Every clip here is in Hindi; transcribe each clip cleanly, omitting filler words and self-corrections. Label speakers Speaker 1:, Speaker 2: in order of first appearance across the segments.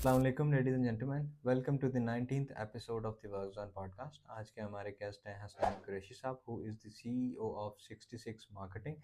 Speaker 1: Assalamualaikum ladies and gentlemen, welcome to the 19th episode of the Work Zone podcast. आज के हमारे गेस्ट हैं हसनैन कुरैशी साहब, who is the CEO of 66 marketing.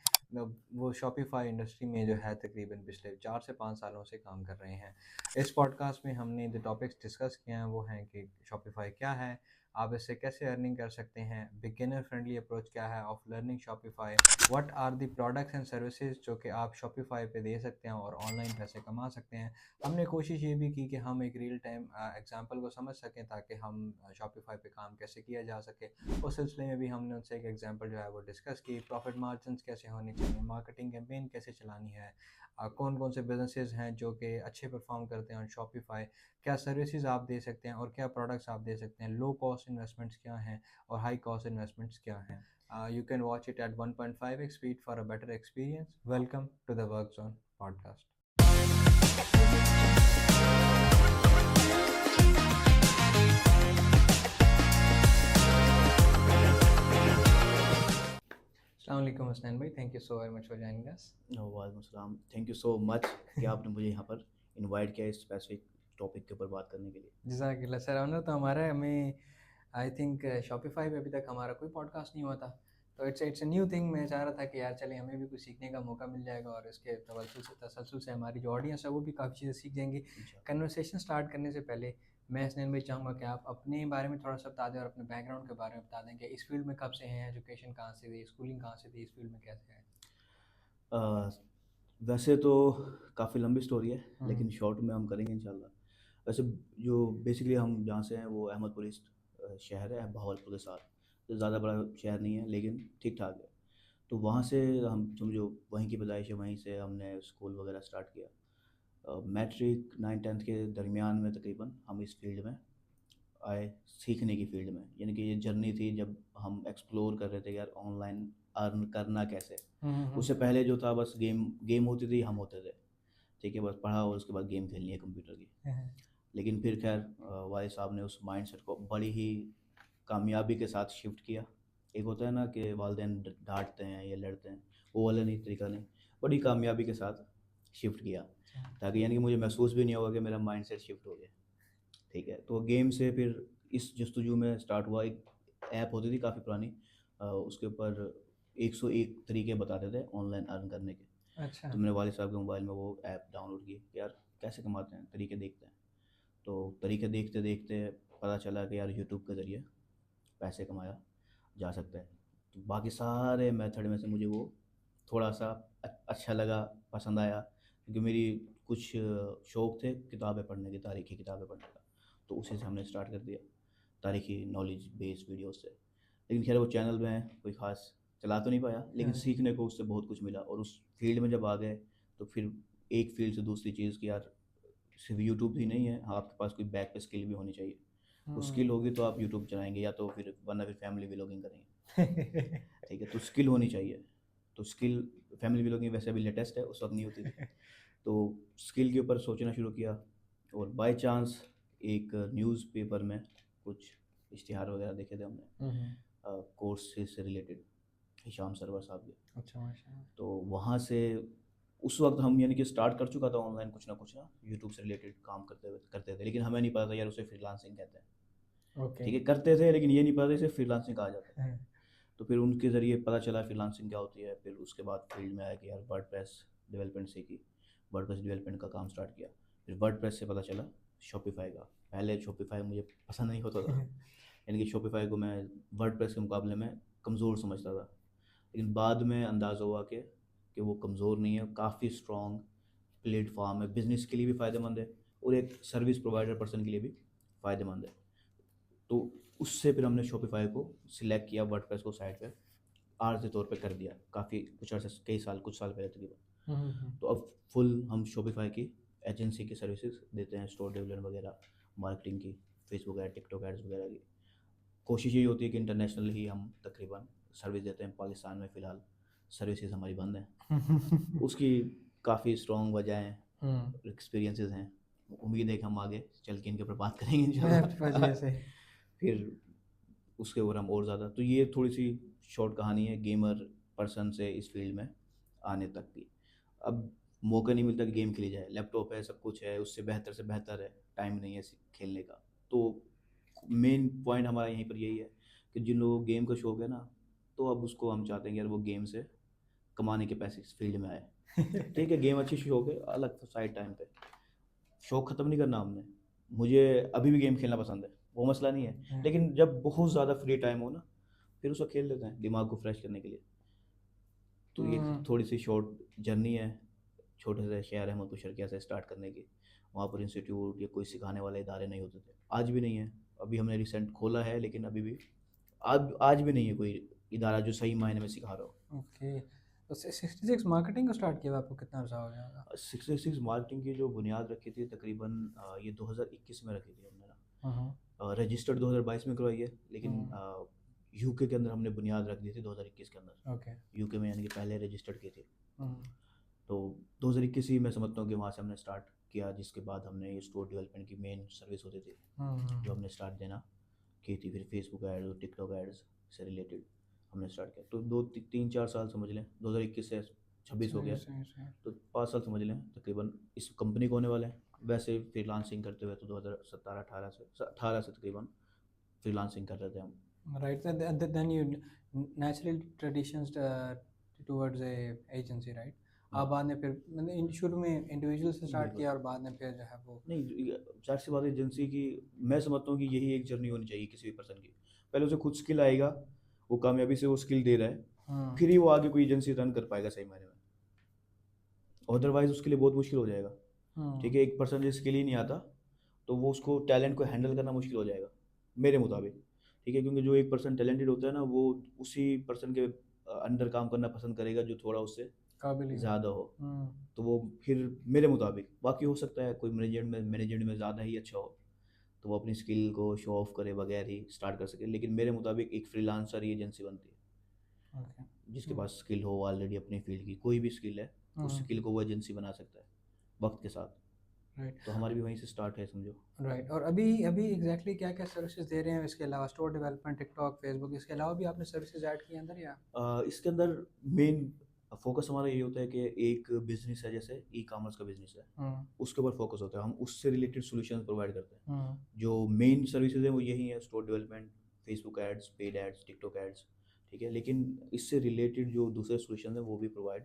Speaker 1: वो शॉपिफाई इंडस्ट्री में जो है तकरीबन पिछले 4 से 5 सालों से काम कर रहे हैं। इस पॉडकास्ट में हमने जो टॉपिक्स डिस्कस किए हैं वो हैं कि शॉपिफाई क्या है, आप इससे कैसे अर्निंग कर सकते हैं, बिगिनर फ्रेंडली अप्रोच क्या है of learning Shopify, what are the products and services जो कि आप शॉपिफाई पे दे सकते हैं और ऑनलाइन पैसे कमा सकते हैं। हमने कोशिश ये भी की कि हम एक रियल टाइम एग्जांपल को समझ सकें ताकि हम शॉपिफाई पे काम कैसे किया जा सके। उस सिलसिले में भी हमने उनसे एक एग्जांपल जो है वो डिस्कस की, प्रॉफिट मार्जिन्स कैसे होने चाहिए, मार्केटिंग कैंपेन कैसे चलानी है, कौन कौन से बिजनेसेस हैं जो कि अच्छे परफॉर्म करते हैं ऑन शॉपिफाई, क्या सर्विसेज आप दे सकते हैं और क्या प्रोडक्ट्स आप दे सकते हैं, लो कॉस्ट इन्वेस्टमेंट्स क्या हैं और हाई कॉस्ट इन्वेस्टमेंट्स क्या हैं। You can watch it at 1.5x speed for a better experience. Welcome to the Work Zone podcast. Assalamualaikum Hasnain bhai, thank you so very much for joining us.
Speaker 2: वालेकुम सलाम। थैंक यू सो मच कि आपने मुझे यहाँ पर इनवाइट किया इस स्पेसिफिक टॉपिक के ऊपर बात करने के लिए।
Speaker 1: जज़ाकल्लाह सर, ऑनर तो हमारा है। हमें आई थिंक शॉपिफाई पे अभी तक हमारा कोई पॉडकास्ट नहीं हुआ था, तो इट्स अ न्यू थिंग। मैं चाह रहा था कि यार चले हमें भी कुछ सीखने का मौका मिल जाएगा और इसके तसलसल से हमारी जो ऑडियंस है वो भी काफ़ी चीज़ें सीख जाएंगी।
Speaker 2: इंशाल्लाह।
Speaker 1: कन्वर्सेशन स्टार्ट करने से पहले मैं हसनैन भाई चाहूँगा कि आप अपने बारे में थोड़ा सा बता दें और अपने बैकग्राउंड के बारे में बता दें कि इस फील्ड में कब से हैं, एजुकेशन कहाँ से थी, स्कूलिंग कहाँ से थी, इस फील्ड में कैसे है।
Speaker 2: अ, वैसे तो काफ़ी लंबी स्टोरी है, लेकिन शॉर्ट में हम करेंगे इंशाल्लाह। वैसे जो बेसिकली हम जहाँ से हैं वो अहमदपुर ईस्ट शहर है, बहावलपुर के साथ। तो ज़्यादा बड़ा शहर नहीं है लेकिन ठीक ठाक है। तो वहाँ से हम समझो वहीं की पैदाइश है, वहीं से हमने स्कूल वगैरह स्टार्ट किया। मैट्रिक 9-10 के दरमियान में तकरीबन हम इस फील्ड में आए, सीखने की फ़ील्ड में। यानी कि ये जर्नी थी जब हम एक्सप्लोर कर रहे थे यार ऑनलाइन अर्न करना कैसे। उससे पहले जो था बस गेम गेम होती थी, हम होते थे, ठीक है, बस पढ़ा और उसके बाद गेम खेलनी है कंप्यूटर की। लेकिन फिर खैर वालिद साहब ने उस माइंडसेट को बड़ी ही कामयाबी के साथ शिफ्ट किया। एक होता है ना कि वालिदैन डांटते हैं या लड़ते हैं, वो वाला नहीं, तरीका नहीं, बड़ी कामयाबी के साथ शिफ्ट किया, ताकि यानी कि मुझे महसूस भी नहीं होगा कि मेरा माइंडसेट शिफ्ट हो गया। ठीक है, तो गेम से फिर इस जस्तजू में स्टार्ट हुआ। एक ऐप होती थी काफ़ी पुरानी, उसके ऊपर 101 तरीके बताते थे ऑनलाइन अर्न करने के।
Speaker 1: अच्छा।
Speaker 2: तो मैंने वालिद साहब के मोबाइल में वो ऐप डाउनलोड की कि यार कैसे कमाते हैं, तरीके देखते हैं। तो तरीके देखते देखते पता चला कि यार यूट्यूब के ज़रिए पैसे कमाया जा सकता है। तो बाकी सारे मेथड में से मुझे वो थोड़ा सा अच्छा लगा, पसंद आया, क्योंकि मेरी कुछ शौक़ थे किताबें पढ़ने के, तारीख़ी किताबें पढ़ने का। तो उसी से हमने स्टार्ट कर दिया, तारीख़ी नॉलेज बेस्ड वीडियोस से। लेकिन खैर वो चैनल में कोई ख़ास चला तो नहीं पाया, लेकिन सीखने को उससे बहुत कुछ मिला। और उस फील्ड में जब आ गए तो फिर एक फील्ड से दूसरी चीज़ की, यार सिर्फ यूट्यूब ही नहीं है, आपके पास कोई बैक पे स्किल भी होनी चाहिए। वो स्किल होगी तो आप यूट्यूब चलाएंगे, या तो फिर वरना फिर फैमिली व्लॉगिंग करेंगे। ठीक है, तो स्किल होनी चाहिए। तो स्किल, फैमिली व्लॉगिंग वैसे अभी लेटेस्ट है, उस वक्त नहीं होती थी। तो स्किल के ऊपर सोचना शुरू किया, और बाय चांस एक न्यूज़पेपर में कुछ इश्तिहार वगैरह देखे थे हमने कोर्सेज से रिलेटेड, हिशाम सरवर साहब के।
Speaker 1: अच्छा, माशाल्लाह।
Speaker 2: तो वहाँ से उस वक्त हम यानी कि स्टार्ट कर चुका था ऑनलाइन कुछ ना यूट्यूब से रिलेटेड काम करते थे, लेकिन हमें नहीं पता था यार उसे फ्रीलांसिंग कहते हैं।
Speaker 1: ओके।
Speaker 2: ठीक है, करते थे लेकिन ये नहीं पता था इसे फ्रीलांसिंग कहा जाता है। तो फिर उनके ज़रिए पता चला फ्रीलांसिंग क्या होती है। फिर उसके बाद फील्ड में आया कि यार वर्डप्रेस डेवलपमेंट सीखी, वर्डप्रेस डेवलपमेंट का काम स्टार्ट किया। फिर वर्डप्रेस से पता चला शॉपिफाई का। पहले शॉपिफाई मुझे पसंद नहीं होता था, यानी कि शॉपिफाई को मैं वर्डप्रेस के मुकाबले में कमज़ोर समझता था। लेकिन बाद में अंदाज़ा हुआ कि वो कमज़ोर नहीं है, काफ़ी स्ट्रॉन्ग प्लेटफॉर्म है, बिज़नेस के लिए भी फ़ायदेमंद है और एक सर्विस प्रोवाइडर पर्सन के लिए भी फ़ायदेमंद है। तो उससे फिर हमने शॉपिफाई को सिलेक्ट किया, वर्डप्रेस को साइड पे आर्ज़ी तौर पे कर दिया, काफ़ी कुछ अर्से, कई साल, कुछ साल पहले तकरीबन। तो अब फुल हम शॉपिफाई की एजेंसी की सर्विसेज देते हैं, स्टोर डेवलपमेंट वगैरह, मार्केटिंग की, फेसबुक ऐड, टिकटॉक एड्स वगैरह की। कोशिश यही होती है कि इंटरनेशनल ही हम तकरीबन सर्विस देते हैं। पाकिस्तान में फ़िलहाल सर्विसेज हमारी बंद हैं। उसकी काफ़ी स्ट्रॉन्ग वजह हैं, एक्सपीरियंसेस हैं। उम्मीद है कि हम आगे चल के इनके ऊपर बात करेंगे इंशाल्लाह। फिर उसके ऊपर हम और ज़्यादा, तो ये थोड़ी सी शॉर्ट कहानी है गेमर पर्सन से इस फील्ड में आने तक की। अब मौका नहीं मिलता कि गेम खेली जाए, लैपटॉप है, सब कुछ है, उससे बेहतर से बेहतर है, टाइम नहीं है खेलने का। तो मेन पॉइंट हमारा यहीं पर यही है कि जिन लोगों को गेम का शौक है ना, तो अब उसको हम चाहते हैं कि यार वो गेम से कमाने के पैसे इस फील्ड में आए। ठीक है, गेम अच्छी शौक है, अलग साइड टाइम पे, शौक ख़त्म नहीं करना हमने। मुझे अभी भी गेम खेलना पसंद है, वो मसला नहीं है, लेकिन जब बहुत ज़्यादा फ्री टाइम हो ना, फिर उसको खेल लेते हैं दिमाग को फ्रेश करने के लिए। तो ये थोड़ी सी शॉर्ट जर्नी है छोटे से शहर अहमदपुर शर्किया से स्टार्ट करने की। वहाँ पर इंस्टीट्यूट या कोई सिखाने वाले इदारे नहीं होते थे, आज भी नहीं है। अभी हमने रिसेंट खोला है, लेकिन अभी भी आज भी नहीं है कोई इदारा जो सही मायने में सिखा रहा हो।
Speaker 1: ओके, तो 66 मार्केटिंग को स्टार्ट किया हुआ आपको कितना अर्सा हो गया होगा?
Speaker 2: 66 मार्केटिंग की जो बुनियाद रखी थी तकरीबन ये 2021 में रखी थी हमने ना।
Speaker 1: हम्म।
Speaker 2: रजिस्टर्ड 2022 में करवाई है, लेकिन
Speaker 1: हम्म।
Speaker 2: यूके के अंदर हमने बुनियाद रख दी थी 2021 के अंदर।
Speaker 1: ओके।
Speaker 2: यूके में यानी कि पहले रजिस्टर्ड की थी।
Speaker 1: हम्म।
Speaker 2: तो 2021 ही मैं समझता हूँ कि वहाँ से हमने स्टार्ट किया, जिसके बाद हमने ये स्टोर डेवलपमेंट की मेन सर्विस होती थी जो हमने स्टार्ट देना की थी। फिर फेसबुक एड्स और टिकटॉक एड्स से रिलेटेड हमने स्टार्ट किया। तो 2 3 4 साल समझ लें, 2021 से 26 हो गया, तो 5 साल समझ लें तकरीबन इस कंपनी को होने वाले हैं। वैसे फ्रीलांसिंग करते हुए तो 2017 18 से तकरीबन फ्रीलांसिंग कर रहे थे हम।
Speaker 1: Right, then you naturally transitions towards a agency, right? आप बाद में फिर मतलब शुरू में इंडिविजुअल से स्टार्ट
Speaker 2: बिल्कुल
Speaker 1: किया और बाद में फिर जो है वो
Speaker 2: नहीं, जाहिर सी बात है एजेंसी की, मैं समझता हूँ कि यही एक जर्नी होनी चाहिए किसी भी पर्सन की। पहले उसे खुद स्किल आएगा, वो कामयाबी से वो स्किल दे रहा है, फिर ही वो आगे कोई एजेंसी रन कर पाएगा सही मायने में। अदरवाइज उसके लिए बहुत मुश्किल हो जाएगा। ठीक है, एक पर्सन जो स्किल ही नहीं आता, तो वो उसको टैलेंट को हैंडल करना मुश्किल हो जाएगा मेरे मुताबिक। ठीक है, क्योंकि जो एक पर्सन टैलेंटेड होता है ना, वो उसी पर्सन के अंडर काम करना पसंद करेगा जो थोड़ा उससे
Speaker 1: काबिल
Speaker 2: ज़्यादा हो। तो वो फिर मेरे मुताबिक, बाकी हो सकता है कोई मैनेजमेंट में ज़्यादा ही अच्छा हो, तो वो अपनी स्किल को शो ऑफ करे बगैर ही स्टार्ट कर सके। लेकिन मेरे मुताबिक एक फ्रीलांसर ही एजेंसी बनती है।
Speaker 1: ओके।
Speaker 2: जिसके पास स्किल हो ऑलरेडी अपनी फील्ड की, कोई भी स्किल है, उस स्किल को वो एजेंसी बना सकता है वक्त के साथ।
Speaker 1: राइट।
Speaker 2: तो हमारी भी वहीं से स्टार्ट है समझो।
Speaker 1: राइट, और अभी अभी एग्जैक्टली क्या क्या सर्विसेज दे रहे हैं इसके अलावा? स्टोर डेवलपमेंट, टिकटॉक, फेसबुक, इसके अलावा भी आपने सर्विसेज ऐड की अंदर या?
Speaker 2: इसके अंदर मेन फोकस हमारा ये होता है कि एक बिजनेस है, जैसे ई कॉमर्स का बिजनेस है, उसके ऊपर फोकस होता है। हम उससे रिलेटेड सॉल्यूशंस प्रोवाइड करते हैं। जो मेन सर्विसेज हैं वो यही है, store development, Facebook ads, paid ads, TikTok ads. ठीक है, लेकिन इससे रिलेटेड जो दूसरे सॉल्यूशन हैं वो भी प्रोवाइड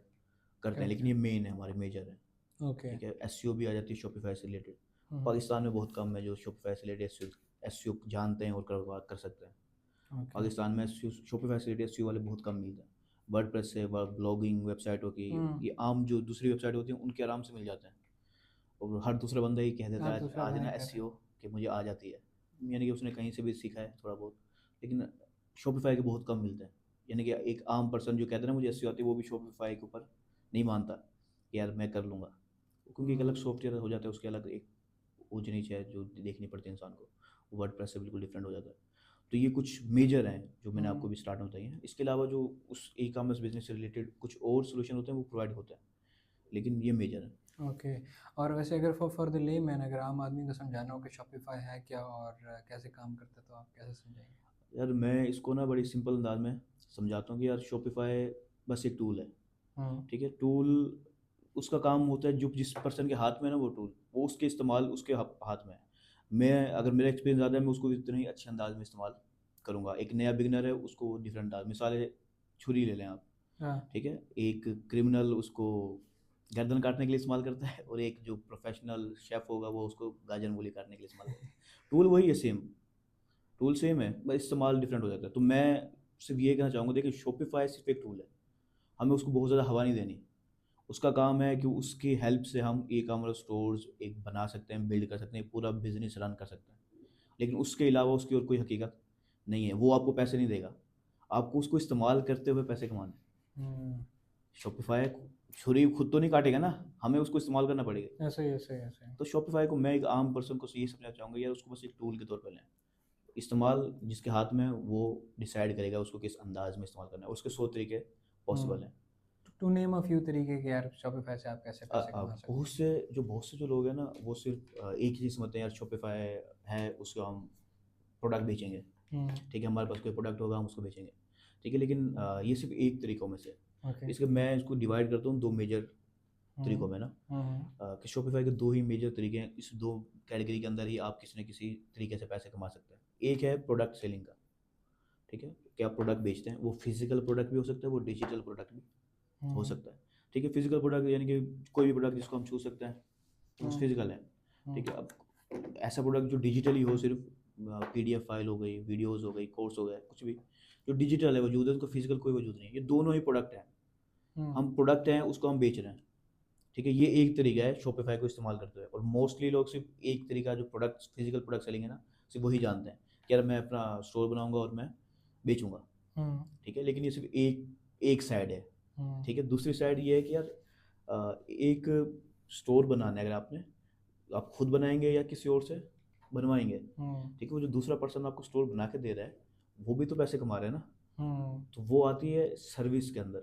Speaker 2: करते हैं, लेकिन ये मेन है, हमारे मेजर है।
Speaker 1: ओके।
Speaker 2: ठीक है, एसईओ भी आ जाती है शॉपिफाई से रिलेटेड। पाकिस्तान में बहुत कम है जो शॉपिफाई से रिलेटेड एसईओ जानते हैं और कर सकते हैं। पाकिस्तान में शॉपिफाई से रिलेटेड एसईओ वाले बहुत कम मिलते हैं। वर्डप्रेस से ब्लॉगिंग वेबसाइटों की, ये आम जो दूसरी वेबसाइट होती हैं उनके आराम से मिल जाते हैं। और हर दूसरा बंदा ही कह देता है आज ना एसईओ कि मुझे आ जाती है, यानी कि उसने कहीं से भी सीखा है थोड़ा बहुत। लेकिन शॉपिफाई के बहुत कम मिलते हैं, यानी कि एक आम पर्सन जो कहते हैं ना मुझे एसईओ आती है, वो भी शॉपिफाई के ऊपर नहीं मानता कि यार मैं कर लूँगा, क्योंकि एक अलग सॉफ्टवेयर हो जाता है, उसके अलग एक ऊंच नीच है जो देखनी पड़ती है इंसान को। वर्डप्रेस से बिल्कुल डिफरेंट हो जाता है। तो ये कुछ मेजर हैं जो मैंने आपको भी स्टार्ट में बताई हैं। इसके अलावा जो उस ई कॉमर्स बिजनेस से रिलेटेड कुछ और सोल्यूशन होते हैं वो प्रोवाइड होते हैं, लेकिन ये मेजर है।
Speaker 1: ओके। और वैसे अगर फॉर द ले मैन, अगर आम आदमी को समझाना हो कि शॉपिफाई है क्या और कैसे काम करता है, तो आप कैसे समझाएंगे?
Speaker 2: यार मैं इसको ना बड़ी सिंपल अंदाज में समझाता हूँ कि यार शॉपिफाई बस एक टूल है। ठीक है, टूल उसका काम होता है, जो जिस पर्सन के हाथ में है ना वो टूल, वो उसके इस्तेमाल उसके हाथ में है। मैं अगर मेरा एक्सपीरियंस ज़्यादा है, मैं उसको इतने ही अच्छे अंदाज में इस्तेमाल करूँगा। एक नया बिगनर है, उसको डिफरेंट अंदाज, मिसाल है छुरी ले लें आप। ठीक है, एक क्रिमिनल उसको गर्दन काटने के लिए इस्तेमाल करता है, और एक जो प्रोफेशनल शेफ़ होगा वो उसको गाजर मूली काटने के लिए इस्तेमाल करता है। टूल वही है, सेम टूल सेम है, बस इस्तेमाल डिफरेंट हो जाता है। तो मैं सिर्फ ये कहना चाहूँगा, देखिए शॉपिफाई सिर्फ एक टूल है, हमें उसको बहुत ज़्यादा हवा नहीं देनी। उसका काम है कि उसकी हेल्प से हम ई कॉमर्स स्टोर्स एक बना सकते हैं, बिल्ड कर सकते हैं, पूरा बिजनेस रन कर सकते हैं। लेकिन उसके अलावा उसकी और कोई हकीकत नहीं है। वो आपको पैसे नहीं देगा, आपको उसको इस्तेमाल करते हुए पैसे कमाने। शॉपिफाई छुरी खुद तो नहीं काटेगा ना, हमें उसको इस्तेमाल करना पड़ेगा।
Speaker 1: ऐसे ही ऐसे ही ऐसे ही।
Speaker 2: तो शॉपिफाई को मैं एक आम पर्सन को ये समझना चाहूँगा, यार उसको बस एक टूल के तौर पर लें। इस्तेमाल जिसके हाथ में है वो डिसाइड करेगा उसको किस अंदाज में इस्तेमाल करना है, उसके 100 तरीके पॉसिबल हैं।
Speaker 1: टू नेम अ फ्यू तरीके के यार, शॉपिफाई से आप कैसे पैसे कमा सकते
Speaker 2: बहुत से जो लोग हैं ना, वो सिर्फ एक ही चीज़ समझते हैं, यार शॉपिफाई है उसको हम प्रोडक्ट बेचेंगे। ठीक है, हमारे पास कोई प्रोडक्ट होगा हम उसको बेचेंगे। ठीक है, लेकिन ये सिर्फ एक तरीकों में से।
Speaker 1: ओके।
Speaker 2: इसके मैं इसको डिवाइड करता हूँ 2 मेजर तरीकों में ना, कि शॉपिफाई के दो ही मेजर तरीके हैं, इस दो कैटेगरी के अंदर ही आप किसी न किसी तरीके से पैसे कमा सकते हैं। एक है प्रोडक्ट सेलिंग का, ठीक है, कि आप प्रोडक्ट बेचते हैं, वो फिजिकल प्रोडक्ट भी हो सकता है, वो डिजिटल प्रोडक्ट भी हो सकता है, ठीक है। फिजिकल प्रोडक्ट यानी कि कोई भी प्रोडक्ट जिसको हम छू सकते हैं वो फिजिकल है, ठीक है। अब ऐसा प्रोडक्ट जो डिजिटली हो, सिर्फ PDF फाइल हो गई, वीडियोस हो गई, कोर्स हो गया, कुछ भी जो डिजिटल है वजूद है, उसका फिजिकल कोई वजूद नहीं है। ये दोनों ही प्रोडक्ट हैं, हम प्रोडक्ट हैं उसको हम बेच रहे हैं, ठीक है। ये एक तरीका है शॉपिफाई को इस्तेमाल करते हुए, और मोस्टली लोग सिर्फ एक तरीका जो प्रोडक्ट फिजिकल प्रोडक्ट सेलिंग है ना, सिर्फ वही जानते हैं कि यार मैं अपना स्टोर बनाऊंगा और मैं बेचूंगा, ठीक है। लेकिन ये सिर्फ एक साइड है, ठीक है। दूसरी साइड ये है कि यार एक स्टोर बनाना है, अगर आपने, आप खुद बनाएंगे या किसी और से बनवाएंगे, ठीक है। वो जो दूसरा पर्सन आपको स्टोर बना के दे रहा है वो भी तो पैसे कमा रहे हैं ना, तो वो आती है सर्विस के अंदर,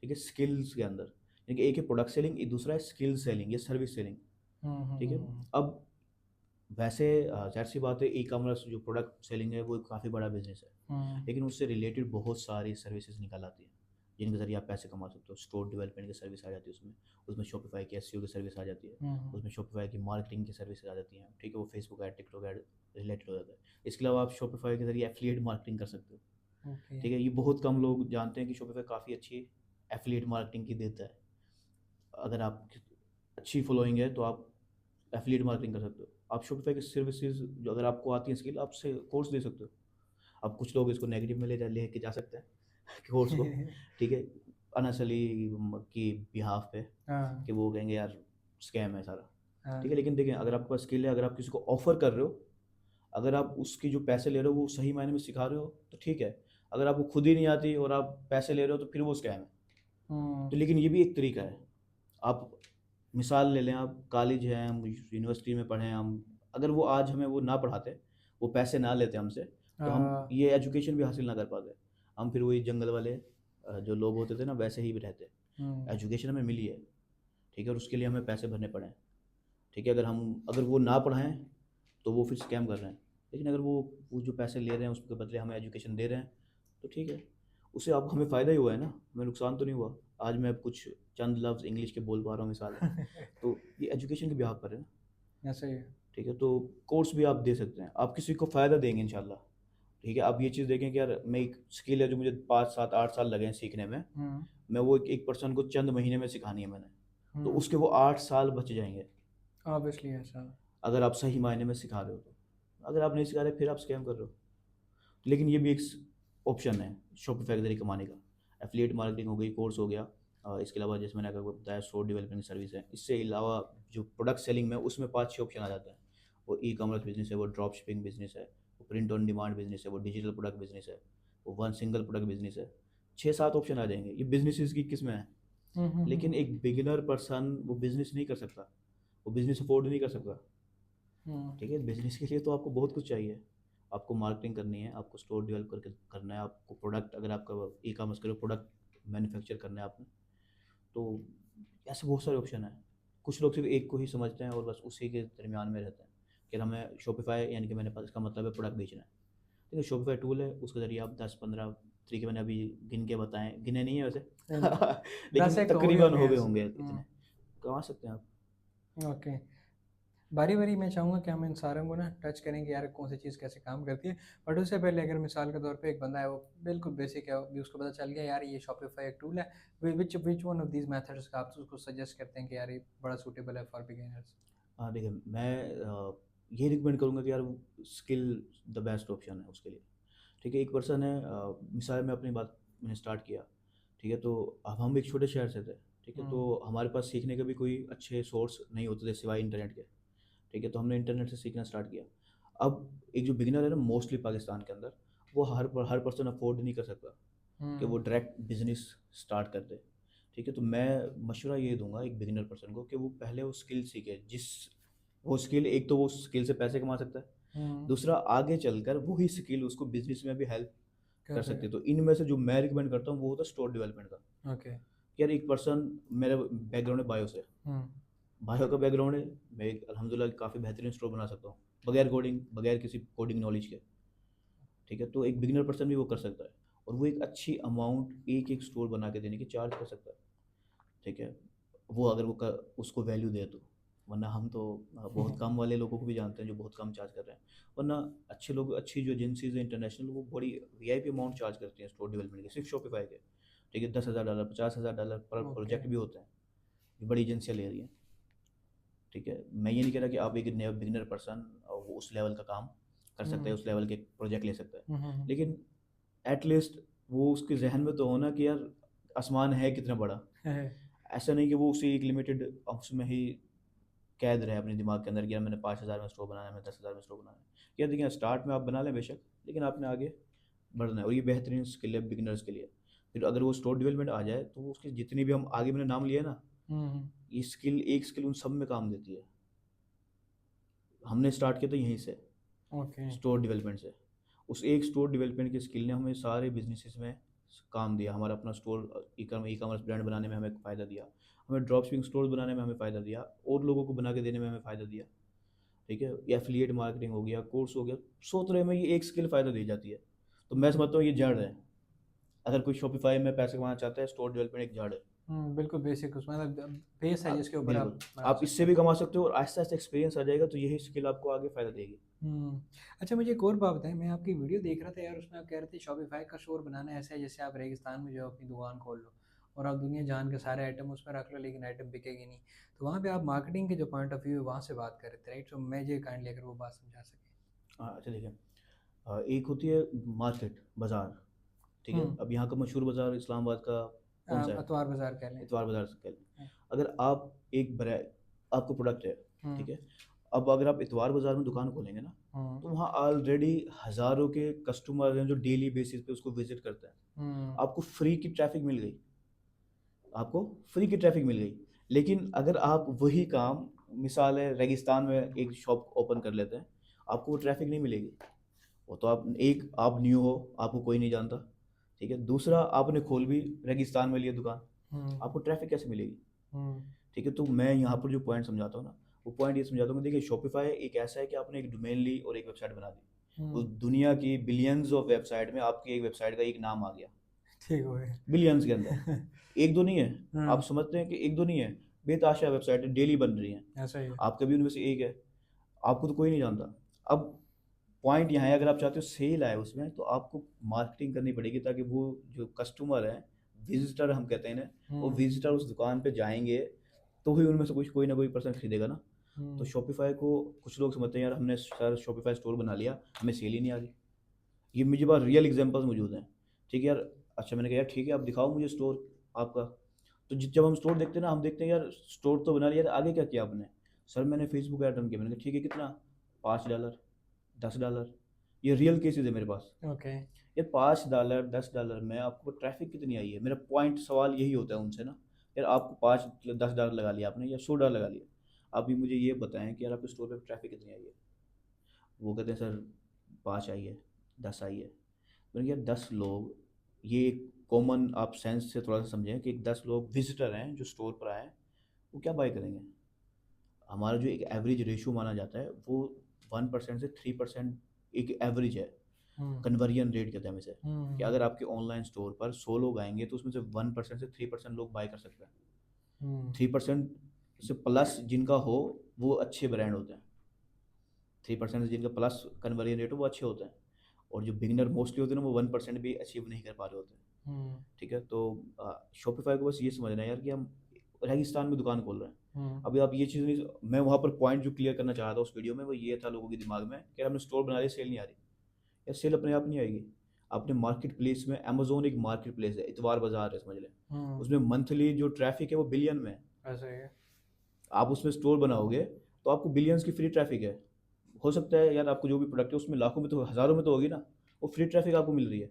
Speaker 2: ठीक है, स्किल्स के अंदर। यानी कि एक है प्रोडक्ट सेलिंग, एक दूसरा है स्किल सेलिंग या सर्विस सेलिंग, ठीक है। अब वैसे जाहिर सी बात है, ई कॉमर्स जो प्रोडक्ट सेलिंग है वो काफ़ी बड़ा बिजनेस है, लेकिन उससे रिलेटेड बहुत सारी सर्विसेज निकल आती हैं जिनके ज़रिए आप पैसे कमा सकते हो। स्टोर डेवलपमेंट की सर्विस आ जाती है उसमें, उसमें शॉपिफाई की SEO की सर्विस आ जाती है, उसमें शॉपिफाई की मार्केटिंग की सर्विस आ जाती हैं, ठीक है। वो Facebook ad, TikTok add related हो जाता है। इसके अलावा आप शॉपिफाई के ज़रिए एफिलिएट मार्केटिंग कर सकते हो, ठीक है। ये बहुत कम लोग जानते हैं कि शॉपिफाई काफ़ी अच्छी एफिलिएट मार्केटिंग की देता है। अगर आप अच्छी फॉलोइंग है तो आप एफिलिएट मार्केटिंग कर सकते हो। आप शॉपिफाई की सर्विसेज जो अगर आपको आती है स्किल, आप से कोर्स दे सकते हो। अब कुछ लोग इसको नेगेटिव में लेके जा सकते हैं कोर्स को, ठीक है, अनअसली की बिहाफ पे, कि वो कहेंगे यार स्कैम है सारा, ठीक है। लेकिन देखिए, अगर आपके पास स्किल है, अगर आप किसी को ऑफर कर रहे हो, अगर आप उसकी जो पैसे ले रहे हो वो सही मायने में सिखा रहे हो तो ठीक है। अगर आपको खुद ही नहीं आती और आप पैसे ले रहे हो तो फिर वो स्कैम है। तो लेकिन ये भी एक तरीका है। आप मिसाल ले लें, आप कॉलेज हैं, हम यूनिवर्सिटी में पढ़े हैं, हम अगर वो आज हमें वो ना पढ़ाते, वो पैसे ना लेते हमसे, तो हम ये एजुकेशन भी हासिल ना कर पाते। हम फिर वही जंगल वाले जो लोग होते थे ना, वैसे ही भी रहते। एजुकेशन हमें मिली है, ठीक है, और उसके लिए हमें पैसे भरने पड़े, ठीक है। अगर वो ना पढ़ाएं तो वो फिर स्कैम कर रहे हैं। लेकिन अगर वो जो पैसे ले रहे हैं उसके बदले हमें एजुकेशन दे रहे हैं तो ठीक है, उससे आप हमें फ़ायदा ही हुआ है ना, हमें नुकसान तो नहीं हुआ। आज मैं कुछ चंद लफ्ज़ इंग्लिश के बोल पा रहा हूँ मिसाल है, तो ये एजुकेशन के भी आप पर है ना,
Speaker 1: ऐसा ही है।
Speaker 2: ठीक है। तो कोर्स भी आप दे सकते हैं, आप किसी को फ़ायदा देंगे इंशाल्लाह, ठीक है। आप ये चीज़ देखें कि यार मैं एक स्किल है जो मुझे 5 7 8 साल लगे हैं सीखने में, मैं वो एक पर्सन को चंद महीने में सिखानी है मैंने, तो उसके वो 8 साल बच जाएंगे,
Speaker 1: ऑब्वियसली ऐसा।
Speaker 2: अगर आप सही मायने में सिखा रहे हो तो। अगर आप नहीं सिखा रहे फिर आप स्कैम कर रहे हो। लेकिन ये भी एक ऑप्शन है शॉपिफाई के जरिए कमाने का। एफिलिएट मार्केटिंग हो गई, कोर्स हो गया, इसके अलावा जैसे मैंने आपको बताया स्टोर डेवलपमेंट सर्विस है। इससे अलावा जो प्रोडक्ट सेलिंग में उसमें 5 6 ऑप्शन आ जाते हैं। वो ई कॉमर्स बिजनेस है, वो ड्रॉप शिपिंग बिजनेस है, वो प्रिंट ऑन डिमांड बिजनेस है, वो डिजिटल प्रोडक्ट बिजनेस है, वो वन सिंगल प्रोडक्ट बिजनेस है। 6 7 ऑप्शन आ जाएंगे। ये बिजनेसेस की किस्में हैं, लेकिन एक बिगिनर पर्सन वो बिजनेस नहीं कर सकता, वो बिजनेस अफोर्ड नहीं कर सकता, ठीक है। बिजनेस के लिए तो आपको बहुत कुछ चाहिए। आपको मार्केटिंग करनी है, आपको स्टोर डेवलप करके करना है, आपको प्रोडक्ट, अगर आपका ई कॉमर्स करो, प्रोडक्ट मैन्युफैक्चर करना है आपने, तो ऐसे बहुत सारे ऑप्शन हैं। कुछ लोग सिर्फ एक को ही समझते हैं और बस उसी के दरमियान में रहते हैं कि हमें शॉपिफाई, यानी कि मैंने पास, इसका मतलब है प्रोडक्ट बेचना है, ठीक है। शॉपिफाई टूल है, उसके ज़रिए आप 10 15 तरीके मैंने अभी गिन के बताएं, गिने नहीं है वैसे लेकिन तकरीबन हो गए होंगे इतने, कमा सकते हैं आप।
Speaker 1: ओके, बारी बारी मैं चाहूँगा कि हम इन सारों को ना टच करें कि यार कौन सी चीज़ कैसे काम करती है। बट उससे पहले अगर मिसाल के तौर पे एक बंदा है, वो बिल्कुल बेसिक है, अभी उसको पता चल गया यार ये शॉपिफाई एक टूल है, which one of these methods का आप उसको सजेस्ट करते हैं कि यार ये बड़ा सूटेबल है फॉर बिगिनर्स?
Speaker 2: हाँ देखिए, मैं ये रिकमेंड करूँगा कि यार स्किल द बेस्ट ऑप्शन है उसके लिए, ठीक है। एक पर्सन है, मिसाल में अपनी बात मैंने स्टार्ट किया, ठीक है, तो अब हम एक छोटे शहर से थे, ठीक है, तो हमारे पास सीखने के भी कोई अच्छे सोर्स नहीं होते थे सिवाय इंटरनेट के, ठीक है। तो हमने इंटरनेट से सीखना स्टार्ट किया। अब एक जो बिगिनर है ना, मोस्टली पाकिस्तान के अंदर, वो हर पर्सन अफोर्ड नहीं कर सकता कि वो डायरेक्ट बिजनेस स्टार्ट कर दे, ठीक है। तो मैं मशवरा ये दूंगा एक बिगिनर पर्सन को कि वो पहले वो स्किल सीखे, जिस वो स्किल, एक तो वो स्किल से पैसे कमा सकता है, दूसरा आगे चलकर वही स्किल उसको बिजनेस में भी हेल्प कर सकती है। तो इनमें से जो मैं रिकमेंड करता हूँ वो होता है स्टोर डेवलपमेंट का।
Speaker 1: ओके।
Speaker 2: यार एक पर्सन, मेरा बैकग्राउंड है बायो से, बायो का बैकग्राउंड है, मैं एक अल्हम्दुलिल्लाह काफ़ी बेहतरीन स्टोर बना सकता हूँ बगैर कोडिंग, बगैर किसी कोडिंग नॉलेज के, ठीक है। तो एक बिगिनर पर्सन भी वो कर सकता है, और वो एक अच्छी अमाउंट एक एक स्टोर बना के देने की चार्ज कर सकता है, ठीक है। वो अगर उसको वैल्यू दे तो, वरना हम तो बहुत कम वाले लोगों को भी जानते हैं जो बहुत कम चार्ज कर रहे हैं। वरना अच्छे लोग, अच्छी जो एजेंसीज हैं इंटरनेशनल, वो बड़ी वीआईपी अमाउंट चार्ज करती हैं स्टोर डेवलपमेंट के, सिर्फ शॉपिफाई के। ठीक है, $10,000 $50,000 पर
Speaker 1: ओके।
Speaker 2: प्रोजेक्ट भी होते हैं, ये बड़ी एजेंसियाँ ले रही हैं। ठीक है, मैं ये नहीं कह रहा कि आप एक नया बिगनर पर्सन वो उस लेवल का काम कर सकता है, उस लेवल के प्रोजेक्ट ले सकता है, लेकिन एटलीस्ट वो उसके जहन में तो होना कि यार आसमान है कितना बड़ा। ऐसा नहीं कि वो उसी एक लिमिटेड उसमें ही कैद रहे अपने दिमाग के अंदर कि यार मैंने 5,000 में स्टोर बनाना है, मैंने 10,000 में स्टोर बनाना है। यार देखिए, स्टार्ट में आप बना लें बेशक, लेकिन आपने आगे बढ़ना है, और ये बेहतरीन स्किल है बिगिनर्स के लिए। फिर अगर वो स्टोर डेवलपमेंट आ जाए तो वो उसकी जितनी भी हम आगे मैंने नाम लिया ना, ये स्किल, एक स्किल उन सब में काम देती है। हमने स्टार्ट किया था यहीं से,
Speaker 1: ओके।
Speaker 2: स्टोर डेवलपमेंट से। उस एक स्टोर डेवलपमेंट की स्किल ने हमें सारे बिजनेसेस में काम दिया। हमारा अपना स्टोर ई कॉमर्स ब्रांड बनाने में हमें फ़ायदा दिया, हमें ड्रॉप शिपिंग स्टोर बनाने में हमें फ़ायदा दिया, और लोगों को बना के देने में हमें फ़ायदा दिया। ठीक है, एफिलिएट मार्केटिंग हो गया, कोर्स हो गया, 100 तरह में ये एक स्किल फ़ायदा दी जाती है। तो मैं समझता हूँ ये जड़ है। अगर कोई शॉपिफाई में पैसे कमाना चाहता है, स्टोर डेवलपमेंट एक जड़ है।
Speaker 1: बिल्कुल बेसिक, उसमें मतलब बेस है जिसके ऊपर आप
Speaker 2: बिल्कुल,
Speaker 1: बना
Speaker 2: आप
Speaker 1: सकते
Speaker 2: इससे
Speaker 1: हैं।
Speaker 2: भी कमा सकते हो, और आहिस्ता आहिस्ता एक्सपीरियंस आ जाएगा, तो यही स्किल आपको आगे फ़ायदा देगी।
Speaker 1: अच्छा, मुझे एक और बात बताएं, मैं आपकी वीडियो देख रहा था यार, उसमें आप कह रहे थे शॉपिफाई का स्टोर बनाना ऐसा है जैसे आप रेगिस्तान में जो अपनी दुकान खोल लो और आप दुनिया जान के सारे आइटम उसमें रख लो, लेकिन आइटम बिकेगी नहीं। तो वहाँ पे आप मार्केटिंग के जो पॉइंट ऑफ व्यू है वहाँ से बात कर रहे थे, राइट? तो मैं ये काइंडली अगर वो बात समझा सके।
Speaker 2: हाँ, अच्छा देखिए, एक होती है मार्केट, बाज़ार। ठीक है, अब यहाँ का मशहूर बाज़ार इस्लामाबाद का कौन सा है?
Speaker 1: अतवार बाजार कह लें।
Speaker 2: इतवार बाज़ार से कह लें।
Speaker 1: हाँ।
Speaker 2: अगर आप एक ब्रांड, आपको प्रोडक्ट है, ठीक
Speaker 1: हम्म।
Speaker 2: है, अब अगर आप इतवार बाज़ार में दुकान खोलेंगे ना,
Speaker 1: हम्म।
Speaker 2: तो वहाँ ऑलरेडी हज़ारों के कस्टमर हैं जो डेली बेसिस पे उसको विजिट करते हैं।
Speaker 1: हम्म।
Speaker 2: आपको फ्री की ट्रैफिक मिल गई, आपको फ्री की ट्रैफिक मिल गई। लेकिन अगर आप वही काम, मिसाल है रेगिस्तान में एक शॉप ओपन कर लेते हैं, आपको वो ट्रैफिक नहीं मिलेगी। वो तो आप, एक आप न्यू हो, आपको कोई नहीं जानता। ठीक है, दूसरा आपने खोल भी रेगिस्तान में लिया दुकान,
Speaker 1: हम्म।
Speaker 2: आपको ट्रैफिक कैसे मिलेगी?
Speaker 1: हम्म।
Speaker 2: ठीक है, तो मैं यहाँ पर जो पॉइंट समझाता हूँ ना, वो पॉइंट ये समझाता हूँ कि देखिए, शॉपिफाई एक ऐसा है कि आपने एक डोमेन ली और एक वेबसाइट बना दी। उस
Speaker 1: हम्म।
Speaker 2: दुनिया की बिलियंस ऑफ वेबसाइट में आपकी एक वेबसाइट का एक नाम आ गया,
Speaker 1: ठीक हो गया।
Speaker 2: बिलियंस के अंदर। एक दो नहीं है, आप
Speaker 1: हम्म।
Speaker 2: समझते हैं कि एक दो नहीं है, बेताशा वेबसाइट डेली बन रही हैं।
Speaker 1: ऐसा ही है।
Speaker 2: आपका भी उनमें से एक है, आपको तो कोई नहीं जानता। अब पॉइंट यहाँ है, अगर आप चाहते हो सेल आए उसमें, तो आपको मार्केटिंग करनी पड़ेगी, ताकि वो जो कस्टमर है, विजिटर हम कहते हैं इन्हें, वो
Speaker 1: हम्म।
Speaker 2: विजिटर उस दुकान पे जाएंगे, तो ही उनमें से कुछ कोई ना कोई पर्सन खरीदेगा ना। तो
Speaker 1: हम्म।
Speaker 2: शॉपिफाई को कुछ लोग समझते हैं यार हमने सर शॉपिफाई स्टोर बना लिया, हमें सेल ही नहीं आ रही। ये मुझे पास रियल एग्जांपल्स मौजूद हैं। ठीक है यार, अच्छा मैंने कहा यार ठीक है, आप दिखाओ मुझे स्टोर आपका। तो जब हम स्टोर देखते हैं ना, हम देखते हैं यार स्टोर तो बना लिया, यार आगे क्या किया आपने? सर मैंने फेसबुक ऐड रन किया। मैंने कहा ठीक है, कितना? $5, $10। ये रियल केसेस है मेरे पास।
Speaker 1: ओके।
Speaker 2: यार $5 $10 में आपको ट्रैफिक कितनी आई है? मेरा पॉइंट सवाल यही होता है उनसे ना, यार आपको $5 $10 लगा लिया आपने, या $100 लगा लिया, अभी मुझे ये बताएं कि यार आपके स्टोर पे ट्रैफिक कितनी आई है? वो कहते हैं सर 5 आई है, 10 आई है। मैंने कहा 10 लोग, ये एक कॉमन आप सेंस से थोड़ा सा समझें कि 10 लोग विजिटर हैं जो स्टोर पर आए हैं, वो क्या बाय करेंगे? हमारा जो एक एवरेज रेशियो माना जाता है वो 1% से 3% एक एवरेज है।
Speaker 1: हम्म।
Speaker 2: कन्वर्जन रेट कहते हैं हम इसे, कि
Speaker 1: हम्म।
Speaker 2: अगर आपके ऑनलाइन स्टोर पर 100 लोग आएंगे तो उसमें से 1% से 3% लोग बाय कर सकते हैं।
Speaker 1: हम्म।
Speaker 2: 3% से प्लस जिनका हो वो अच्छे ब्रांड होते हैं। 3% से जिनका प्लस कन्वर्जन रेट हो वो अच्छे होते हैं। और जो बिगिनर मोस्टली होते हैं ना, वो 1% भी अचीव नहीं कर पा रहे होते हैं।
Speaker 1: हम्म।
Speaker 2: ठीक है, तो शॉपिफाई को बस ये समझना है यार कि हम रेगिस्तान में दुकान खोल रहे हैं।
Speaker 1: हम्म।
Speaker 2: अभी आप ये चीज़ नहीं, मैं वहाँ पर पॉइंट जो क्लियर करना चाह रहा था उस वीडियो में, वो ये था लोगों के दिमाग में कि हमने स्टोर बना लिया, सेल नहीं आ रही। या सेल अपने आप नहीं आएगी। आपने मार्केट प्लेस में, अमेजोन एक मार्केट प्लेस है, इतवार बाजार है समझ लें, उसमें मंथली जो ट्रैफिक है वो बिलियन में है।
Speaker 1: ऐसा ही है।
Speaker 2: आप उसमें स्टोर बनाओगे तो आपको बिलियंस की फ्री ट्रैफिक है। हो सकता है यार आपको जो भी प्रोडक्ट है उसमें लाखों में तो, हज़ारों में तो होगी ना, वो फ्री ट्रैफिक आपको मिल रही है।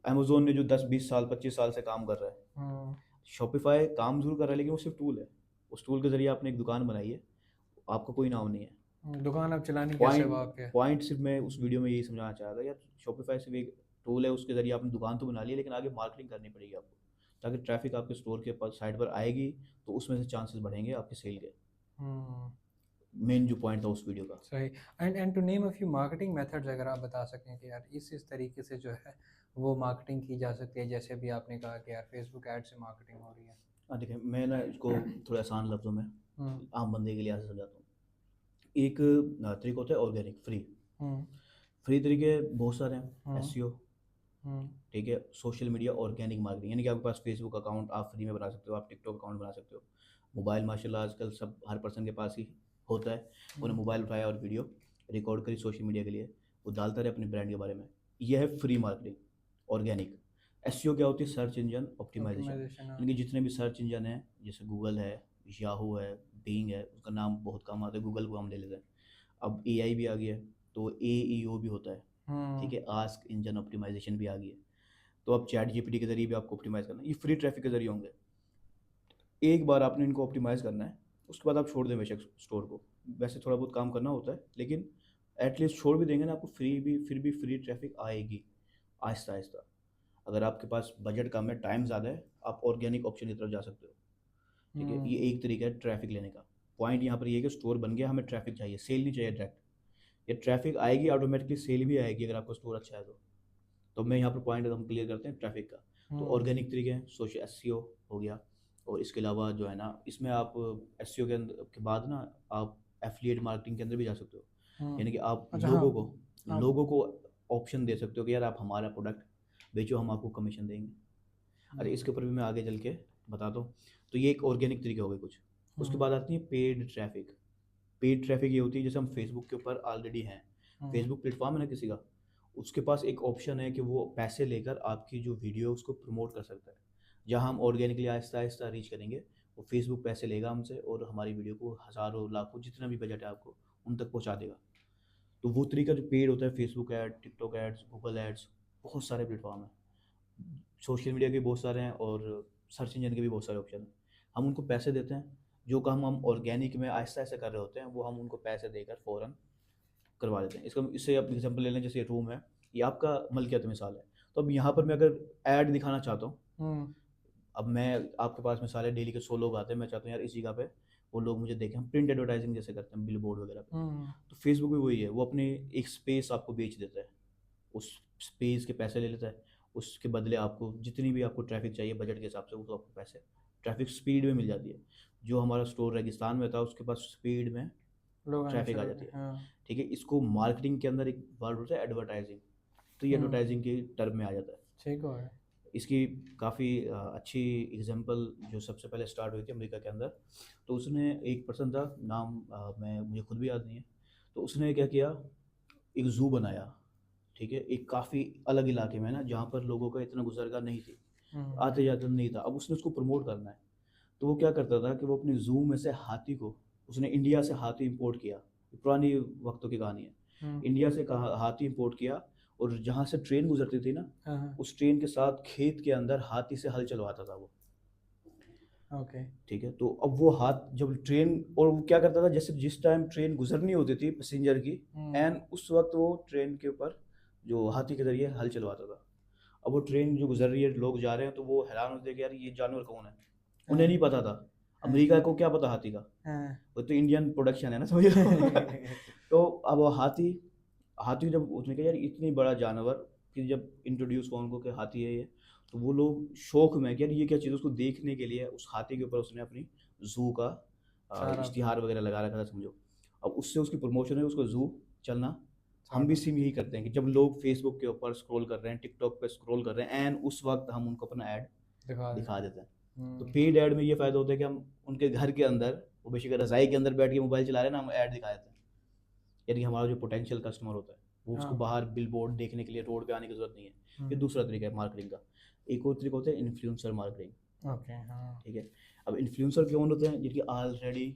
Speaker 2: अमेजोन ने जो 10 20 साल 25 साल से काम कर रहा है,
Speaker 1: हम्म।
Speaker 2: शॉपिफाई काम जरूर कर रहा है, लेकिन वो सिर्फ टूल है। उस टूल के जरिए आपने एक दुकान बनाई है, आपका कोई नाम नहीं है।
Speaker 1: दुकान अब चलानी कैसे
Speaker 2: पॉइंट
Speaker 1: वो आपके?
Speaker 2: पॉइंट सिर्फ मैं उस वीडियो में यही समझाना चाह रहा था यार, शॉपिफाई सिर्फ एक टूल है, उसके जरिए आपने दुकान तो बना ली है, लेकिन आगे मार्केटिंग करनी पड़ेगी आपको, ताकि ट्रैफिक आपके स्टोर के साइड पर आएगी, तो उसमें से चांसेस बढ़ेंगे आपके सेल के।
Speaker 1: हम्म।
Speaker 2: मेन जो पॉइंट था उस वीडियो का।
Speaker 1: सही। And to name a few marketing methods, अगर आप बता सकें कि यार इस तरीके से जो है वो मार्केटिंग की जा सकती है, जैसे भी आपने कहा कि यार फेसबुक ऐड से मार्केटिंग हो रही है।
Speaker 2: देखिए मैं ना इसको थोड़ा आसान लफ्ज़ों में
Speaker 1: हम्म।
Speaker 2: आम बंदे के लिए ऐसे समझाता हूँ। एक तरीका होता है ऑर्गेनिक फ्री।
Speaker 1: हम्म।
Speaker 2: फ्री तरीके बहुत सारे हैं।
Speaker 1: हम्म।
Speaker 2: एसईओ,
Speaker 1: हम्म।
Speaker 2: ठीक है, सोशल मीडिया ऑर्गेनिक मार्केटिंग, यानी कि आपके पास फेसबुक अकाउंट आप फ्री में बना सकते हो, आप टिकटॉक अकाउंट बना सकते हो। मोबाइल माशाल्लाह आजकल सब हर पर्सन के पास ही होता है। उन्हें मोबाइल उठाया और वीडियो रिकॉर्ड करी सोशल मीडिया के लिए, वो डालता रहे अपने ब्रांड के बारे में। यह है फ्री मार्केटिंग ऑर्गेनिक। एसईओ क्या होती है? Search engine optimisation,
Speaker 1: optimisation. हाँ।
Speaker 2: यानी कि जितने भी सर्च इंजन हैं, जैसे गूगल है, याहू है, बिंग है, उसका नाम बहुत कम आता है, गूगल को हम ले लेते हैं। अब एआई भी आ गया है, तो एईओ भी होता है, ठीक
Speaker 1: हम्म।
Speaker 2: है, आस्क इंजन ऑप्टिमाइजेशन भी आ गई है। तो अब चैट जीपीटी के जरिए भी आपको ऑप्टिमाइज़ करना है, ये फ्री ट्रैफिक के जरिए होंगे। एक बार आपने इनको ऑप्टिमाइज़ करना है, उसके बाद आप छोड़ दें बेशक स्टोर को। वैसे थोड़ा बहुत काम करना होता है, लेकिन एटलीस्ट छोड़ भी देंगे ना, आपको फ्री भी फिर भी फ्री ट्रैफिक आएगी आहिस्ता आहिस्ता। अगर आपके पास बजट कम है, टाइम ज़्यादा है, आप ऑर्गेनिक ऑप्शन की तरफ जा सकते हो, ठीक है। ये एक तरीका है ट्रैफिक लेने का। पॉइंट यहाँ पर ये है कि स्टोर बन गया, हमें ट्रैफिक चाहिए, सेल नहीं चाहिए डायरेक्ट। ये ट्रैफिक आएगी ऑटोमेटिकली, सेल भी आएगी अगर आपका स्टोर अच्छा है तो मैं यहाँ पर पॉइंट हम क्लियर करते हैं ट्रैफिक का। तो
Speaker 1: हम्म।
Speaker 2: ऑर्गेनिक तरीके हैं, सोशल एसईओ हो गया, और इसके अलावा जो है ना, इसमें आप एसईओ के अंदर के बाद ना आप एफिलिएट मार्केटिंग के अंदर भी जा सकते हो। यानी कि आप
Speaker 1: अच्छा। हाँ। आप।
Speaker 2: लोगों को ऑप्शन दे सकते हो कि यार आप हमारा प्रोडक्ट बेचो, हम आपको कमीशन देंगे। अरे
Speaker 1: हम्म।
Speaker 2: इसके ऊपर भी मैं आगे चल के बताता हूँ। तो ये एक ऑर्गेनिक तरीके हो गए कुछ। उसके
Speaker 1: हम्म।
Speaker 2: बाद आती है पेड ट्रैफिक। पेड ट्रैफिक ये होती है जैसे हम फेसबुक के ऊपर ऑलरेडी हैं,
Speaker 1: हम्म।
Speaker 2: फेसबुक प्लेटफॉर्म है ना किसी का, उसके पास एक ऑप्शन है कि वो पैसे लेकर आपकी जो वीडियो है उसको प्रमोट कर सकता है। जहाँ हम ऑर्गेनिकली आहिस्ता आहिस्ता रीच करेंगे, वो फेसबुक पैसे लेगा हमसे और हमारी वीडियो को हज़ारों लाखों जितना भी बजट है आपको उन तक पहुँचा देगा। तो वो तरीका जो पेड होता है, Facebook ad, TikTok ads, Google ads, बहुत सारे प्लेटफॉर्म हैं, सोशल मीडिया के बहुत सारे हैं, और सर्च इंजन के भी बहुत सारे ऑप्शन हैं। हम उनको पैसे देते हैं, जो काम हम ऑर्गेनिक में आहिस्ता आहिस्ता कर रहे होते हैं वो हम उनको पैसे देकर फ़ौरन करवा देते हैं। इसका इससे आप एग्जांपल ले लें, जैसे रूम है, ये आपका मलकियत मिसाल है। तो अब यहाँ पर मैं अगर ऐड दिखाना चाहता हूँ,
Speaker 1: हम्म।
Speaker 2: अब मैं आपके पास मिसाल है, डेली के 100 लोग आते हैं, मैं चाहता हूँ यार इस जगह पे वो लोग मुझे देखें, हम प्रिंट एडवर्टाइजिंग जैसे करते हैं बिल बोर्ड वगैरह पे।
Speaker 1: हम्म।
Speaker 2: तो फेसबुक भी वही है, वो अपने एक स्पेस आपको बेच देता है, उस स्पेस के पैसे ले लेता है, उसके बदले आपको जितनी भी आपको ट्रैफिक चाहिए बजट के हिसाब से वो आपको पैसे ट्रैफिक स्पीड में मिल जाती है। जो हमारा स्टोर रेगिस्तान में था उसके पास स्पीड में
Speaker 1: लोग आने
Speaker 2: ट्रैफिक आ
Speaker 1: शुरू हो
Speaker 2: जाती
Speaker 1: गए।
Speaker 2: है,
Speaker 1: हाँ।
Speaker 2: ठीक है। इसको मार्केटिंग के अंदर एक वर्ड होता है एडवर्टाइजिंग, तो ये
Speaker 1: हम्म।
Speaker 2: एडवर्टाइजिंग के टर्म में आ जाता है।
Speaker 1: ठीक हो गया।
Speaker 2: इसकी काफ़ी अच्छी एग्जांपल जो सबसे पहले स्टार्ट हुई थी अमेरिका के अंदर। तो उसने एक पर्सन था, नाम मैं मुझे खुद भी याद नहीं है। तो उसने क्या किया, एक ज़ू बनाया, ठीक है, एक काफ़ी अलग इलाके में ना, जहाँ पर लोगों का इतना गुजरगा नहीं थी,
Speaker 1: हम्म।
Speaker 2: आते जाते नहीं था। अब उसने उसको प्रमोट करना है, तो वो क्या करता था कि वो अपने ज़ू में से हाथी को, उसने इंडिया से हाथी इंपोर्ट किया, पुरानी वक्तों की कहानी है।
Speaker 1: हम्म।
Speaker 2: इंडिया से कहा हाथी इंपोर्ट किया, और जहाँ से ट्रेन गुजरती थी ना,
Speaker 1: हाँ। हाँ।
Speaker 2: उस ट्रेन के साथ खेत के अंदर हाथी से हल चलवाता था वो,
Speaker 1: ओके।
Speaker 2: ठीक है। तो अब वो हाथ जब ट्रेन, और वो क्या करता था, जैसे जिस टाइम ट्रेन गुजरनी होती थी पैसेंजर की,
Speaker 1: हम्म।
Speaker 2: एंड उस वक्त वो ट्रेन के ऊपर जो हाथी के जरिए हल चलवाता था। अब वो ट्रेन जो गुजर रही है, लोग जा रहे हैं, तो वो हैरान होते हैं कि यार ये जानवर कौन है, उन्हें नहीं
Speaker 1: हाँ।
Speaker 2: पता था।
Speaker 1: हाँ।
Speaker 2: अमेरिका को क्या पता हाथी का,
Speaker 1: हाँ।
Speaker 2: वो तो इंडियन प्रोडक्शन है ना, समझ लो। तो अब वो हाथी, हाथी जब उसने कहा यार इतनी बड़ा जानवर, फिर जब इंट्रोड्यूस हुआ उनको कि हाथी है ये, तो वो लोग शौक में कि यार ये क्या चीज़, उसको देखने के लिए उस हाथी के ऊपर उसने अपनी ज़ू का
Speaker 1: सारा।
Speaker 2: इश्तिहार वगैरह लगा रखा था, समझो। अब उससे उसकी प्रमोशन है, उसको ज़ू चलना। हम भी
Speaker 1: सारा।
Speaker 2: सेम यही करते हैं कि जब लोग फेसबुक के ऊपर स्क्रॉल कर रहे हैं, टिकटॉक पे स्क्रॉल कर रहे हैं, एंड उस वक्त हम उनको अपना ऐड
Speaker 1: दिखा
Speaker 2: दिखा
Speaker 1: देते हैं।
Speaker 2: देते हैं। तो
Speaker 1: हम्म।
Speaker 2: पेड ऐड में ये फ़ायदा होता है कि हम उनके घर के अंदर, वो बेशक रज़ाई के अंदर बैठ के मोबाइल चला रहे हैं ना, हम ऐड दिखा देते हैं। यानी हमारा जो पोटेंशियल कस्टमर होता है वो उसको
Speaker 1: हाँ।
Speaker 2: बाहर बिल बोर्ड देखने के लिए रोड पे आने की ज़रूरत नहीं है। ये
Speaker 1: हम्म।
Speaker 2: दूसरा तरीका है मार्केटिंग का। एक और तरीका होता है इन्फ्लुएंसर मार्केटिंग,
Speaker 1: ओके। हाँ।
Speaker 2: ठीक है। अब इन्फ्लुएंसर कौन होते हैं? जिनके ऑलरेडी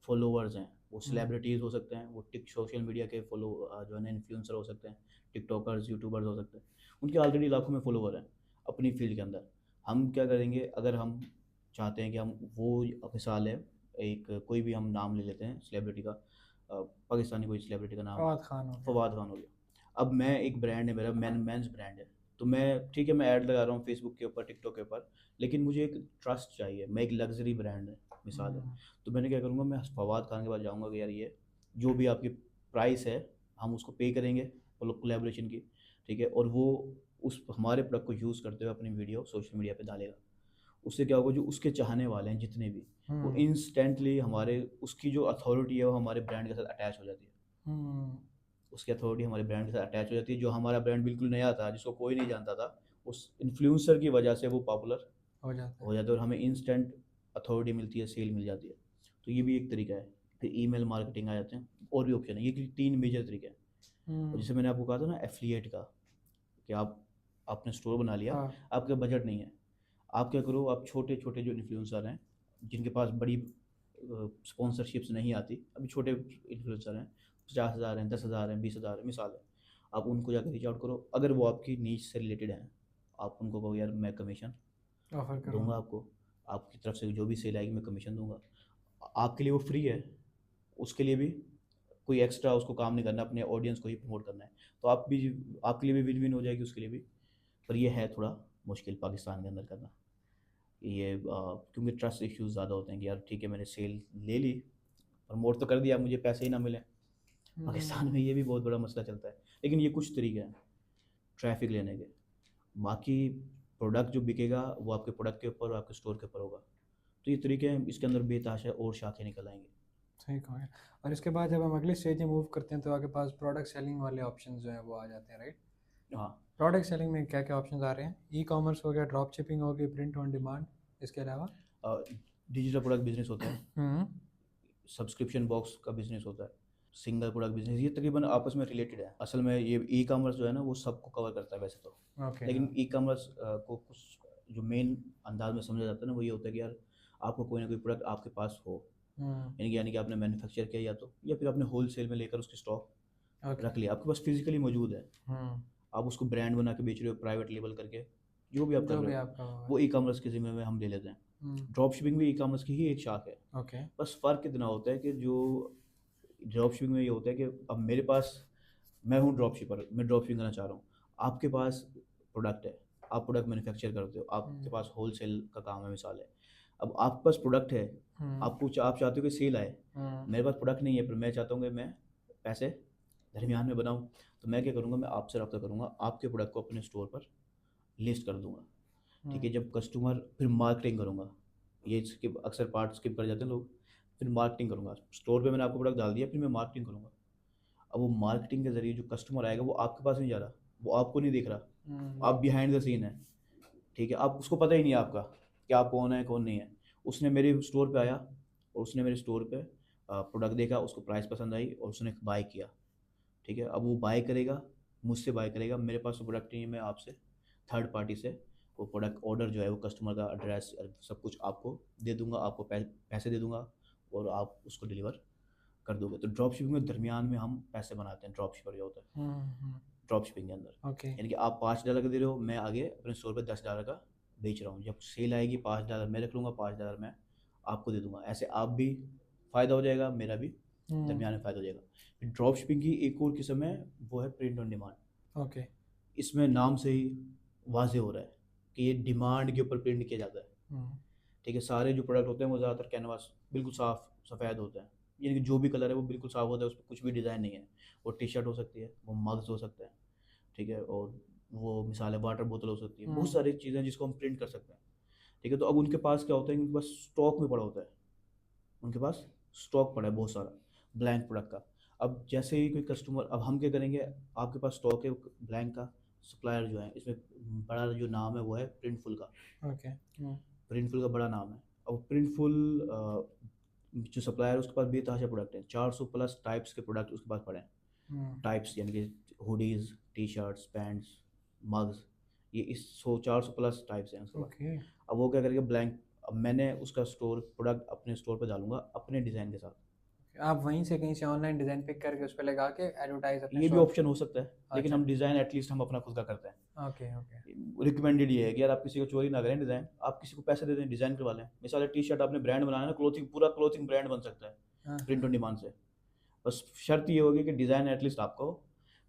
Speaker 2: फॉलोअर्स हैं, वो
Speaker 1: हम्म।
Speaker 2: सेलिब्रिटीज़ हो सकते हैं, वो टिक सोशल मीडिया के फॉलो जो है ना इन्फ्लुएंसर हो सकते हैं, टिकटॉकर्स, यूट्यूबर्स हो सकते हैं। उनके ऑलरेडी लाखों में फॉलोवर हैं अपनी फील्ड के अंदर। हम क्या करेंगे, अगर हम चाहते हैं कि हम वो, मिसाल है, एक कोई भी हम नाम ले लेते हैं सेलिब्रिटी का, पाकिस्तानी कोई सेलिब्रिटी का नाम,
Speaker 1: फवाद खान हो गया।
Speaker 2: फवाद खान हो गया। अब मैं एक ब्रांड है मेरा, मेंस ब्रांड है, तो मैं, ठीक है, मैं ऐड लगा रहा हूँ फेसबुक के ऊपर, टिकटॉक के ऊपर, लेकिन मुझे एक ट्रस्ट चाहिए, मैं एक लग्जरी ब्रांड है मिसाल है।
Speaker 1: हम्म।
Speaker 2: तो मैंने क्या करूँगा, मैं फवाद खान के पास जाऊँगा कि यार ये जो भी आपकी प्राइस है हम उसको पे करेंगे कोलैबोरेशन की, ठीक है, और वो उस हमारे प्रोडक्ट को यूज़ करते हुए अपनी वीडियो सोशल मीडिया पे डालेगा। उससे क्या होगा, जो उसके चाहने वाले हैं जितने भी, वो इंस्टेंटली हमारे उसकी जो अथॉरिटी है वो हमारे ब्रांड के साथ अटैच हो जाती है। उसकी अथॉरिटी हमारे ब्रांड के साथ अटैच हो जाती है। जो हमारा ब्रांड बिल्कुल नया था, जिसको कोई नहीं जानता था, उस इन्फ्लुएंसर की वजह से वो पॉपुलर
Speaker 1: हो जाता
Speaker 2: हो जाता है और हमें इंस्टेंट अथॉरिटी मिलती है, सेल मिल जाती है। तो ये भी एक तरीका है। फिर ईमेल मार्केटिंग आ जाते हैं, और भी ऑप्शन है। ये 3 मेजर तरीके हैं। और
Speaker 1: है।
Speaker 2: जैसे मैंने आपको कहा था ना एफिलिएट का, कि आप आपने स्टोर बना लिया,
Speaker 1: हाँ।
Speaker 2: आपका बजट नहीं है, आप क्या करो, आप छोटे छोटे जो इन्फ्लुएंसर हैं, जिनके पास बड़ी स्पॉन्सरशिप्स नहीं आती, अभी छोटे इन्फ्लुएंसर हैं, 50,000 हैं, 10,000 हैं, 20,000 है, मिसाल है, आप उनको जाकर रीच आउट करो। अगर वो आपकी नीच से रिलेटेड हैं, आप उनको कहो यार मैं कमीशन
Speaker 1: ऑफर करो।
Speaker 2: दूंगा आपको, आपकी तरफ से जो भी सेल आएगी मैं कमीशन दूंगा। आपके लिए वो फ्री है, उसके लिए भी कोई एक्स्ट्रा उसको काम नहीं करना, अपने ऑडियंस को ही प्रमोट करना है। तो आप भी, आपके लिए भी विन विन हो जाएगी, उसके लिए भी। पर ये है थोड़ा मुश्किल पाकिस्तान के अंदर करना ये, क्योंकि ट्रस्ट इश्यूज ज़्यादा होते हैं कि यार ठीक है मैंने सेल ले ली, प्रमोट तो कर दिया, मुझे पैसे ही ना मिले। पाकिस्तान में ये भी बहुत बड़ा मसला चलता है। लेकिन ये कुछ तरीके हैं ट्रैफिक लेने के। बाकी प्रोडक्ट जो बिकेगा वो आपके प्रोडक्ट के ऊपर और आपके स्टोर के ऊपर होगा। तो ये तरीके हैं, इसके अंदर बेतहाशा और शाखें निकल आएंगी।
Speaker 1: सही कहा। और इसके बाद जब हम अगली स्टेज में मूव करते हैं तो आपके पास प्रोडक्ट सेलिंग वाले ऑप्शंस जो हैं वो आ जाते हैं, राइट?
Speaker 2: हाँ,
Speaker 1: प्रोडक्ट सेलिंग में क्या क्या ऑप्शंस आ रहे हैं? ई कॉमर्स हो गया, ड्रॉप शिपिंग हो गई, प्रिंट ऑन डिमांड, इसके अलावा?
Speaker 2: डिजिटल प्रोडक्ट बिजनेस होता है,
Speaker 1: हम्म।
Speaker 2: सब्सक्रिप्शन बॉक्स का बिजनेस होता है, सिंगल प्रोडक्ट बिजनेस, ये तकरीबन आपस में रिलेटेड है। असल में ये ई कॉमर्स जो है ना वो सबको कवर करता है वैसे तो।
Speaker 1: ओके।
Speaker 2: लेकिन
Speaker 1: हाँ।
Speaker 2: ई कॉमर्स को कुछ जो मेन अंदाज में समझा जाता है ना, वो ये होता है कि यार आपको कोई ना कोई प्रोडक्ट आपके पास हो,
Speaker 1: हम्म।
Speaker 2: यानी कि आपने मैन्युफैक्चर किया या तो, या फिर आपने होल सेल में लेकर उसकी स्टॉक
Speaker 1: ओके।
Speaker 2: रख लिया, आपके पास फिजिकली मौजूद है,
Speaker 1: हम्म।
Speaker 2: आप उसको ब्रांड बना के बेच रहे हो, प्राइवेट लेबल करके, जो भी आप कर
Speaker 1: जो
Speaker 2: रहे
Speaker 1: भी
Speaker 2: हो,
Speaker 1: आपका होगा।
Speaker 2: वो ई कॉमर्स के ज़िम्मे में हम ले लेते हैं। ड्रॉप शिपिंग भी ई कॉमर्स की ही एक शाख है।
Speaker 1: ओके।
Speaker 2: बस फ़र्क इतना होता है कि जो ड्रॉप शिपिंग में ये होता है कि अब मेरे पास, मैं हूँ ड्रॉप शिपर, मैं ड्रॉप शिपिंग करना चाह रहा हूँ, आपके पास प्रोडक्ट है, आप प्रोडक्ट मैन्युफैक्चर करते हो, आपके पास होल सेल का काम है, मिसाल है, अब आपके पास प्रोडक्ट है, आप चाहते हो कि सेल आए, मेरे पास प्रोडक्ट नहीं है, पर मैं चाहता हूँ कि मैं पैसे दरमियान में बनाऊँ। तो मैं क्या करूँगा, मैं आपसे रब्ता करूँगा, आपके प्रोडक्ट को अपने स्टोर पर लिस्ट कर दूँगा। ठीक है, जब कस्टमर, फिर मार्केटिंग करूँगा, ये स्किप अक्सर पार्ट स्किप कर जाते हैं लोग। फिर मार्केटिंग करूँगा, स्टोर पे मैंने आपको प्रोडक्ट डाल दिया, फिर मैं मार्केटिंग करूँगा। अब वो मार्केटिंग के ज़रिए जो कस्टमर आएगा वो आपके पास नहीं जा रहा, वो आपको नहीं देख रहा, आप बिहाइंड द सीन है। ठीक है, आप उसको पता ही नहीं है आपका कि आप कौन है कौन नहीं है। उसने मेरे स्टोर पे आया और उसने मेरे स्टोर पे प्रोडक्ट देखा, उसको प्राइस पसंद आई और उसने बाय किया। ठीक है, अब वो बाय करेगा, मुझसे बाय करेगा, मेरे पास वो प्रोडक्ट नहीं है, मैं आपसे थर्ड पार्टी से वो प्रोडक्ट ऑर्डर जो है वो कस्टमर का एड्रेस सब कुछ आपको दे दूंगा, आपको पैसे दे दूंगा और आप उसको डिलीवर कर दोगे। तो ड्रॉप शिपिंग में दरमियान में हम पैसे बनाते हैं, ड्रॉप शिपर जो होता है ड्रॉप शिपिंग के अंदर।
Speaker 1: ओके।
Speaker 2: यानी कि आप $5 का दे रहे हो, मैं आगे अपने स्टोर पर $10 का बेच रहा हूँ, जब सेल आएगी $5 मैं रख लूँगा, $5 मैं आपको दे दूंगा, ऐसे आप भी फ़ायदा हो जाएगा, मेरा भी दरमियान में फ़ायदा हो जाएगा। ड्रॉप शिपिंग की एक और किस्म है, वो है प्रिंट ऑन डिमांड।
Speaker 1: ओके।
Speaker 2: इसमें नाम से ही वाजे हो रहा है कि ये डिमांड के ऊपर प्रिंट किया जाता है। ठीक है, सारे जो प्रोडक्ट होते हैं वो ज़्यादातर कैनवास बिल्कुल साफ़ सफ़ेद होता है, यानी कि जो भी कलर है वो बिल्कुल साफ़ होता है, उस पर कुछ भी डिज़ाइन नहीं है। वो टी शर्ट हो सकती है, वो मग्स हो सकते हैं, ठीक है, और वो मिसाल है वाटर बोतल हो सकती है, बहुत सारी चीज़ें जिसको हम प्रिंट कर सकते हैं। ठीक है, तो अब उनके पास क्या होता है कि उनके पास स्टॉक में पड़ा होता है, उनके पास स्टॉक पड़ा है बहुत सारा ब्लैंक प्रोडक्ट का। अब जैसे ही कोई कस्टमर, अब हम क्या करेंगे, आपके पास स्टॉक है ब्लैंक का, सप्लायर जो है इसमें बड़ा जो नाम है वो है प्रिंटफुल का।
Speaker 1: ओके।
Speaker 2: प्रिंटफुल का बड़ा नाम है। अब प्रिंटफुल जो सप्लायर है उसके पास बेतहाशा प्रोडक्ट है, 400 प्लस टाइप्स के प्रोडक्ट उसके पास पड़े हैं। टाइप्स यानी कि hoodies, T shirts, pants, mugs, ये इस 400 प्लस टाइप्स हैं उसके पास।
Speaker 1: ओके।
Speaker 2: अब वो क्या करेगा, ब्लैंक, अब मैंने उसका स्टोर प्रोडक्ट अपने स्टोर पे डालूंगा अपने डिज़ाइन के साथ।
Speaker 1: आप वहीं से कहीं से ऑनलाइन डिज़ाइन पिक करके उस पे लगा के एडवर्टाइज अपने
Speaker 2: ये भी
Speaker 1: स्टोर।
Speaker 2: ऑप्शन हो सकता है, लेकिन
Speaker 1: अच्छा।
Speaker 2: हम डिज़ाइन एटलीस्ट हम अपना खुद का करते हैं।
Speaker 1: ओके। ओके।
Speaker 2: रिकमेंडेड ये है कि यार आप किसी को चोरी ना करें डिज़ाइन, आप किसी को पैसे दे दें, डिज़ाइन करवा लें। मिसाल टी शर्ट आपने ब्रांड बनाना है ना, क्लोथिंग, पूरा क्लोथिंग ब्रांड बन सकता है प्रिंट ऑन डिमांड से। बस शर्त ये होगी कि डिज़ाइन एटलीस्ट आपको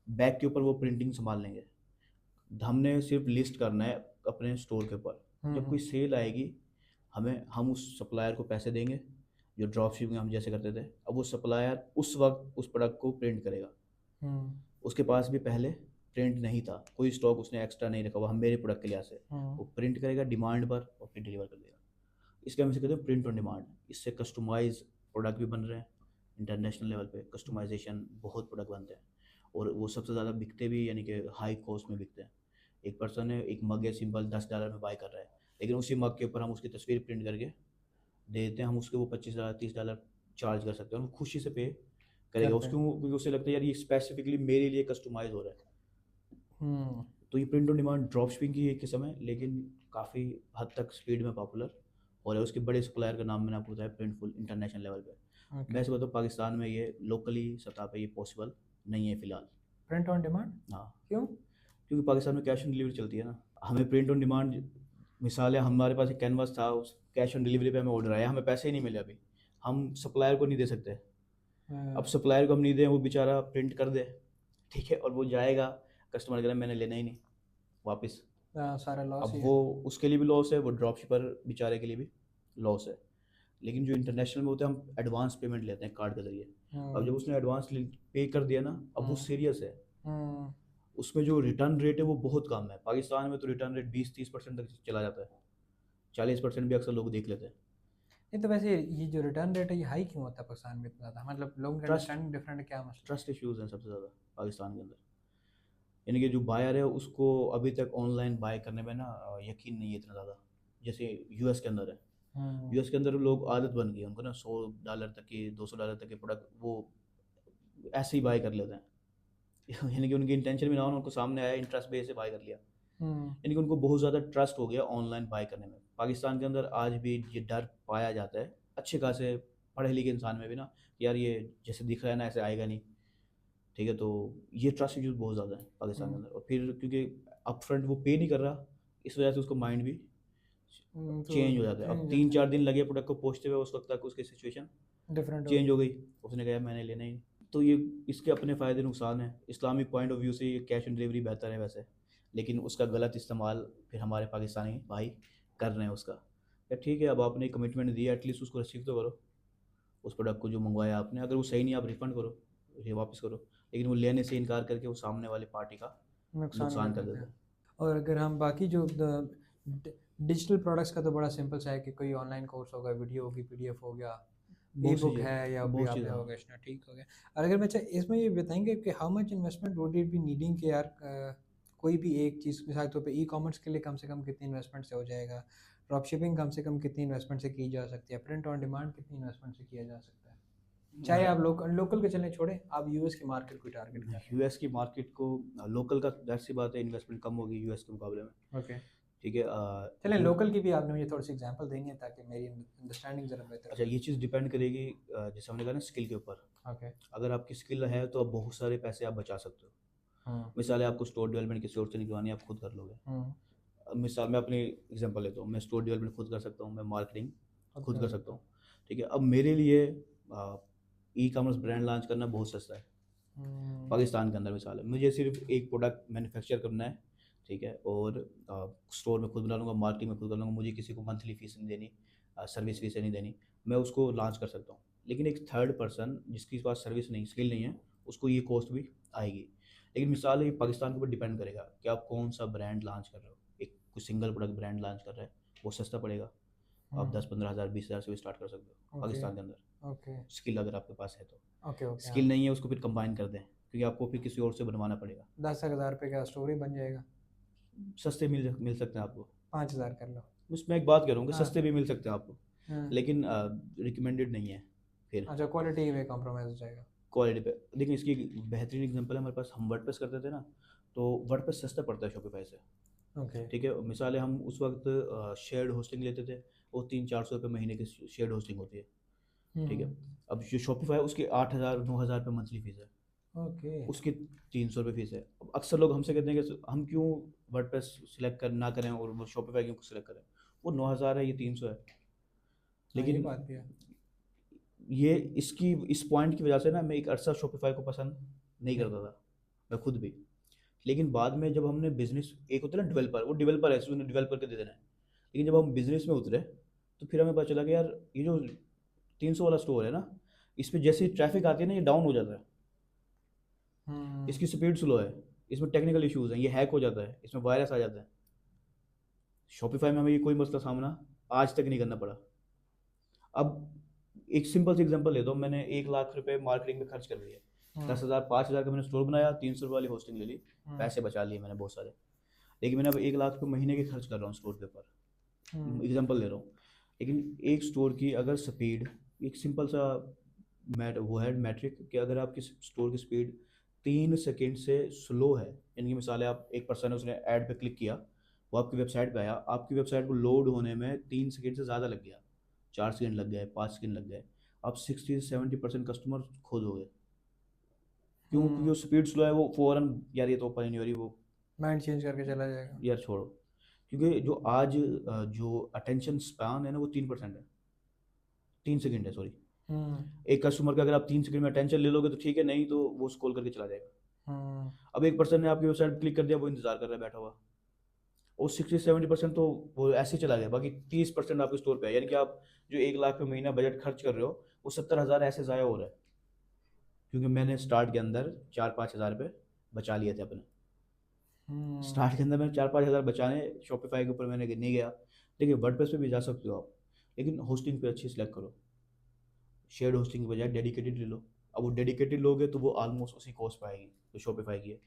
Speaker 2: बैक के ऊपर वो प्रिंटिंग संभाल लेंगे, हमने सिर्फ लिस्ट करना है अपने स्टोर के ऊपर। जब कोई सेल आएगी, हम उस सप्लायर को पैसे देंगे, जो ड्रॉप शिपिंग हम जैसे करते थे। अब वो सप्लायर उस वक्त उस प्रोडक्ट को प्रिंट करेगा, उसके पास भी पहले प्रिंट नहीं था, कोई स्टॉक उसने एक्स्ट्रा नहीं रखा हुआ हम मेरे प्रोडक्ट के लिहाज से,
Speaker 1: हम्म,
Speaker 2: वो प्रिंट करेगा डिमांड पर और फिर डिलीवर कर देगा। इसके हम इसे कहते हैं प्रिंट ऑन डिमांड। इससे कस्टमाइज प्रोडक्ट भी बन रहे हैं, इंटरनेशनल लेवल पे कस्टमाइजेशन बहुत प्रोडक्ट बनते हैं, और वो सबसे ज़्यादा बिकते भी, यानी कि हाई कॉस्ट में बिकते हैं। एक पर्सन है, एक मग है सिंपल $10 में बाय कर रहा है, लेकिन उसी मग के ऊपर हम उसकी तस्वीर प्रिंट करके दे देते हैं, हम उसके वो $25 $30 चार्ज कर सकते हैं, हम खुशी से पे करेगा
Speaker 1: करते
Speaker 2: उसको,
Speaker 1: हैं।
Speaker 2: क्योंकि उसे लगता है यार ये स्पेसिफिकली मेरे लिए कस्टमाइज हो रहा है।
Speaker 1: हम्म,
Speaker 2: तो ये print on demand drop shipping की एक किस्म है, लेकिन काफ़ी हद तक स्पीड में पॉपुलर और है। उसके बड़े सप्लायर का नाम मैंने आपको बताया प्रिंटफुल, इंटरनेशनल लेवल पे। मैं
Speaker 1: ओके।
Speaker 2: से बताऊँ पाकिस्तान में ये लोकली सतह पे ये पॉसिबल नहीं है फ़िलहाल।
Speaker 1: प्रिंट ऑन डिमांड
Speaker 2: हाँ,
Speaker 1: क्यों?
Speaker 2: क्योंकि पाकिस्तान में कैश ऑन डिलीवरी चलती है ना। हमें प्रिंट ऑन डिमांड, मिसाल है हमारे पास एक कैनवास था, उस कैश ऑन डिलीवरी पे हमें ऑर्डर आया, हमें पैसे ही नहीं मिले अभी, हम सप्लायर को नहीं दे सकते। अब सप्लायर को हम नहीं दें, वो बेचारा प्रिंट कर दे, ठीक है, और वो जाएगा, कस्टमर कह रहा है मैंने लेना ही नहीं वापस।
Speaker 1: सारा लॉस
Speaker 2: अब
Speaker 1: ही
Speaker 2: वो
Speaker 1: है।
Speaker 2: उसके लिए भी लॉस है, वो ड्रॉप शिपर बेचारे के लिए भी लॉस है। लेकिन जो इंटरनेशनल में होता है हम एडवांस पेमेंट लेते हैं कार्ड के ज़रिए। अब जब
Speaker 1: हम्म,
Speaker 2: उसने एडवांस पे कर दिया ना, अब वो
Speaker 1: हम्म,
Speaker 2: सीरियस है।
Speaker 1: हम्म।
Speaker 2: उसमें जो रिटर्न रेट है वो बहुत कम है। पाकिस्तान में तो रिटर्न रेट 20-30% तक चला जाता है, 40% भी अक्सर लोग देख लेते हैं।
Speaker 1: नहीं तो वैसे ये जो रिटर्न रेट है ये हाई क्यों होता है पाकिस्तान में इतना ज़्यादा? मतलब लोगों की
Speaker 2: ट्रस्ट
Speaker 1: अंडरस्टैंडिंग डिफरेंट है, क्या मसला
Speaker 2: ट्रस्ट इश्यूज़ हैं सबसे ज़्यादा पाकिस्तान के अंदर। यानी कि जो बायर है उसको अभी तक ऑनलाइन बाय करने में ना यकीन नहीं है इतना ज़्यादा, जैसे यूएस के अंदर है।
Speaker 1: है?
Speaker 2: यूएस के अंदर लोग आदत बन गई है उनको ना, $100 तक की, $200 तक के प्रोडक्ट वो ऐसे ही बाय कर लेते हैं। यानी कि उनकी इंटेंशन भी ना हो, उनको सामने आया इंटरेस्ट बेस से बाय कर लिया।
Speaker 1: हम्म,
Speaker 2: यानी कि उनको बहुत ज़्यादा ट्रस्ट हो गया ऑनलाइन बाय करने में। पाकिस्तान के अंदर आज भी ये डर पाया जाता है अच्छे खासे पढ़े लिखे इंसान में भी ना, कि यार ये जैसे दिख रहा है ना ऐसे आएगा नहीं, ठीक है। तो ये ट्रस्ट इश्यूज बहुत ज़्यादा है पाकिस्तान के
Speaker 1: हम्म,
Speaker 2: अंदर, और फिर क्योंकि अप फ्रंट वो पे नहीं कर रहा, इस वजह से उसको माइंड भी
Speaker 1: तो
Speaker 2: चेंज हो जाता है। अब
Speaker 1: चेंज
Speaker 2: तीन
Speaker 1: होता है,
Speaker 2: चार दिन लगे प्रोडक्ट को पहुँचते हुए, उस वक्त तक उसकी सिचुएशन
Speaker 1: डिफरेंट हो
Speaker 2: चेंज
Speaker 1: गई।
Speaker 2: हो गई, उसने कहा मैंने लेना ही नहीं। तो ये इसके अपने फ़ायदे नुकसान हैं। इस्लामिक पॉइंट ऑफ व्यू से ये कैश ऑन डिलीवरी बेहतर है वैसे, लेकिन उसका गलत इस्तेमाल फिर हमारे पाकिस्तानी भाई कर रहे हैं उसका। या ठीक है, अब आपने कमिटमेंट दी है, एटलीस्ट उसको रिसीव तो करो, उस प्रोडक्ट को जो मंगवाया आपने। अगर वो सही नहीं, आप रिफ़ंड करो, ये वापस करो। लेकिन वो लेने से इनकार करके वो सामने वाले पार्टी का
Speaker 1: नुकसान कर
Speaker 2: नुकसान कर
Speaker 1: देते
Speaker 2: देते
Speaker 1: हैं।
Speaker 2: हैं।
Speaker 1: और अगर हम बाकी जो डिजिटल प्रोडक्ट्स का तो बड़ा सिंपल सा है कि कोई ऑनलाइन कोर्स होगा, वीडियो होगी, पीडीएफ हो गया, ई
Speaker 2: बहुत सी
Speaker 1: बुक है, या
Speaker 2: चीज़
Speaker 1: भी
Speaker 2: बहुत
Speaker 1: आपने
Speaker 2: चीज़ हाँ।
Speaker 1: होगा इसमें, ठीक हो गया। और अगर मैं इसमें ये बताएंगे कि how much investment would it be needing कि यार कोई भी एक चीज़, मिसाल के तौर पे ई कॉमर्स के लिए कम से कम कितनी इन्वेस्टमेंट से हो जाएगा, ड्रॉप शिपिंग कम से कम कितनी इन्वेस्टमेंट से की जा सकती है, प्रिंट ऑन डिमांड कितनी इन्वेस्टमेंट से किया जा सकता है? चाहे आप लोकल लोकल के चले छोड़े, आप यूएस की मार्केट को टारगेट कर रहे
Speaker 2: यूएस की मार्केट को, लोकल का ज़ाहिर सी बात है इन्वेस्टमेंट कम होगी यूएस के मुकाबले में,
Speaker 1: हैं। ओके,
Speaker 2: ठीक है।
Speaker 1: चलें लोकल की भी आपने मुझे थोड़ी सी एग्जांपल देनी है ताकि मेरी अंडरस्टैंडिंग ज़रा बेहतर
Speaker 2: अच्छा,
Speaker 1: हो।
Speaker 2: ये चीज़ डिपेंड करेगी जैसे हमने कहा ना स्किल के ऊपर।
Speaker 1: ओके।
Speaker 2: अगर आपकी स्किल है तो आप बहुत सारे पैसे आप बचा सकते हो।
Speaker 1: हम्म,
Speaker 2: मिसाल है आपको स्टोर डेवलपमेंट किसी और से नहीं करवानी, आप खुद कर लोगे।
Speaker 1: हम्म।
Speaker 2: अब मिसाल मैं अपनी एग्जांपल लेता हूँ, मैं स्टोर डेवलपमेंट खुद कर सकता हूँ, मैं मार्केटिंग
Speaker 1: खुद
Speaker 2: खुद
Speaker 1: कर
Speaker 2: कर
Speaker 1: सकते
Speaker 2: सकता
Speaker 1: हो।
Speaker 2: हूँ, ठीक है। अब मेरे लिए ई कॉमर्स ब्रांड लॉन्च करना बहुत सस्ता है
Speaker 1: हम्म,
Speaker 2: पाकिस्तान के अंदर। मिसाल है मुझे सिर्फ एक प्रोडक्ट मैन्युफैक्चर करना है, ठीक है, और स्टोर में खुद बना लूँगा, मार्केटिंग में खुद कर लूँगा, मुझे किसी को मंथली फीस नहीं देनी, सर्विस फीस नहीं देनी, मैं उसको लॉन्च कर सकता हूँ। लेकिन एक थर्ड पर्सन जिसके पास सर्विस नहीं, स्किल नहीं है, उसको ये कॉस्ट भी आएगी। लेकिन मिसाल ये पाकिस्तान के ऊपर डिपेंड करेगा कि आप कौन सा ब्रांड लॉन्च कर रहे हो। एक कोई सिंगल प्रोडक्ट ब्रांड लॉन्च कर रहे हैं, वो सस्ता पड़ेगा, आप 10-15 हज़ार 20 हज़ार से भी स्टार्ट कर सकते हो
Speaker 1: ओके,
Speaker 2: पाकिस्तान के अंदर,
Speaker 1: ओके,
Speaker 2: स्किल अगर आपके पास है तो।
Speaker 1: Okay, okay. हाँ,
Speaker 2: स्किल नहीं है उसको फिर कंबाइन कर दें, क्योंकि आपको फिर किसी और से बनवाना पड़ेगा।
Speaker 1: 10,000 रुपये का स्टोरी बन जाएगा।
Speaker 2: सस्ते मिल सकते हैं आपको।
Speaker 1: 5,000 कर लो।
Speaker 2: उसमें एक बात करूँगा,
Speaker 1: हाँ,
Speaker 2: सस्ते भी मिल सकते हैं आपको,
Speaker 1: हाँ।
Speaker 2: लेकिन रिकमेंडेड नहीं है फिर
Speaker 1: अच्छा, क्वालिटी में कॉम्प्रोमाइज़ हो जाएगा।
Speaker 2: क्वालिटी पे। देखिए इसकी एक बेहतरीन एग्जांपल है हमारे पास, हम वर्डप्रेस करते थे ना, तो वर्डप्रेस सस्ता पड़ता है शॉपिफाई से,
Speaker 1: ओके।
Speaker 2: ठीक है। मिसाल है हम उस वक्त शेयर्ड होस्टिंग लेते थे, वो 300-400 रुपये महीने की शेयर्ड होस्टिंग होती है, ठीक है।
Speaker 1: हम्म,
Speaker 2: अब जो शॉपिफाई है उसकी 8,000-9,000 रुपये मंथली फीस है,
Speaker 1: ओके।
Speaker 2: उसकी 300 रुपये फीस है। अब अक्सर लोग हमसे कहते हैं कि हम क्यों वर्डप्रेस सिलेक्ट कर ना करें और वो शॉपिफाई क्यों सिलेक्ट करें, वो 9,000 है, ये 300 है।
Speaker 1: हाँ, ये
Speaker 2: लेकिन
Speaker 1: बात भी है।
Speaker 2: ये इसकी इस पॉइंट की वजह से ना मैं एक अरसा शॉपिफाई को पसंद नहीं
Speaker 1: नहीं।
Speaker 2: करता था, मैं खुद भी। लेकिन बाद में जब हमने बिजनेस, एक होता है ना डेवलपर, वो डेवलपर है, उसने डेवलप करके दे देना है। लेकिन जब हम बिजनेस में उतरे तो फिर हमें पता चला कि यार ये जो 300 वाला स्टोर है ना, इस पर जैसे ही ट्रैफिक आती है ना, ये डाउन हो जाता है,
Speaker 1: हम्म,
Speaker 2: इसकी स्पीड स्लो है। इसमें टेक्निकल इश्यूज हैं, ये हैक हो जाता है, इसमें वायरस आ जाता है। शॉपिफाई में हमें ये कोई मसला सामना आज तक नहीं करना पड़ा। अब एक सिंपल सी एग्जांपल लेता हूँ, मैंने 1 लाख रुपए मार्केटिंग में खर्च कर लिए, 10,000 5,000 का मैंने स्टोर बनाया, 300 रुपये वाली होस्टिंग ले ली, पैसे बचा लिए मैंने बहुत सारे। लेकिन मैंने अब 1 लाख रुपये महीने के खर्च कर रहा हूँ स्टोर के ऊपर, एग्जाम्पल ले रहा हूँ। लेकिन एक स्टोर की अगर स्पीड, एक सिंपल सा वो है मैट्रिक कि अगर आपकी स्टोर की स्पीड 3 सेकेंड से स्लो है, यानी कि मिसाल है आप एक पर्सन है उसने ऐड पे क्लिक किया, वो आपकी वेबसाइट पे आया, आपकी वेबसाइट को लोड होने में 3 सेकेंड से ज़्यादा लग गया, 4 सेकेंड लग गए, 5 सेकेंड लग गए, आप 60 से 70% कस्टमर खो दोगे। क्यों? क्योंकि वो स्पीड स्लो है, वो फ़ौरन यार ये तो ओपन ही नहीं हो रही, वो
Speaker 1: माइंड चेंज करके चला जाएगा।
Speaker 2: यार छोड़ो। क्योंकि जो आज जो अटेंशन स्पैन है ना वो 3% है, 3 सेकेंड है, सॉरी। एक कस्टमर का अगर आप 3 सेकेंड में अटेंशन ले लोगे तो ठीक है, नहीं तो वो स्क्रॉल करके चला जाएगा। अब एक पर्सन ने आपकी वेबसाइट पर क्लिक कर दिया, वो इंतजार कर रहा है बैठा हुआ, और 60-70% तो वो ऐसे ही चला गया, बाकी 30% आपके स्टोर पे है। यानी कि आप जो 1 लाख पे महीना बजट खर्च कर रहे हो, वो 70,000 ऐसे ज़ाया हो रहा है, क्योंकि मैंने स्टार्ट के अंदर 4-5 हज़ार रुपये बचा लिए थे अपने। स्टार्ट के अंदर मैंने 4-5 हज़ार बचाने, शॉपिफाई के ऊपर मैंने नहीं गया। देखिए वर्डप्रेस पे भी जा सकते हो आप, लेकिन होस्टिंग पे अच्छी सिलेक्ट करो, शेयर्ड होस्टिंग के बजाय डेडिकेटेड ले लो। अब वो डेडिकेटेड लोगे तो वो ऑलमोस्ट उसी कॉस्ट पाएगी जो शॉपिफाई की है,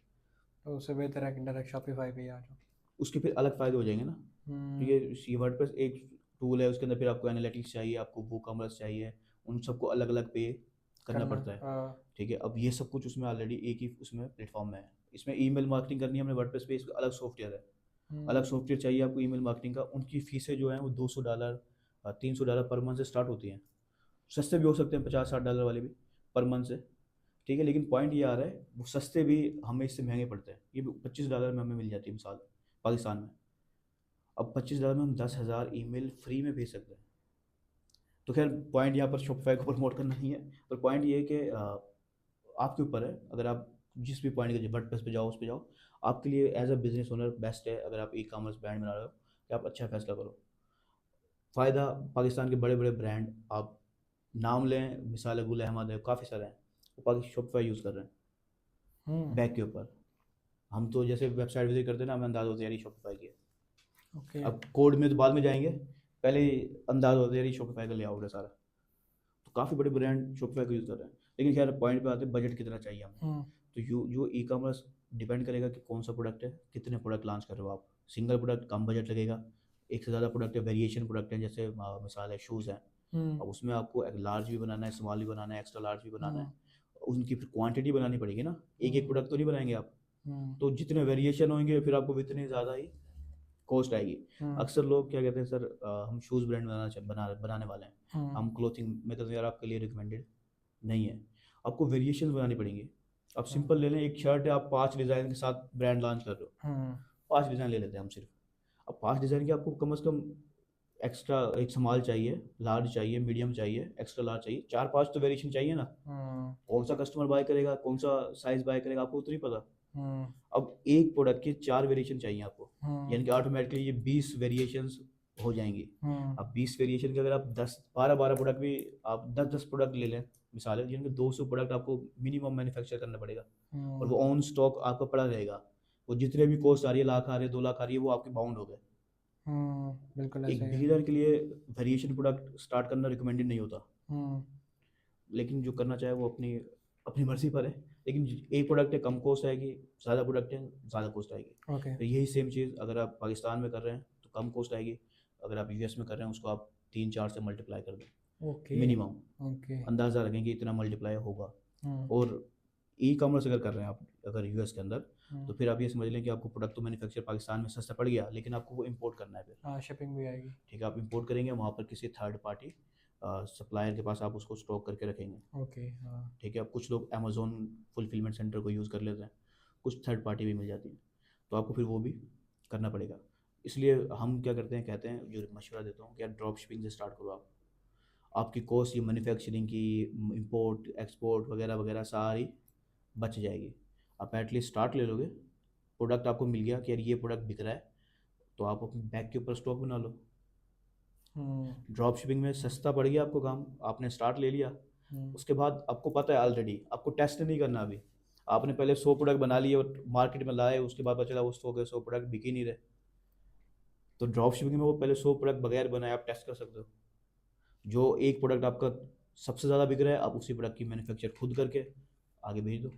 Speaker 1: तो उससे बेहतर है कि डायरेक्ट शॉपिफाई पे ही आ जाओ।
Speaker 2: उसके फिर अलग फ़ायदे हो जाएंगे ना। क्योंकि ये वर्डप्रेस एक टूल है, उसके अंदर फिर आपको एनालिटिक्स चाहिए, आपको वूकॉमर्स चाहिए, उन सबको अलग अलग पे करना पड़ता है। ठीक है, अब ये सब कुछ उसमें ऑलरेडी एक ही उसमें प्लेटफॉर्म में है। इसमें ईमेल मार्केटिंग करनी है हमने वर्डप्रेस पे, इसका अलग सॉफ्टवेयर है, अलग सॉफ्टवेयर चाहिए आपको ईमेल मार्केटिंग का। उनकी फीसें जो हैं वो $200 $300 पर मंथ से स्टार्ट होती हैं, सस्ते भी हो सकते हैं, $50-60 वाले भी पर मंथ से। ठीक है, लेकिन पॉइंट ये आ रहा है वो सस्ते भी हमें इससे महंगे पड़ते हैं, ये $25 में हमें मिल जाती है मिसाल पाकिस्तान में। अब $25 में हम 10,000 ईमेल फ्री में भेज सकते हैं। तो खैर पॉइंट यहाँ पर शॉपिफाई को प्रमोट करना नहीं है, पर पॉइंट ये है कि आपके ऊपर है, अगर आप जिस भी पॉइंट के वर्डप्रेस पे जाओ, उस पे जाओ, आपके लिए as a business owner best है अगर आप ई कॉमर्स ब्रांड बना रहे हो कि आप अच्छा फैसला करो। फ़ायदा, पाकिस्तान के बड़े बड़े ब्रांड आप नाम लें, मिसाल है गुल अहमद है, काफ़ी सारे हैं, वो पाकिस्तान शॉपिफाई यूज़ कर रहे हैं बैक के ऊपर। हम तो जैसे वेबसाइट विजिट करते हैं ना, हमें अंदाज़ होता है यार ये शॉपिफाई की है। अब कोड में तो बाद में जाएंगे, पहले ही अंदाज़ होता है यार ये शॉपिफाई का लेआउट है सारा। तो काफ़ी बड़े ब्रांड शॉपिफाई को यूज़ कर रहे हैं। लेकिन खैर पॉइंट पे आते हैं बजट कितना चाहिए हमें। तो जो ई कॉमर्स डिपेंड करेगा कि कौन सा प्रोडक्ट है, कितने प्रोडक्ट लॉन्च कर रहे हो आप। सिंगल प्रोडक्ट कम बजट लगेगा, एक से ज़्यादा प्रोडक्ट है, वेरिएशन प्रोडक्ट है, जैसे मिसाल है शूज़ हैं, अब उसमें आपको एक लार्ज भी बनाना है, स्मॉल भी बनाना है, एक्स्ट्रा लार्ज भी बनाना है, उनकी फिर क्वांटिटी बनानी पड़ेगी ना, एक एक प्रोडक्ट तो नहीं बनाएंगे आप। तो जितने वेरिएशन होंगे फिर आपको इतनी ज़्यादा ही कॉस्ट आएगी। अक्सर लोग क्या कहते हैं, सर हम शूज़ ब्रांड बनाने वाले हैं, हम क्लोथिंग में, तो यार आपके लिए रिकमेंडेड नहीं है, आपको वेरिएशन बनानी पड़ेंगी। अब सिंपल ले लें, एक शर्ट है, आप 5 डिज़ाइन के साथ ब्रांड लॉन्च कर रहे हो, 5 डिज़ाइन ले लेते हैं हम सिर्फ। अब 5 डिज़ाइन की आपको कम से कम एक्स्ट्रा, एक स्मॉल चाहिए, लार्ज चाहिए, मीडियम चाहिए, एक्स्ट्रा लार्ज चाहिए, 4-5 तो वेरिएशन चाहिए ना। कौन सा कस्टमर बाय करेगा, कौन सा साइज बाय करेगा, आपको तो नहीं पता। अब एक प्रोडक्ट के 4 वेरिएशन चाहिए आपको, यानी कि ऑटोमेटिकली ये 20 वेरिएशंस हो जाएंगी। अब 20 वेरिएशन के अगर आप 10-12 प्रोडक्ट भी, आप 10-10 प्रोडक्ट ले लें मिसाल है, जिनके 200 प्रोडक्ट आपको मिनिमम मैन्युफैक्चर करना पड़ेगा, और वो ऑन स्टॉक आपका पड़ा रहेगा। वो जितने भी कॉस्ट आ रही है, लाख आ रही है, 2 लाख आ रही है, वो आपके बाउंड हो गए।
Speaker 1: बिल्कुल
Speaker 2: एक बिगिनर के लिए वेरिएशन प्रोडक्ट स्टार्ट करना रिकमेंडेड नहीं होता, लेकिन जो करना चाहे वो अपनी अपनी मर्जी पर है। लेकिन एक प्रोडक्ट है कम कॉस्ट आएगी, ज़्यादा प्रोडक्ट है ज़्यादा कॉस्ट आएगी। तो यही सेम चीज़ अगर आप पाकिस्तान में कर रहे हैं तो कम कॉस्ट आएगी, अगर आप यूएस में कर रहे हैं उसको आप 3-4 से मल्टीप्लाई कर दें मिनिमम, अंदाज़ा रखें कि इतना मल्टीप्लाई होगा। और ई कॉमर्स अगर कर रहे हैं आप अगर यूएस के अंदर, तो फिर आप ये समझ लें कि आपको प्रोडक्ट तो मैन्युफैक्चर पाकिस्तान में सस्ता पड़ गया, लेकिन आपको वो इंपोर्ट करना है, फिर
Speaker 1: शिपिंग भी आएगी।
Speaker 2: ठीक है, आप इंपोर्ट करेंगे, वहाँ पर किसी थर्ड पार्टी सप्लायर के पास आप उसको स्टॉक करके रखेंगे। ठीक है, अब कुछ लोग अमेज़ोन फुलफिलमेंट सेंटर को यूज़ कर लेते हैं, कुछ थर्ड पार्टी भी मिल जाती है, तो आपको फिर वो भी करना पड़ेगा। इसलिए हम क्या करते हैं, कहते हैं, जो मशवरा देता हूँ कि यार ड्रॉप शिपिंग से स्टार्ट करो आप। आपकी कॉस्ट ये मैन्युफैक्चरिंग की, इंपोर्ट एक्सपोर्ट वगैरह वगैरह सारी बच जाएगी। आप एटलीस्ट स्टार्ट ले लोगे, प्रोडक्ट आपको मिल गया कि यार ये प्रोडक्ट बिक रहा है, तो आप अपने बैग के ऊपर स्टॉक बना लो। ड्रॉप शिपिंग में सस्ता पड़ गया आपको काम, आपने स्टार्ट ले लिया, उसके बाद आपको पता है ऑलरेडी, आपको टेस्ट नहीं करना अभी, आपने पहले 100 प्रोडक्ट बना लिए और मार्केट में लाए, उसके बाद पता चला वो 100 प्रोडक्ट बिक ही नहीं रहे। तो ड्रॉप शिपिंग में वो पहले 100 प्रोडक्ट बगैर बनाए आप टेस्ट कर सकते हो। जो एक प्रोडक्ट आपका सबसे ज़्यादा बिक रहा है, आप उसी प्रोडक्ट की मैन्युफैक्चर खुद करके आगे भेज दो।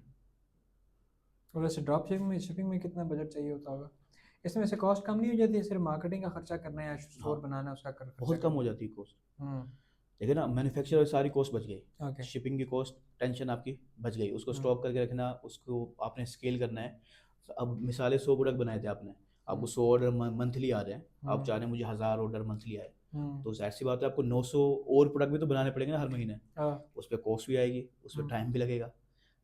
Speaker 1: और वैसे ड्रॉप शिपिंग में कितना बजट चाहिए होता होगा? इसमें से कॉस्ट कम नहीं हो जाती है? सिर्फ मार्केटिंग का खर्चा करना है या स्टोर
Speaker 2: हाँ,
Speaker 1: बनाना है उसका खर्चा
Speaker 2: बहुत कम
Speaker 1: करना
Speaker 2: हो
Speaker 1: है?
Speaker 2: जाती है कॉस्ट।
Speaker 1: हम्म।
Speaker 2: देखिए ना, मैन्युफैक्चर और सारी कॉस्ट बच गई,
Speaker 1: ओके।
Speaker 2: शिपिंग की कॉस्ट, टेंशन आपकी बच गई, उसको
Speaker 1: हम्म।
Speaker 2: स्टॉक करके रखना, उसको आपने स्केल करना है। अब मिसाले 100 प्रोडक्ट बनाए थे आपने, आपको 100 ऑर्डर मंथली आ रहे हैं, आप चाह रहे हैं मुझे 1000 ऑर्डर मंथली आए,
Speaker 1: हम्म।
Speaker 2: तो जाहिर सी बात है आपको 900 और प्रोडक्ट भी तो बनाने पड़ेंगे ना हर महीने।
Speaker 1: हाँ।
Speaker 2: उस पर कॉस्ट भी आएगी, उस पर टाइम भी लगेगा।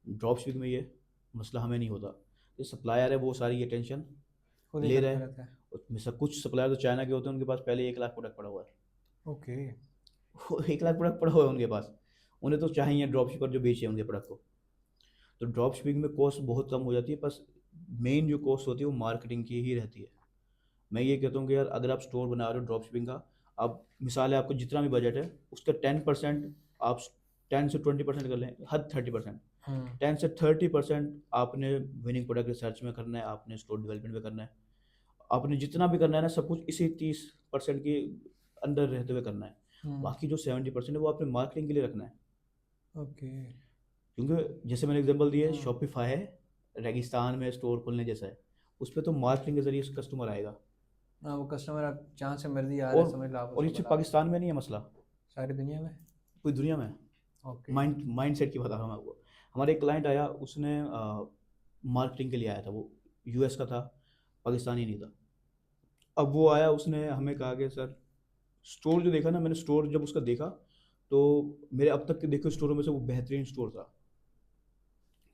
Speaker 2: ड्रॉप शिपिंग में ये मसला हमें नहीं होता। जो सप्लायर है वो सारी ये टेंशन
Speaker 1: खुद ही
Speaker 2: ले रहा
Speaker 1: करते
Speaker 2: है।
Speaker 1: रहता है।
Speaker 2: उसमें से कुछ सप्लायर तो चाइना के होते हैं, उनके पास पहले 1 लाख प्रोडक्ट पड़ा हुआ है।
Speaker 1: ओके।
Speaker 2: वो 1 लाख प्रोडक्ट पड़ा हुआ है उनके पास, उन्हें तो चाहिए ड्रॉप शिपर जो बेचे उनके प्रोडक्ट को। तो ड्रॉप शिपिंग में कॉस्ट बहुत कम हो जाती है, बस मेन जो कॉस्ट होती है वो मार्केटिंग की ही रहती है। मैं ये कहता हूँ कि यार अगर आप स्टोर बना रहे हो ड्रॉप शिपिंग का, आप मिसाल है आपको जितना भी बजट है उसका 10% आप 10 से 20% कर लें, हद 30%। 10 से 30% आपने विनिंग प्रोडक्ट रिसर्च में करना है, आपने स्टोर डेवलपमेंट में करना है, आपने जितना भी करना है ना सब कुछ इसी 30% के अंडर रहते हुए करना है। बाकी जो 70% है वो आपने मार्केटिंग के लिए रखना है।
Speaker 1: ओके।
Speaker 2: क्योंकि जैसे मैंने एग्जांपल दिया है, शॉपिफाई है, रेगिस्तान में स्टोर खोलने जैसा है, उस पर तो मार्केटिंग के जरिए कस्टमर आएगा।
Speaker 1: हाँ, वो कस्टमर आप जहाँ से मर्जी आ रहे
Speaker 2: और
Speaker 1: हैं, समझ लो आप
Speaker 2: और ये
Speaker 1: उसको
Speaker 2: सिर्फ
Speaker 1: बता दो।
Speaker 2: पाकिस्तान में नहीं है मसला,
Speaker 1: सारी दुनिया में।
Speaker 2: पूरी दुनिया में।
Speaker 1: ओके।
Speaker 2: माइंड सेट की बता रहा हूँ मैं आपको। हमारे एक क्लाइंट आया, उसने मार्केटिंग के लिए आया था, वो यूएस का था, पाकिस्तानी नहीं था। अब वो आया, उसने हमें कहा कि सर स्टोर जो देखा ना मैंने, स्टोर जब उसका देखा तो मेरे अब तक के देखे स्टोरों में से वो बेहतरीन स्टोर था।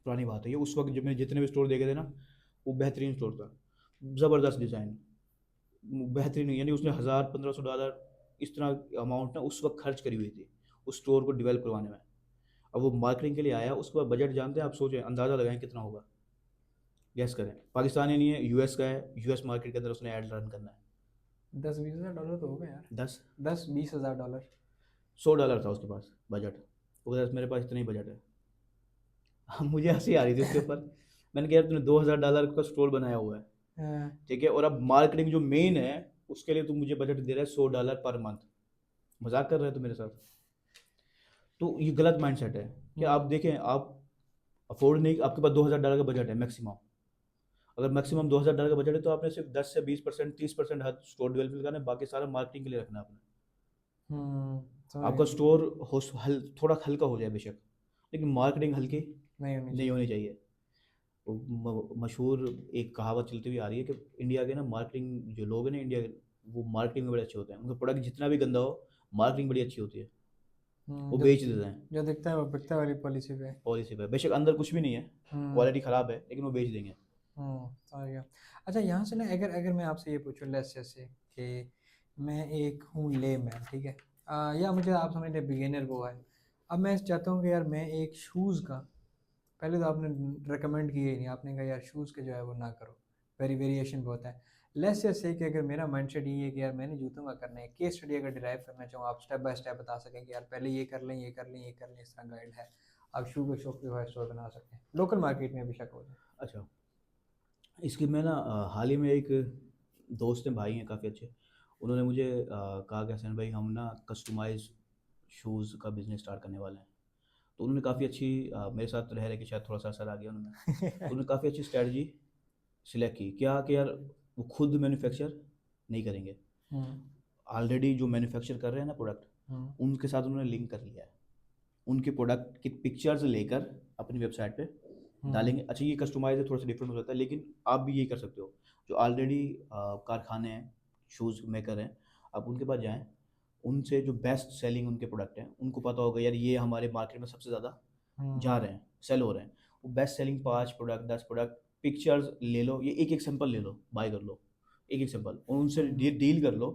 Speaker 2: पुरानी बात है ये, उस वक्त जब मैंने जितने भी स्टोर देखे थे ना, वो बेहतरीन स्टोर था। ज़बरदस्त डिज़ाइन, बेहतरीन, यानी उसने 1000-1500 डॉलर इस तरह अमाउंट ना उस वक्त खर्च करी हुई थी उस स्टोर को डेवलप करवाने में। अब वो मार्केटिंग के लिए आया, उसके बाद बजट जानते हैं आप, सोचें अंदाज़ा लगाएं कितना होगा, गैस करें। पाकिस्तानी नहीं है, यूएस का है, यूएस मार्केट के अंदर उसने ऐड रन करना है।
Speaker 1: 10-20 हज़ार डॉलर तो होगा यार।
Speaker 2: 10
Speaker 1: 10-20 हज़ार डॉलर।
Speaker 2: $100 था उसके पास बजट। वो कहता मेरे पास इतना ही बजट है। मुझे हंसी आ रही थी उसके ऊपर। मैंने कहा यार तूने $2000 का स्टोर बनाया हुआ है,
Speaker 1: हाँ।
Speaker 2: ठीक है, और अब मार्केटिंग जो मेन है उसके लिए तू मुझे बजट दे रहा है $100 पर मंथ। मजाक कर रहे हो तो मेरे साथ? तो ये गलत माइंडसेट है कि आप देखें, आप अफोर्ड नहीं, आपके पास $2000 का बजट है मैक्सिमम। अगर मैक्सिमम $2000 का बजट है तो आपने सिर्फ 10 से 20%, 30% हद स्टोर डेवलपमेंट करना है, बाकी सारा मार्केटिंग के लिए रखना है आपने।
Speaker 1: समझ
Speaker 2: आपका
Speaker 1: गया।
Speaker 2: स्टोर थोड़ा हल्का हो जाए बेशक, लेकिन मार्केटिंग हल्की
Speaker 1: नहीं होनी
Speaker 2: नहीं
Speaker 1: चाहिए।
Speaker 2: होनी चाहिए। वो मशहूर एक कहावत चलती हुई आ रही है कि इंडिया के ना मार्केटिंग जो लोग हैं ना इंडिया के, वो मार्केटिंग में बड़े अच्छे होते हैं, उनका प्रोडक्ट जितना भी गंदा हो मार्केटिंग बड़ी अच्छी होती है, वो
Speaker 1: जो
Speaker 2: बेच देते हैं
Speaker 1: जो दिखता है वो बिकता है वाली पॉलिसी पे।
Speaker 2: पॉलिसी पे। बेशक अंदर कुछ भी नहीं है,
Speaker 1: हम्म।
Speaker 2: क्वालिटी ख़राब है, लेकिन वो बेच देंगे।
Speaker 1: समझ गया। अच्छा, यहाँ से ना अगर अगर मैं आपसे ये पूछूँ, लेट्स जैसे कि मैं एक हूँ ले मैन, ठीक है, या मुझे आप समझ लें बिगिनर वो है। अब मैं चाहता हूँ कि यार मैं एक शूज़ का, पहले तो आपने रिकमेंड किया ही नहीं, आपने कहा यार शूज़ के जो है वो ना करो, वेरिएशन बहुत है। लेट्स जस्ट से कि अगर मेरा माइंडसेट ये है कि यार मैंने जूतों का करना है, केस स्टडी अगर डिराइव करना चाहूँ, आप स्टेप बाय स्टेप बता सकें कि यार पहले ये कर लें, ये कर लें, ये कर लें, इस तरह गाइड है, आप शू के शॉप पे स्टोर बना सकते हैं, लोकल मार्केट में भी शक हो जाए।
Speaker 2: अच्छा, इसकी मैं ना हाल ही में एक दोस्त हैं, भाई हैं काफ़ी अच्छे, उन्होंने मुझे कहा कि हसन भाई हम ना कस्टमाइज शूज़ का बिज़नेस स्टार्ट करने वाले हैं। तो उन्होंने काफ़ी अच्छी मेरे साथ रह रहे कि शायद थोड़ा सा असर आ गया उन्होंने, तो उन्होंने काफ़ी अच्छी स्ट्रैटेजी सिलेक्ट की। क्या कि यार वो खुद मैन्युफैक्चर नहीं करेंगे, ऑलरेडी जो मैन्युफैक्चर कर रहे हैं ना प्रोडक्ट, उनके साथ उन्होंने लिंक कर लिया है। उनके प्रोडक्ट की पिक्चर्स लेकर अपनी वेबसाइट पे डालेंगे। अच्छा ये कस्टमाइज है, थोड़ा सा डिफरेंट हो जाता है, लेकिन आप भी ये कर सकते हो। जो ऑलरेडी कारखाने हैं, शूज़ मेकर हैं, आप उनके पास जाएं, उनसे जो बेस्ट सेलिंग उनके प्रोडक्ट हैं, उनको पता होगा यार ये हमारे मार्केट में सबसे ज़्यादा जा रहे हैं, सेल हो रहे हैं। वो best selling 5 product 10 product pictures ले लो, ये एक एक सैंपल ले लो, बाय कर लो एक एक सैंपल, और उनसे डील कर लो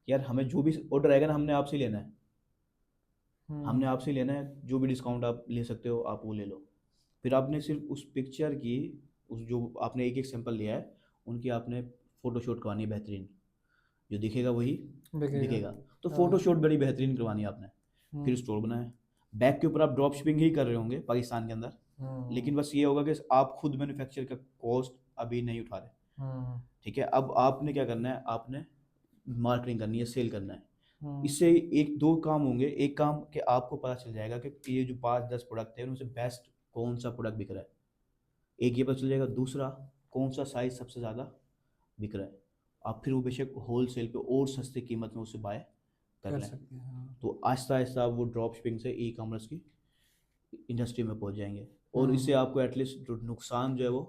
Speaker 2: कि यार हमें जो भी ऑर्डर आएगा ना हमने आपसे ही लेना है, हमने आपसे लेना है, जो भी डिस्काउंट आप ले सकते हो आप वो ले लो। फिर आपने सिर्फ उस पिक्चर की, उस जो आपने एक एक सैंपल लिया है उनकी आपने फ़ोटोशूट करवानी है बेहतरीन, जो दिखेगा वही बिकेगा। तो फ़ोटोशूट बड़ी बेहतरीन करवानी है आपने। फिर स्टोर बनाए, बैग के ऊपर आप ड्रॉप शिपिंग ही कर रहे होंगे पाकिस्तान के अंदर, लेकिन बस ये होगा कि आप खुद मैन्युफैक्चर का कॉस्ट अभी नहीं उठा रहे, ठीक है। अब आपने क्या करना है, आपने मार्केटिंग करनी है, सेल करना है। इससे एक दो काम होंगे। एक काम कि आपको पता चल जाएगा कि ये जो 5-10 प्रोडक्ट है उनमें से बेस्ट कौन सा प्रोडक्ट बिक रहा है, एक ये पता चल जाएगा। दूसरा, कौन सा साइज सबसे ज़्यादा बिक रहा है, आप फिर वो बेशक होल सेल पे और सस्ती कीमत में उसे बाय कर
Speaker 1: कर
Speaker 2: लें।
Speaker 1: सकते हैं, हाँ।
Speaker 2: तो आहिस्ता आहिस्ता आप वो ड्रॉप शिपिंग से ई कॉमर्स की इंडस्ट्री में पहुंच जाएंगे, और इससे
Speaker 1: हम्म।
Speaker 2: आपको एटलीस्ट जो नुकसान जो है वो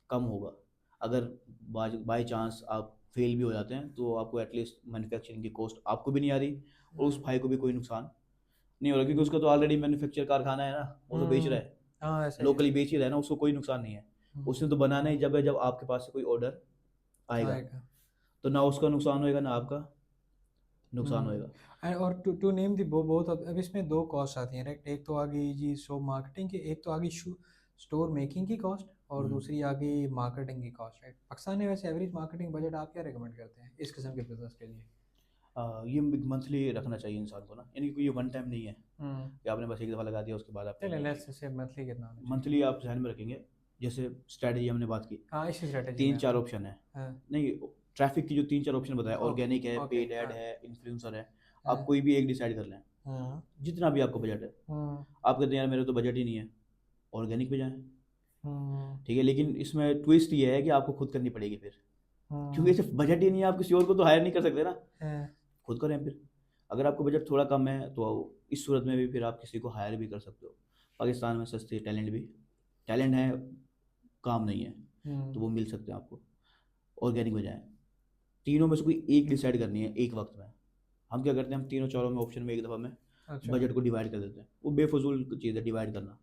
Speaker 2: कम होगा। अगर बाई चांस आप फेल भी हो जाते हैं तो आपको एटलीस्ट मैन्युफैक्चरिंग की कॉस्ट आपको भी नहीं आ रही, और उस भाई को भी कोई नुकसान नहीं हो रहा, क्योंकि उसका तो ऑलरेडी मैन्युफैक्चर कारखाना है ना, वो तो बेच रहा
Speaker 1: हम्म।
Speaker 2: है,
Speaker 1: हाँ, ऐसा ही है।
Speaker 2: लोकली बेच ही रहा है ना, उसको कोई नुकसान नहीं है।
Speaker 1: हम्म,
Speaker 2: उसने तो बनाना ही जब है जब आपके पास से कोई ऑर्डर आएगा,
Speaker 1: आएगा।
Speaker 2: तो ना उसका नुकसान होएगा ना आपका नुकसान
Speaker 1: हम्म।
Speaker 2: होएगा।
Speaker 1: और टू नेम दी बहुत, अब इसमें दो कॉस्ट आती हैं, राइट? एक तो आ गई जी शो मार्केटिंग की, एक तो आ गई स्टोर मेकिंग की कॉस्ट, और
Speaker 2: हम्म।
Speaker 1: दूसरी आ गई मार्केटिंग की कॉस्ट, राइट? पाकिस्तान में वैसे एवरेज मार्केटिंग बजट आप क्या रिकमेंड करते हैं इस किस्म के बिजनेस के लिए?
Speaker 2: ये मंथली रखना चाहिए इंसान को ना, यानी कि ये वन टाइम नहीं है
Speaker 1: हम्म।
Speaker 2: कि आपने बस एक दफ़ा लगा दिया उसके बाद आपकी
Speaker 1: चलिए,
Speaker 2: नहीं
Speaker 1: लेट्स
Speaker 2: आएगी।
Speaker 1: से मंथली कितना होना चाहिए?
Speaker 2: मंथली आप ध्यान में रखेंगे, जैसे स्ट्रैटेजी हमने बात की,
Speaker 1: हाँ, इसी स्ट्रेटेजी में
Speaker 2: तीन चार
Speaker 1: आता
Speaker 2: ऑप्शन है।
Speaker 1: है। हाँ।
Speaker 2: नहीं, ट्रैफिक की जो तीन चार ऑप्शन बताया,
Speaker 1: ओके।
Speaker 2: ऑर्गेनिक है,
Speaker 1: ओके।
Speaker 2: पेड ऐड
Speaker 1: हाँ।
Speaker 2: है, इन्फ्लुएंसर है, आप
Speaker 1: हाँ।
Speaker 2: कोई भी एक डिसाइड कर लें,
Speaker 1: हाँ।
Speaker 2: जितना भी आपको बजट है।
Speaker 1: हम्म।
Speaker 2: आप कहते हैं यार मेरे तो बजट ही नहीं है, ऑर्गेनिक पे जाएं,
Speaker 1: हम्म।
Speaker 2: ठीक है। लेकिन इसमें ट्विस्ट ये है कि आपको खुद करनी पड़ेगी फिर, क्योंकि
Speaker 1: हम्म।
Speaker 2: सिर्फ बजट ही नहीं है, आप किसी और को तो हायर नहीं कर सकते ना,
Speaker 1: हाँ।
Speaker 2: खुद करें फिर। अगर आपको बजट थोड़ा कम है तो इस सूरत में भी फिर आप किसी को हायर भी कर सकते हो। पाकिस्तान में सस्ते टैलेंट है, काम नहीं है, तो
Speaker 1: हम्म।
Speaker 2: वो मिल सकते हैं आपको। ऑर्गेनिक में जाएं, तीनों में से कोई एक डिसाइड करनी है एक वक्त में। हम क्या करते हैं, हम तीनों चारों में ऑप्शन में एक दफ़ा में
Speaker 1: अच्छा।
Speaker 2: बजट को डिवाइड कर देते हैं, वो बेफजूल चीज़ है डिवाइड करना,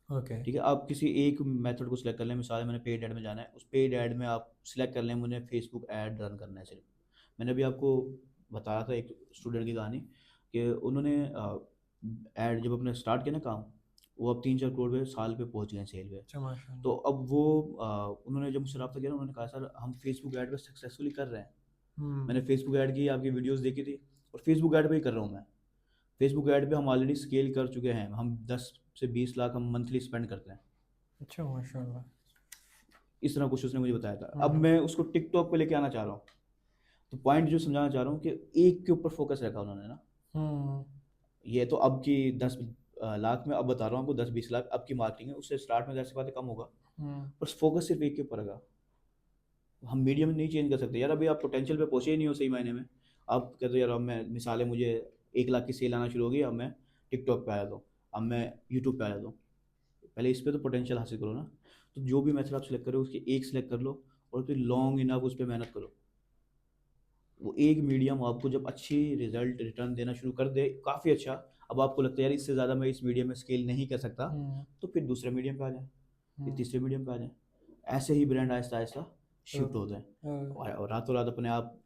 Speaker 1: ओके।
Speaker 2: ठीक है। आप किसी एक मेथड को सिलेक्ट कर लें, मिसाल मैंने पेड ऐड में जाना है, उस पेड ऐड में आप सिलेक्ट कर लें मुझे फेसबुक ऐड रन करना है सिर्फ। मैंने अभी आपको बताया था एक स्टूडेंट की कहानी कि उन्होंने ऐड जब अपने स्टार्ट किया ना काम, वो अब 3-4 करोड़ पे साल पे पहुंच गए सेल पे।
Speaker 1: अच्छा,
Speaker 2: तो
Speaker 1: माशाल्लाह।
Speaker 2: अब वो उन्होंने जब मुझसे रब्ता किया ना, उन्होंने कहा सर हम फेसबुक ऐड पे सक्सेसफुली कर रहे हैं।
Speaker 1: हम्म।
Speaker 2: मैंने फेसबुक ऐड की आपकी वीडियोस देखी थी, और फेसबुक ऐड पे ही कर रहा हूँ मैं। फेसबुक ऐड पे हम ऑलरेडी स्केल कर चुके हैं, हम 10 से 20 लाख हम मंथली स्पेंड करते हैं।
Speaker 1: अच्छा, माशाल्लाह।
Speaker 2: इस तरह कुछ उसने मुझे बताया था। अब
Speaker 1: हम्म।
Speaker 2: मैं उसको टिकटॉक पे लेके आना चाह रहा हूँ। तो पॉइंट जो समझाना चाह रहा हूँ कि एक के ऊपर फोकस रखा उन्होंने ना।
Speaker 1: हम्म।
Speaker 2: ये तो अब की 10 लाख में अब बता रहा हूँ आपको, 10-20 लाख अब की मार्केटिंग है, उससे स्टार्ट में ऐसी बातें कम होगा,
Speaker 1: हम्म।
Speaker 2: पर फोकस सिर्फ एक के ऊपर रखा। हम मीडियम नहीं चेंज कर सकते यार, अभी आप पोटेंशियल पे पहुंचे ही नहीं हो सही मायने में। आप कहते हो यार अब मैं मिसाल है मुझे 1 लाख की सेल आना शुरू होगी, अब मैं टिकटॉक पे आया था, अब मैं यूट्यूब पे आया था। पहले इस पे तो पोटेंशियल हासिल करो ना। तो जो भी मेथड आप सेलेक्ट करो उसकी एक सेलेक्ट कर लो, और फिर लॉन्ग इनफ उस पर मेहनत करो। वो एक मीडियम आपको जब अच्छी रिजल्ट रिटर्न देना शुरू कर दे, काफ़ी अच्छा, अब आपको लगता है यार इससे ज़्यादा मैं इस मीडियम में स्केल नहीं कर सकता,
Speaker 1: हम्म।
Speaker 2: तो फिर दूसरे मीडियम पे आ जाए, फिर
Speaker 1: हम्म।
Speaker 2: तीसरे मीडियम पे आ जाए। ऐसे ही ब्रांड आहिस्ता आहिस्ता
Speaker 1: तो
Speaker 2: शिफ्ट होते हैं।
Speaker 1: अ,
Speaker 2: और रातों रात अपने आप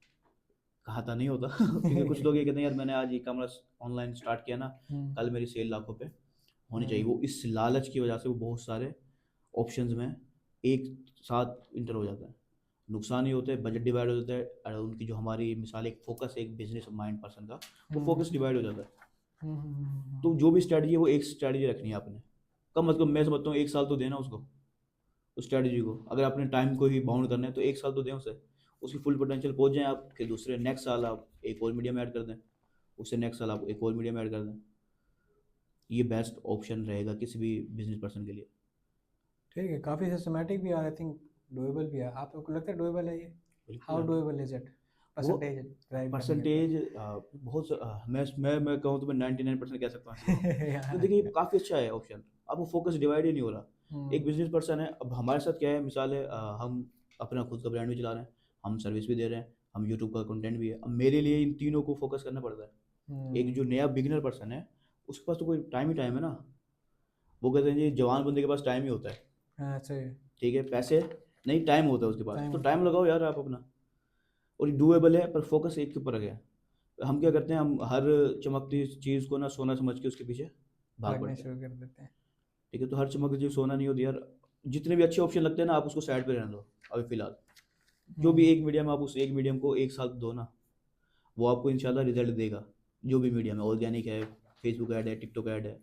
Speaker 2: खाता नहीं होता क्योंकि कुछ लोग ये कहते हैं यार मैंने आज ई कॉमर्स ऑनलाइन स्टार्ट किया ना,
Speaker 1: हम्म।
Speaker 2: कल मेरी सेल लाखों पे होनी चाहिए।
Speaker 1: हम्म।
Speaker 2: वो इस लालच की वजह से वो बहुत सारे ऑप्शंस में एक साथ इंटर हो जाता है, नुकसान ही होते हैं, बजट डिवाइड हो जाता है, और उनकी जो हमारी मिसाल एक फोकस एक बिजनेस माइंड पर्सन का, वो
Speaker 1: हम्म।
Speaker 2: फोकस डिवाइड हो जाता है। तो
Speaker 1: हम्म।
Speaker 2: जो भी स्ट्रैटेजी है वो एक स्ट्रैटेजी रखनी है आपने, कम अज कम मैं समझता हूँ 1 साल तो देना उसको, उस स्ट्रैटेजी को। अगर आपने टाइम को ही बाउंड करना है तो 1 साल तो दें उसे, उसकी फुल पोटेंशियल पहुंच जाए आप, फिर दूसरे नेक्स्ट साल आप एक और मीडियम ऐड कर दें, उससे नेक्स्ट साल आप एक और मीडियम ऐड कर दें। ये बेस्ट ऑप्शन रहेगा किसी भी बिजनेस पर्सन के लिए।
Speaker 1: ठीक है, काफ़ी सिस्टमेटिक भी है, आई थिंक डुएबल भी है। आपको लगता है डुएबल है ये?
Speaker 2: बिल्कुल
Speaker 1: हाउ
Speaker 2: है।
Speaker 1: Doable is it?
Speaker 2: वो
Speaker 1: परसेंटेज ड्राइव करने के
Speaker 2: परसेंटेज बहुत मैं कहूँ तो मैं 99% कह सकता हूँ ऐसे तो। तो
Speaker 1: ऊपर।
Speaker 2: देखिए ये काफ़ी अच्छा है ऑप्शन, आपको फोकस डिवाइड ही नहीं हो रहा। एक
Speaker 1: हम्म।
Speaker 2: बिजनेस पर्सन है, अब हमारे साथ क्या है, मिसाल है हम अपना खुद का ब्रांड भी चला रहे हैं, हम सर्विस भी दे रहे हैं, हम यूट्यूब का कंटेंट भी है। अब मेरे लिए इन तीनों को फोकस करना पड़ता है। एक
Speaker 1: हम्म।
Speaker 2: जो नया बिगिनर पर्सन है उसके पास तो कोई टाइम ही टाइम है ना, वो कहते हैं जी जवान बंदे के पास टाइम ही होता है,
Speaker 1: हाँ, सही।
Speaker 2: ठीक है, पैसे नहीं टाइम होता है उसके पास,
Speaker 1: टाइम
Speaker 2: तो
Speaker 1: होता
Speaker 2: टाइम
Speaker 1: है।
Speaker 2: लगाओ यार आप अपना। और ये डूएबल है, पर फोकस एक के ऊपर रखे। हम क्या करते हैं, हम हर चमकती चीज़ को ना सोना समझ के उसके पीछे भाग
Speaker 1: भागने
Speaker 2: पड़ते हैं,
Speaker 1: शुरू कर देते हैं।
Speaker 2: ठीक है। तो हर चमकती चीज़ सोना नहीं होती यार। जितने भी अच्छे ऑप्शन लगते हैं ना आप उसको साइड पे रहने दो अभी फिलहाल। जो भी
Speaker 1: हम्म।
Speaker 2: एक मीडियम, आप उस एक मीडियम को 1 साल दो ना, वो आपको इंशाल्लाह रिजल्ट देगा। जो भी मीडियम है, ऑर्गेनिक है, फेसबुक ऐड है, टिकटॉक ऐड है,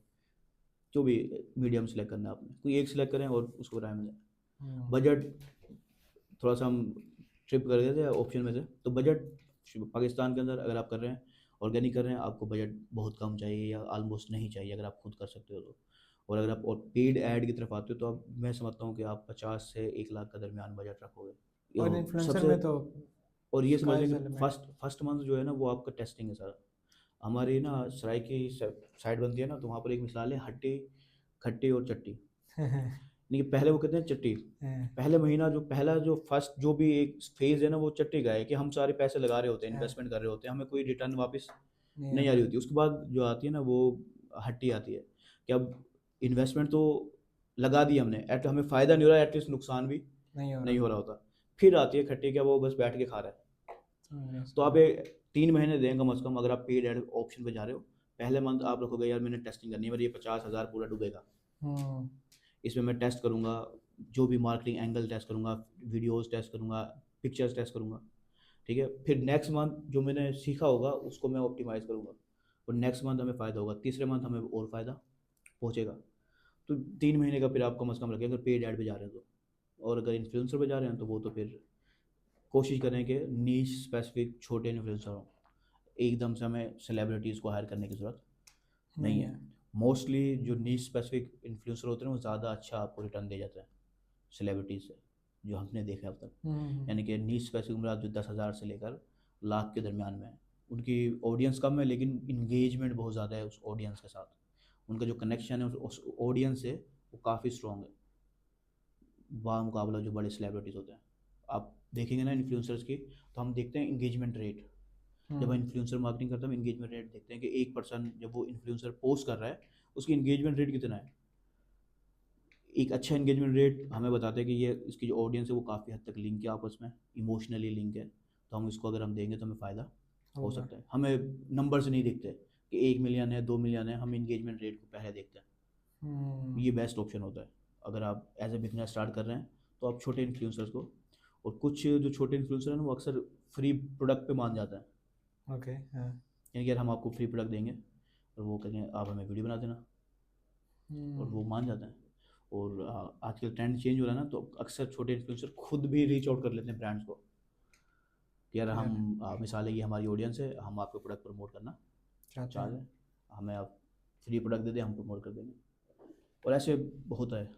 Speaker 2: जो भी मीडियम सेलेक्ट करना है आपने, कोई एक सेलेक्ट करें और उसको राय में जाए।
Speaker 1: हम्म,
Speaker 2: बजट थोड़ा सा हम ट्रिप कर गए थे ऑप्शन में से, तो बजट पाकिस्तान के अंदर अगर आप कर रहे हैं ऑर्गेनिक कर रहे हैं, आपको बजट बहुत कम चाहिए या ऑलमोस्ट नहीं चाहिए अगर आप खुद कर सकते हो तो। और अगर आप और पेड ऐड की तरफ आते हो तो आप, मैं समझता हूँ कि आप 50 से 1 लाख का दरमियान बजट रखोगे।
Speaker 1: और इन्फ्लुएंसर
Speaker 2: सबसे,
Speaker 1: में तो
Speaker 2: और ये समझ
Speaker 1: स्काई
Speaker 2: लें
Speaker 1: इज
Speaker 2: कि
Speaker 1: द लिमिट।
Speaker 2: फर्स्ट मंथ जो है ना वो आपका टेस्टिंग है सारा। हमारी ना सराय की साइड बनती है ना, तो वहाँ पर एक मिसाल है हट्टी खट्टी और चट्टी। नहीं, पहले वो कहते हैं चट्टी, पहले महीना जो पहला जो फर्स्ट जो भी एक फेज है ना वो चट्टी का है कि हम सारे पैसे लगा रहे होते हैं, इन्वेस्टमेंट कर रहे होते हैं, हमें कोई रिटर्न वापस
Speaker 1: नहीं
Speaker 2: नहीं आ
Speaker 1: आता।
Speaker 2: रही होती। उसके बाद जो आती है ना वो हट्टी आती है कि अब इन्वेस्टमेंट तो लगा दी हमने, एट हमें फ़ायदा नहीं हो रहा, एटलीस्ट नुकसान भी
Speaker 1: नहीं हो
Speaker 2: नहीं
Speaker 1: रहा।
Speaker 2: हो रहा होता। फिर आती है खट्टी, क्या वो बस बैठ के खा रहा है। तो आप 3 महीने दें कम अज़ कम, अगर आप पेड एड ऑप्शन पे जा रहे हो। पहले मंथ आप रखोगे यार मैंने टेस्टिंग करनी है, मेरी ये 50,000 पूरा डूबेगा,
Speaker 1: हम्म,
Speaker 2: इसमें मैं टेस्ट करूँगा, जो भी मार्केटिंग एंगल टेस्ट करूँगा, वीडियोस टेस्ट करूँगा, पिक्चर्स टेस्ट करूँगा, ठीक है। फिर नेक्स्ट मंथ जो मैंने सीखा होगा उसको मैं ऑप्टिमाइज़ करूँगा, और नेक्स्ट मंथ हमें फ़ायदा होगा, तीसरे मंथ हमें और फ़ायदा पहुँचेगा। तो 3 महीने का फिर आप कम अज़ कम रखें अगर पेड ऐड पे जा रहे हैं तो। और अगर इन्फ्लुएंसर पे जा रहे हैं तो वो तो फिर कोशिश करें कि नीश स्पेसिफिक छोटे इन्फ्लुएंसर हों। एकदम से हमें सेलिब्रिटीज़ को हायर करने की ज़रूरत नहीं
Speaker 1: नहीं
Speaker 2: है।
Speaker 1: है।
Speaker 2: मोस्टली जो नीश स्पेसिफिक इन्फ्लुएंसर होते हैं वो ज़्यादा अच्छा आपको रिटर्न दे जाता है सेलिब्रिटीज़ से, जो हमने देखा है अब तक।
Speaker 1: हम्म,
Speaker 2: यानी कि नीश स्पेसिफिक मुराद जो 10,000 से लेकर लाख के दरमियान में है, उनकी ऑडियंस कम है लेकिन इंगेजमेंट बहुत ज़्यादा है उस ऑडियंस के साथ। उनका जो कनेक्शन है उस ऑडियंस से वो काफ़ी स्ट्रॉन्ग है बामुकाबला जो बड़े सेलिब्रिटीज़ होते हैं। आप देखेंगे ना इन्फ्लुएंसर्स की, तो हम देखते हैं इंगेजमेंट रेट। जब हम
Speaker 1: हम्म,
Speaker 2: इन्फ्लुएंसर मार्केटिंग करते हैं हम इंगेजमेंट रेट देखते हैं कि एक पर्सन जब वो इन्फ्लुएंसर पोस्ट कर रहा है उसकी इंगेजमेंट रेट कितना है। एक अच्छा इंगेजमेंट रेट हमें बताते हैं कि ये इसकी जो ऑडियंस है वो काफ़ी हद तक लिंक है आपस में, इमोशनली लिंक है। तो हम इसको अगर हम देंगे तो हमें फ़ायदा हो
Speaker 1: होगा।
Speaker 2: सकता है। हमें नंबर से नहीं देखते कि 1 मिलियन है 2 मिलियन है, हम इंगेजमेंट रेट को पहले देखते हैं।
Speaker 1: हम्म,
Speaker 2: ये बेस्ट ऑप्शन होता है अगर आप एज ए बिगनर स्टार्ट कर रहे हैं तो आप छोटे इन्फ्लुएंसर्स को। और कुछ जो छोटे इन्फ्लुएंसर हैं ना वो अक्सर फ्री प्रोडक्ट पे मान जाता है,
Speaker 1: ओके, हाँ।
Speaker 2: यानी कि यार हम आपको फ्री प्रोडक्ट देंगे और वो कहेंगे आप हमें वीडियो बना देना, और वो
Speaker 1: हम्म,
Speaker 2: मान जाता है। और आजकल ट्रेंड चेंज हो रहा है ना, तो अक्सर छोटे इन्फ्लुएंसर खुद भी रीच आउट कर लेते हैं ब्रांड्स को कि यार
Speaker 1: यार
Speaker 2: हम मिसाल है कि हमारी ऑडियंस है, हम आपको प्रोडक्ट प्रमोट करना
Speaker 1: चाहते
Speaker 2: चाह रहे
Speaker 1: हैं।
Speaker 2: हैं, हमें आप फ्री प्रोडक्ट दे दें, हम प्रमोट कर देंगे। और ऐसे होता है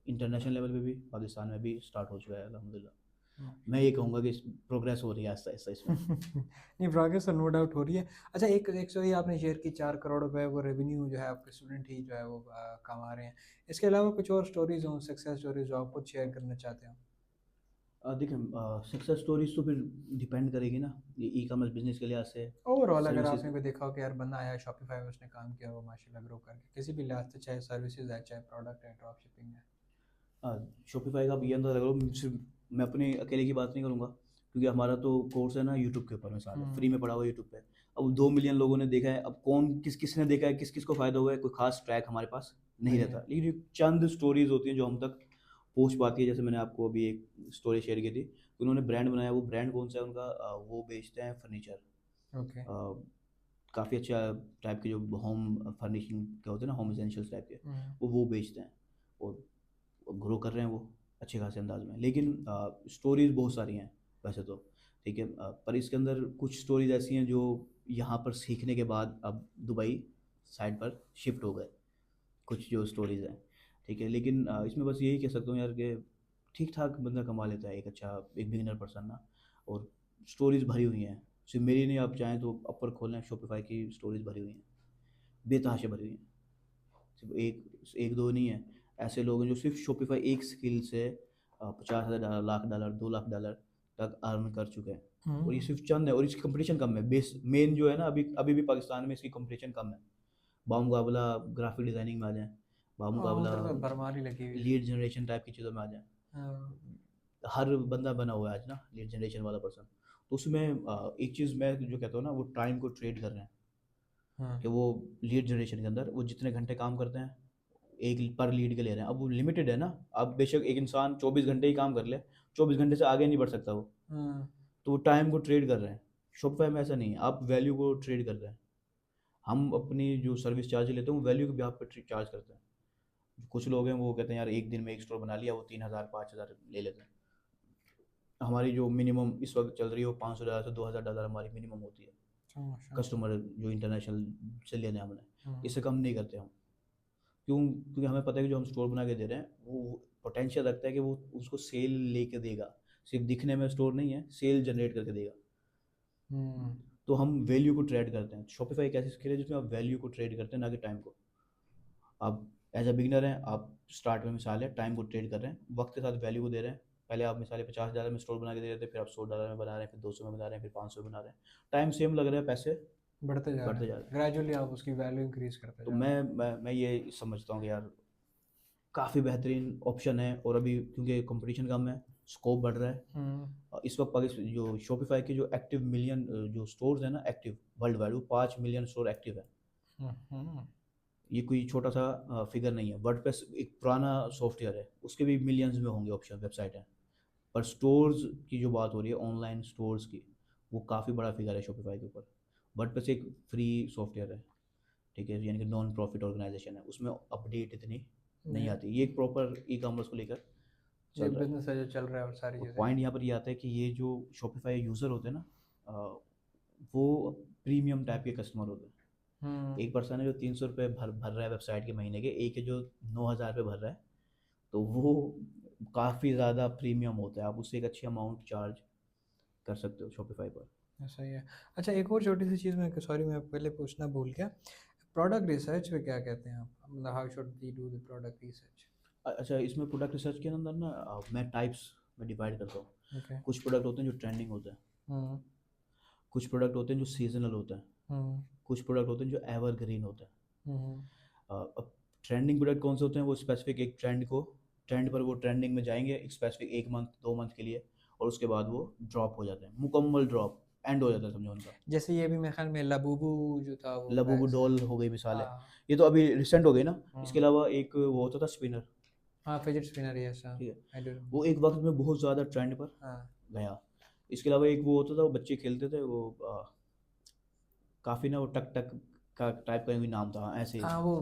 Speaker 2: इंटरनेशनल लेवल पे भी, पाकिस्तान में भी स्टार्ट हो चुका है अल्हम्दुलिल्लाह।
Speaker 1: हम्म।
Speaker 2: मैं ये कहूँगा कि प्रोग्रेस हो रही है आहिस्ता आहिस्ता इसमें।
Speaker 1: नहीं, प्रोग्रेस तो नो डाउट हो रही है। अच्छा, एक एक सौ ही आपने शेयर की, 4 करोड़ रुपए वो रेवेन्यू जो है आपके स्टूडेंट ही जो है वो कमा रहे हैं। इसके अलावा कुछ और स्टोरीज हों, सक्सेस स्टोरीज जो आप खुद शेयर करना चाहते हो?
Speaker 2: देखिए सक्सेस स्टोरीज तो फिर डिपेंड करेगी ना ये ई कॉमर्स बिजनेस के लिहाज से,
Speaker 1: ओवरऑल अगर
Speaker 2: सर्विसेज।
Speaker 1: आपने कोई देखा हो कि यार बंदा आया शॉपिफाई में, उसने काम किया वो माशाल्लाह ग्रो करके किसी भी लिहाज से, चाहे सर्विसेज है चाहे प्रोडक्ट है, ड्रॉप शिपिंग है।
Speaker 2: शॉपिफाई का भी अंदर लगा, सिर्फ मैं अपने अकेले की बात नहीं करूँगा, क्योंकि हमारा तो कोर्स है ना यूट्यूब के ऊपर, मिसाल है फ्री
Speaker 1: हम्म,
Speaker 2: में पड़ा हुआ यूट्यूब पे। अब 2 मिलियन लोगों ने देखा है, अब कौन किस किस ने देखा है, किस किस को फ़ायदा हुआ है, कोई खास ट्रैक हमारे पास नहीं
Speaker 1: नहीं
Speaker 2: रहता।
Speaker 1: है।
Speaker 2: लेकिन ये चंद स्टोरीज होती हैं जो हम तक पहुँच पाती है। जैसे मैंने आपको अभी एक स्टोरी शेयर की थी कि उन्होंने ब्रांड बनाया, वो ब्रांड कौन सा है उनका, वो बेचते हैं फर्नीचर,
Speaker 1: ओके।
Speaker 2: काफ़ी अच्छा टाइप के जो होम फर्निशिंग के होते हैं ना, होम एसेंशियल्स टाइप के,
Speaker 1: हम्म,
Speaker 2: वो बेचते हैं। और ग्रो कर रहे हैं वो अच्छे खासे अंदाज में। लेकिन स्टोरीज बहुत सारी हैं वैसे तो, ठीक है। पर इसके अंदर कुछ स्टोरीज ऐसी हैं जो यहाँ पर सीखने के बाद अब दुबई साइड पर शिफ्ट हो गए, कुछ जो स्टोरीज हैं, ठीक है। लेकिन इसमें बस यही कह सकता हूँ यार कि ठीक ठाक बंदा कमा लेता है एक अच्छा, एक बिगिनर पर्सन ना। और स्टोरीज भरी हुई हैं, सिर्फ मेरी नहीं, आप चाहें तो अपर खोलें, शॉपिफाई की स्टोरीज भरी हुई हैं, बेतहाशा भरी हुई हैं। सिर्फ एक एक दो नहीं है, ऐसे लोग हैं जो सिर्फ शॉपिफाई एक स्किल से 50,000 डॉलर, $1,00,000 $2 लाख तक अर्न कर चुके हैं। और ये
Speaker 1: हम्म।
Speaker 2: सिर्फ चंद है, और इसकी कंपटीशन कम है। बेस मेन जो है ना, अभी अभी भी पाकिस्तान में इसकी कंपटीशन कम है। बामुकाबला ग्राफिक डिज़ाइनिंग में आ जाएँ, बामुकाबला
Speaker 1: उधर तो भरमार ही लगी हुई है।
Speaker 2: लीड जनरेशन टाइप की चीज़ों में आ जाएँ।
Speaker 1: हाँ,
Speaker 2: हर बंदा बना हुआ है आज ना लीड जनरेशन वाला पर्सन। तो उसमें एक चीज़ मैं जो कहता हूँ ना, वो टाइम को ट्रेड कर रहे हैं
Speaker 1: हाँ,
Speaker 2: कि वो लीड जनरेशन के अंदर वो जितने घंटे काम करते हैं एक पर लीड के ले रहे हैं। अब वो लिमिटेड है ना, अब बेशक एक इंसान 24 घंटे ही काम कर ले, 24 घंटे से आगे नहीं बढ़ सकता वो,
Speaker 1: हाँ।
Speaker 2: तो वो टाइम को ट्रेड कर रहे हैं। शॉपिफाई में ऐसा नहीं है, आप वैल्यू को ट्रेड कर रहे हैं। हम अपनी जो सर्विस चार्ज लेते हैं वो वैल्यू के ब्याह पर चार्ज करते हैं। कुछ लोग हैं वो कहते हैं यार एक दिन में एक स्टोर बना लिया, वो 3,000 5,000 ले लेते हैं। हमारी जो मिनिमम इस वक्त चल रही है वो $500 से $2,000 हमारी मिनिमम होती है।
Speaker 1: अच्छा।
Speaker 2: कस्टमर जो इंटरनेशनल से लेने हमने,
Speaker 1: हम्म।
Speaker 2: इससे कम नहीं करते हम। क्योंकि हमें पता है कि जो हम स्टोर बना के दे रहे हैं वो पोटेंशियल रखता है कि वो उसको सेल लेके देगा। सिर्फ दिखने में स्टोर नहीं है, सेल जनरेट करके देगा।
Speaker 1: हम्म।
Speaker 2: तो हम वैल्यू को ट्रेड करते हैं। शॉपिफाई एक ऐसी स्किल है जिसमें आप वैल्यू को ट्रेड करते हैं, ना कि टाइम को। आप एज अ बिगनर हैं, आप स्टार्ट में मिसाल है टाइम को ट्रेड कर रहे हैं, वक्त के साथ वैल्यू को दे रहे हैं। पहले आप मिसाल $50,000 में स्टोर बना के दे रहे थे, फिर आप $100 में बना रहे हैं, फिर 200 में बना रहे हैं, फिर 500 में बना रहे हैं। टाइम सेम लग रहा है, पैसे
Speaker 1: बढ़ते जा रहे
Speaker 2: बढ़ते जा
Speaker 1: हैं,
Speaker 2: रहे हैं।
Speaker 1: ग्रेजुअली आप उसकी वैल्यू इंक्रीज करते
Speaker 2: तो
Speaker 1: जा रहे
Speaker 2: मैं ये समझता हूँ कि यार काफ़ी बेहतरीन ऑप्शन है। और अभी क्योंकि कंपटीशन कम है, स्कोप बढ़ रहा है।
Speaker 1: हो।
Speaker 2: इस वक्त पाकिस्तान जो शॉपिफाई के जो एक्टिव मिलियन जो स्टोर्स हैं ना एक्टिव वर्ल्ड वाइड, वो 5 मिलियन स्टोर एक्टिव है।
Speaker 1: हम्म।
Speaker 2: ये कोई छोटा सा फिगर नहीं है। वर्डप्रेस एक पुराना सॉफ्टवेयर है, उसके भी मिलियंस में होंगे ऑप्शन, वेबसाइट है। पर स्टोर्स की जो बात हो रही है, ऑनलाइन स्टोर्स की, वो काफ़ी बड़ा फिगर है शॉपिफाई के ऊपर। वर्डप्रेस एक फ्री सॉफ्टवेयर है, ठीक है, यानी कि नॉन प्रॉफिट ऑर्गेनाइजेशन है, उसमें अपडेट इतनी नहीं
Speaker 1: ये
Speaker 2: आती। ये एक प्रॉपर ई कॉमर्स को लेकर
Speaker 1: ये
Speaker 2: चल रहा है।
Speaker 1: बिजनेस है जो चल रहा है और सारी
Speaker 2: और
Speaker 1: चीज़ें।
Speaker 2: पॉइंट यहाँ पर ये आता है कि ये जो शॉपिफाई यूज़र होते हैं ना, अ, वो प्रीमियम टाइप के कस्टमर होते हैं।
Speaker 1: हम्म।
Speaker 2: एक पर्सन है जो ₹300 भर रहा है वेबसाइट के महीने के, एक है जो ₹9,000 भर रहा है। तो वो काफ़ी ज़्यादा प्रीमियम होता है, आप उससे एक अच्छी अमाउंट चार्ज कर सकते हो शॉपिफाई पर।
Speaker 1: ऐसा ही है। अच्छा, एक और छोटी सी चीज़ मैं, सॉरी मैं पहले पूछना भूल गया, प्रोडक्ट रिसर्च पे क्या कहते हैं आप, मतलब how should we do the product research?
Speaker 2: अच्छा, इसमें प्रोडक्ट रिसर्च के अंदर ना मैं टाइप्स में डिवाइड करता हूँ।
Speaker 1: ओके।
Speaker 2: कुछ प्रोडक्ट होते हैं जो ट्रेंडिंग होते हैं,
Speaker 1: हम्म।
Speaker 2: कुछ प्रोडक्ट होते हैं जो सीजनल होते हैं,
Speaker 1: हम्म।
Speaker 2: कुछ प्रोडक्ट होते हैं जो एवरग्रीन होते हैं।
Speaker 1: हम्म।
Speaker 2: अब ट्रेंडिंग प्रोडक्ट कौन से होते हैं? वो स्पेसिफिक एक ट्रेंड पर वो ट्रेंडिंग में जाएंगे एक स्पेसिफिक 1 मंथ 2 मंथ के लिए, और उसके बाद वो ड्रॉप हो जाते हैं, मुकम्मल ड्रॉप, एंड हो जाता है समझो उनका।
Speaker 1: जैसे ये भी मेरे ख्याल में लबूबू जो था वो
Speaker 2: लबूबू
Speaker 1: बैग्स है।
Speaker 2: डॉल हो गई मिसाल है,
Speaker 1: हाँ।
Speaker 2: ये तो अभी रिसेंट हो गई ना। इसके
Speaker 1: हम्म।
Speaker 2: अलावा एक वो होता था स्पिनर,
Speaker 1: हाँ, फिजिट स्पिनर, यस, हाँ।
Speaker 2: ठीक है,
Speaker 1: आई डू।
Speaker 2: वो एक वक्त में बहुत ज़्यादा ट्रेंड पर
Speaker 1: हाँ।
Speaker 2: गया। इसके अलावा एक वो होता था, वो बच्चे खेलते थे, वो काफ़ी ना वो टक टक का टाइप का कोई नाम था ऐसे,
Speaker 1: हाँ, वो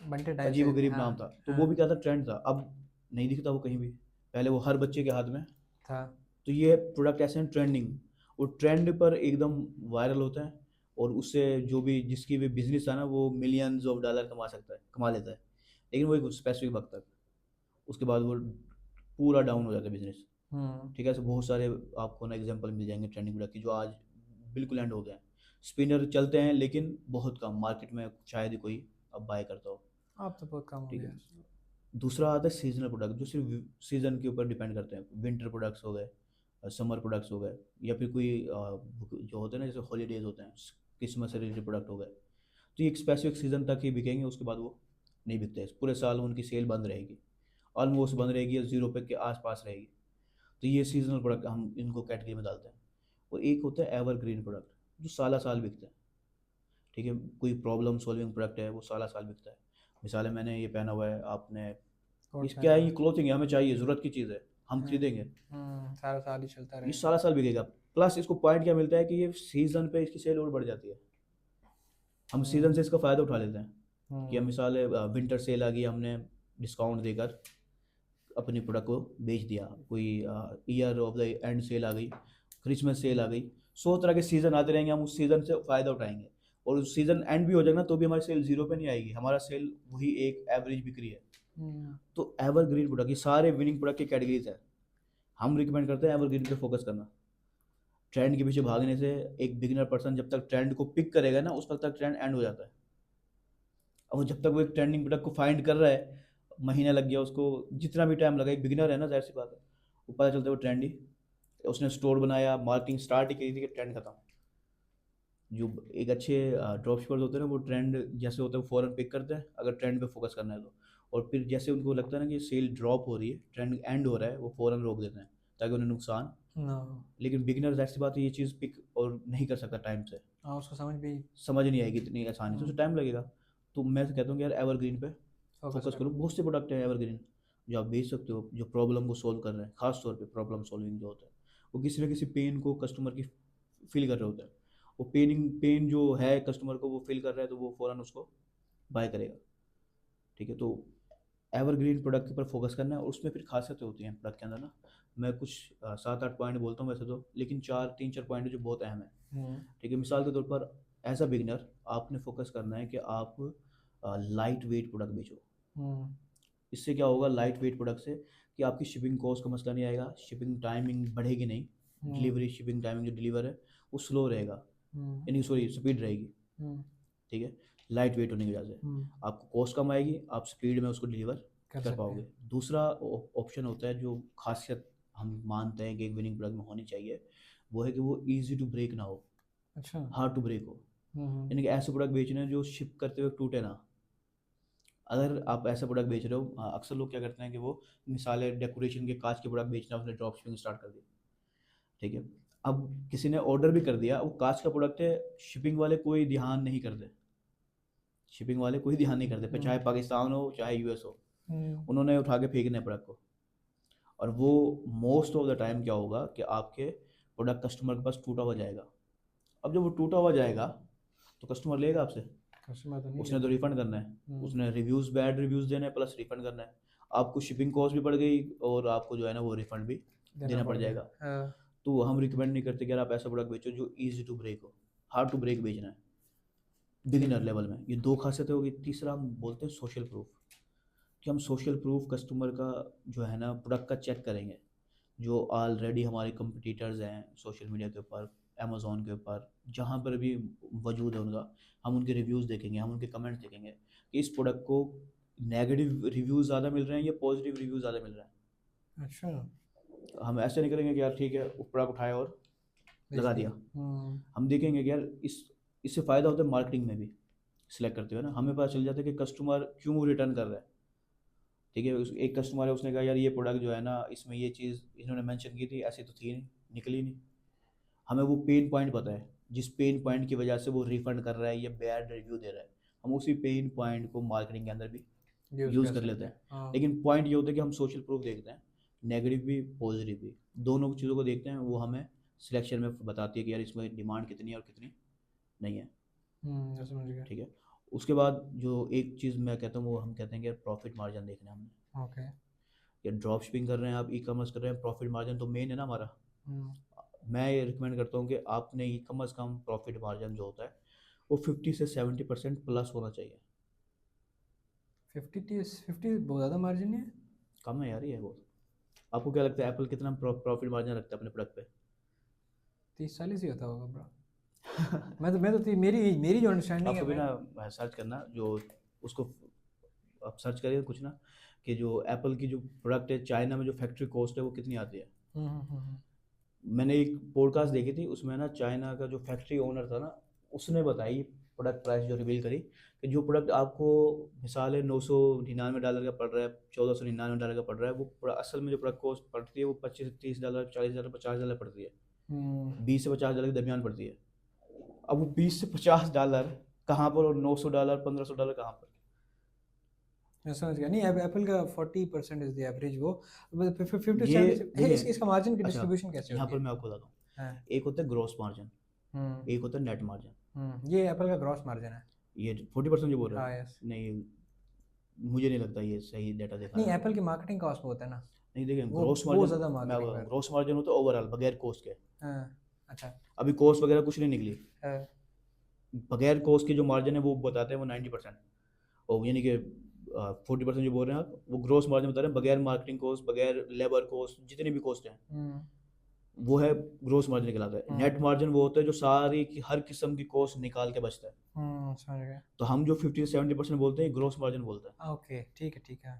Speaker 1: बंटे टाइप
Speaker 2: अजीब
Speaker 1: से।
Speaker 2: व गरीब
Speaker 1: हाँ।
Speaker 2: नाम था। तो वो भी
Speaker 1: हाँ।
Speaker 2: क्या था, ट्रेंड था। अब नहीं दिखता वो कहीं भी, पहले वो हर बच्चे के हाथ में।
Speaker 1: था।
Speaker 2: तो ये प्रोडक्ट ऐसे हैं ट्रेंडिंग, वो ट्रेंड पर एकदम वायरल होता है, और उससे जो भी जिसकी भी बिजनेस था ना, वो मिलियंस ऑफ डॉलर कमा सकता है, कमा लेता है। लेकिन वो एक स्पेसिफिक वक्त तक, उसके बाद वो पूरा डाउन हो जाता है बिजनेस।
Speaker 1: हम्म।
Speaker 2: ठीक है, ऐसे बहुत सारे आपको ना एग्जांपल मिल जाएंगे ट्रेंडिंग प्रोडक्ट की, जो आज बिल्कुल एंड हो गए हैं। स्पिनर चलते हैं लेकिन बहुत कम, मार्केट में शायद ही कोई अब बाय करता हो।
Speaker 1: अब तो बहुत कम हो
Speaker 2: ठीक
Speaker 1: गया।
Speaker 2: है, दूसरा आता है सीजनल प्रोडक्ट, जो सिर्फ सीजन के ऊपर डिपेंड करते हैं। विंटर प्रोडक्ट्स हो गए, समर प्रोडक्ट्स हो गए, या फिर कोई जो होते हैं ना, जैसे हॉलीडेज होते हैं, क्रिसमस से रिलेटेड प्रोडक्ट हो गए। तो ये एक स्पेसिफिक सीजन तक ही बिकेंगे, उसके बाद वो नहीं बिकते। पूरे साल उनकी सेल बंद रहेगी, ऑलमोस्ट बंद रहेगी, या जीरो पे के आसपास रहेगी। तो ये सीजनल प्रोडक्ट हम इनको कैटेगरी में डालते हैं। और एक होता है एवरग्रीन प्रोडक्ट, जो साला साल बिकते हैं। ठीक है, कोई प्रॉब्लम सॉल्विंग प्रोडक्ट है, वो साला साल बिकता है। मिसाल है, मैंने ये पहना हुआ है, आपने,
Speaker 1: कोट
Speaker 2: इस क्या
Speaker 1: पहना
Speaker 2: है,
Speaker 1: हुआ
Speaker 2: ये क्लोथिंग है, हमें चाहिए, ज़रूरत की चीज़ है, हम
Speaker 1: है।
Speaker 2: खरीदेंगे।
Speaker 1: सारा साल ही चलता
Speaker 2: ये
Speaker 1: रहेगा।
Speaker 2: सारा साल बिकेगा। प्लस इसको पॉइंट क्या मिलता है कि ये सीज़न पे इसकी सेल और बढ़ जाती है। हम सीज़न से
Speaker 1: हम्म।
Speaker 2: इसका फ़ायदा उठा लेते हैं। कि हम
Speaker 1: हम्म।
Speaker 2: मिसाल है, विंटर सेल आ गई, हमने डिस्काउंट देकर अपनी प्रोडक्ट को बेच दिया। कोई year of the end sale आ गई, क्रिसमस सेल आ गई, 100 तरह के सीज़न आते रहेंगे, हम उस सीज़न से फ़ायदा उठाएंगे। और उस सीज़न एंड भी हो जाएगा ना, तो भी हमारी सेल जीरो पे नहीं आएगी, हमारा सेल वही एक एवरेज बिक्री है।
Speaker 1: हम्म।
Speaker 2: तो एवरग्रीन प्रोडक्ट, ये सारे विनिंग प्रोडक्ट की कैटेगरीज है। हम रिकमेंड करते हैं एवरग्रीन पे फोकस करना। ट्रेंड के पीछे भागने से, एक बिगिनर पर्सन जब तक ट्रेंड को पिक करेगा ना, उस वक्त तक ट्रेंड एंड हो जाता है। और जब तक वो एक ट्रेंडिंग प्रोडक्ट को फाइंड कर रहा है, महीना लग गया उसको, जितना भी टाइम लगा, एक बिगिनर है ना, जाहिर सी बात है, वो पता चलता है वो ट्रेंडी, उसने स्टोर बनाया, मार्केटिंग स्टार्ट ही की थी कि ट्रेंड खत्म। जो एक अच्छे ड्रॉप शिपर्स होते हैं ना, वो ट्रेंड जैसे होता है वो फ़ौरन पिक करते हैं, अगर ट्रेंड पे फोकस करना है तो। और फिर जैसे उनको लगता है ना कि सेल ड्रॉप हो रही है, ट्रेंड एंड हो रहा है, वो फ़ौरन रोक देते हैं, ताकि उन्हें नुकसान।
Speaker 1: नो।
Speaker 2: लेकिन बिगिनर ऐसी बात है, ये चीज़ पिक और नहीं कर सकता टाइम से,
Speaker 1: हाँ, उसको समझ भी
Speaker 2: समझ नहीं आएगी इतनी आसानी से, उसे टाइम लगेगा। तो मैं तो कहता हूँ कि यार एवरग्रीन पे
Speaker 1: फोकस
Speaker 2: फोकस करो।
Speaker 1: करो।
Speaker 2: बहुत से प्रोडक्ट हैं एवरग्रीन जो आप बेच सकते हो, जो प्रॉब्लम को सॉल्व कर रहे हैं। खास तौर पे प्रॉब्लम सॉल्विंग जो होता है, वो किसी न किसी पेन को कस्टमर की फील कर रहे होते हैं। वो पेन जो है कस्टमर को वो फील कर रहा है, तो वो फ़ौरन उसको बाय करेगा। ठीक है, तो एवरग्रीन प्रोडक्ट के ऊपर फोकस करना है, और उसमें फिर खासियतें होती हैं प्रोडक्ट के अंदर ना। मैं कुछ 7-8 पॉइंट बोलता हूँ वैसे तो, लेकिन 3-4 पॉइंट जो बहुत अहम है। ठीक है, मिसाल के तौर पर एज अ बिगनर आपने फोकस करना है कि आप लाइट वेट प्रोडक्ट बेचो। इससे क्या होगा लाइट वेट प्रोडक्ट से, कि आपकी शिपिंग कॉस्ट का मसला नहीं आएगा, शिपिंग टाइमिंग बढ़ेगी नहीं, डिलीवरी शिपिंग टाइमिंग जो डिलीवर है वो स्लो रहेगा, यानी सॉरी स्पीड रहेगी। ठीक है, लाइट वेट होने की वजह से आपको कॉस्ट कम आएगी, आप स्पीड में उसको डिलीवर कर पाओगे। दूसरा ऑप्शन होता है जो खासियत हम मानते हैं कि एक विनिंग प्रोडक्ट में होनी चाहिए, वो है कि वो इजी टू ब्रेक ना हो,
Speaker 1: अच्छा।
Speaker 2: हार्ड टू ब्रेक हो। यानी कि ऐसे प्रोडक्ट बेचने हैं जो शिप करते हुए टूटे ना। अगर आप ऐसा प्रोडक्ट बेच रहे हो, अक्सर लोग क्या करते हैं कि वो मिसाल है डेकोरेशन के कांच के प्रोडक्ट बेचना, उसने ड्रॉप शिपिंग स्टार्ट कर दी। ठीक है, अब किसी ने ऑर्डर भी कर दिया, वो कांच का प्रोडक्ट है, शिपिंग वाले कोई ध्यान नहीं करते, शिपिंग वाले कोई ध्यान नहीं करते, चाहे पाकिस्तान हो चाहे यूएस हो, उन्होंने उठा के फेंकना है प्रोडक्ट को। और वो मोस्ट ऑफ द टाइम क्या होगा कि आपके प्रोडक्ट कस्टमर के पास टूटा हुआ जाएगा। अब जब वो टूटा हुआ जाएगा तो कस्टमर लेगा आपसे,
Speaker 1: कस्टमर तो नहीं
Speaker 2: उसने तो
Speaker 1: लेता।
Speaker 2: रिफंड करना है, उसने रिव्यूज़ बैड रिव्यूज़ देने हैं प्लस रिफंड करना है, आपको शिपिंग कॉस्ट भी बढ़ गई और आपको जो है ना वो रिफंड भी देना पड़ जाएगा। तो हम रिकमेंड नहीं करते कि यार आप ऐसा प्रोडक्ट बेचो जो ईजी टू ब्रेक हो, हार्ड टू ब्रेक बेचना है बिगिनर लेवल में। ये दो खासियतें होगी। तीसरा हम बोलते हैं सोशल प्रूफ, कि हम सोशल प्रूफ कस्टमर का जो है ना प्रोडक्ट का चेक करेंगे। जो ऑलरेडी हमारे कंपटीटर्स हैं सोशल मीडिया के ऊपर, अमेज़ोन के ऊपर, जहाँ पर भी वजूद है उनका, हम उनके रिव्यूज़ देखेंगे, हम उनके कमेंट्स देखेंगे कि इस प्रोडक्ट को नेगेटिव रिव्यूज़ ज़्यादा मिल रहे हैं या पॉजिटिव रिव्यूज़ ज़्यादा मिल रहे हैं।
Speaker 1: अच्छा।
Speaker 2: हम ऐसे नहीं करेंगे कि यार ठीक है वो प्रोडक्ट उठाया और लगा दिया। हम देखेंगे कि यार इससे फ़ायदा होता है मार्केटिंग में भी सिलेक्ट करते हुए ना, हमें पता चल जाता है कि कस्टमर क्यों रिटर्न कर रहा है। ठीक है, एक कस्टमर है, उसने कहा यार ये प्रोडक्ट जो है ना इसमें ये चीज़ इन्होंने मेंशन की थी, ऐसी तो थी नहीं, निकली नहीं। हमें वो पेन पॉइंट पता है, जिस पेन पॉइंट की वजह से वो रिफंड कर रहा है या बैड रिव्यू दे रहा है, हम उसी पेन पॉइंट को मार्केटिंग के अंदर भी यूज़ कर लेते हैं। लेकिन पॉइंट ये होता है कि हम सोशल प्रूफ देखते हैं, नेगेटिव भी पॉजिटिव भी, दोनों चीज़ों को देखते हैं। वो हमें सिलेक्शन में बताती है कि यार इसमें डिमांड कितनी है और कितनी नहीं है।
Speaker 1: समझ गया।
Speaker 2: ठीक है, उसके बाद जो एक चीज़ मैं कहता हूँ वो हम कहते हैं कि प्रॉफिट मार्जिन देखना है हमने।
Speaker 1: ओके।
Speaker 2: या ड्रॉप शिपिंग कर रहे हैं आप, ई कॉमर्स कर रहे हैं, प्रॉफिट मार्जिन तो मेन है ना हमारा। मैं ये रिकमेंड करता हूँ कि आपने ई कॉमर्स का प्रॉफिट मार्जिन जो होता है वो 50 से 70% प्लस होना चाहिए।
Speaker 1: 50 बहुत ज़्यादा मार्जिन है।
Speaker 2: कम है यार ये बहुत। आपको क्या लगता है एप्पल कितना प्रॉफिट मार्जिन रखता है अपने प्रोडक्ट पे?
Speaker 1: 30-40 ही होता होगा ब्रो। मैं तो मेरी मेरी जो अंडरस्टैंडिंग
Speaker 2: आप
Speaker 1: है
Speaker 2: कभी
Speaker 1: मैं।
Speaker 2: ना सर्च करना जो उसको, आप सर्च करिए कुछ ना, कि जो एप्पल की जो प्रोडक्ट है चाइना में जो फैक्ट्री कॉस्ट है वो कितनी आती है। मैंने एक पॉडकास्ट देखी थी, उसमें ना चाइना का जो फैक्ट्री ओनर था ना, उसने बताई प्रोडक्ट प्राइस जो रिवील करी, कि जो प्रोडक्ट आपको मिसाल है $999 का पड़ रहा है, $1499 का पड़ रहा है, वो असल में जो प्रोडक्ट कॉस्ट पड़ती है वो $25 से $30, $40, $50 पड़ती है, $20 से $50 के दरमियान पड़ती है। अब वो $20 से $50 कहाँ पर, और $900 $1500 कहाँ पर?
Speaker 1: मैं समझ गया। नहीं, एप्पल का 40% इज द एवरेज वो। 50
Speaker 2: ये
Speaker 1: 70 इसका मार्जिन की
Speaker 2: अच्छा,
Speaker 1: डिस्ट्रीब्यूशन कैसे
Speaker 2: यहाँ
Speaker 1: होती
Speaker 2: पर
Speaker 1: है?
Speaker 2: मैं आपको बताता हूँ।
Speaker 1: हाँ।
Speaker 2: एक होता है ग्रॉस मार्जिन, एक होता है नेट मार्जिन।
Speaker 1: ये एप्पल का ग्रॉस मार्जिन है।
Speaker 2: ये 40% जो बोल रहे
Speaker 1: हाँ,
Speaker 2: हैं,
Speaker 1: यस।
Speaker 2: नहीं मुझे नहीं लगता ये सही डाटा देखा
Speaker 1: नहीं,
Speaker 2: है आपने।
Speaker 1: एप्पल की मार्केटिंग कॉस्ट होता है ना,
Speaker 2: नहीं देखिए,
Speaker 1: वो
Speaker 2: ग्रॉस
Speaker 1: वो
Speaker 2: मार्जिन,
Speaker 1: ज़्यादा
Speaker 2: मैं
Speaker 1: मार्केटिंग में।
Speaker 2: ग्रॉस मार्जिन होता है ओवरऑल बगैर कोस्ट के।
Speaker 1: हाँ। अच्छा।
Speaker 2: अभी कोस्ट वगैरह कुछ नहीं निकली,
Speaker 1: हाँ।
Speaker 2: बगैर कोस्ट की जो मार्जिन है वो बताते हैं वो 90%, और यानी कि 40% जो बोल रहे हैं आप वो ग्रॉस मार्जिन बता रहे हैं, बगैर मार्केटिंग कोस्ट, बगैर लेबर कोस्ट, जितनी भी कोस्ट हैं वो है ग्रॉस मार्जिन कहलाता है। नेट मार्जिन वो होता है जो सारी की हर किस्म की कोस्ट निकाल के बचता है।
Speaker 1: समझ गया।
Speaker 2: तो हम जो 50 से 70% बोलते हैं ग्रॉस मार्जिन बोलते हैं।
Speaker 1: ओके, ठीक है, ठीक है।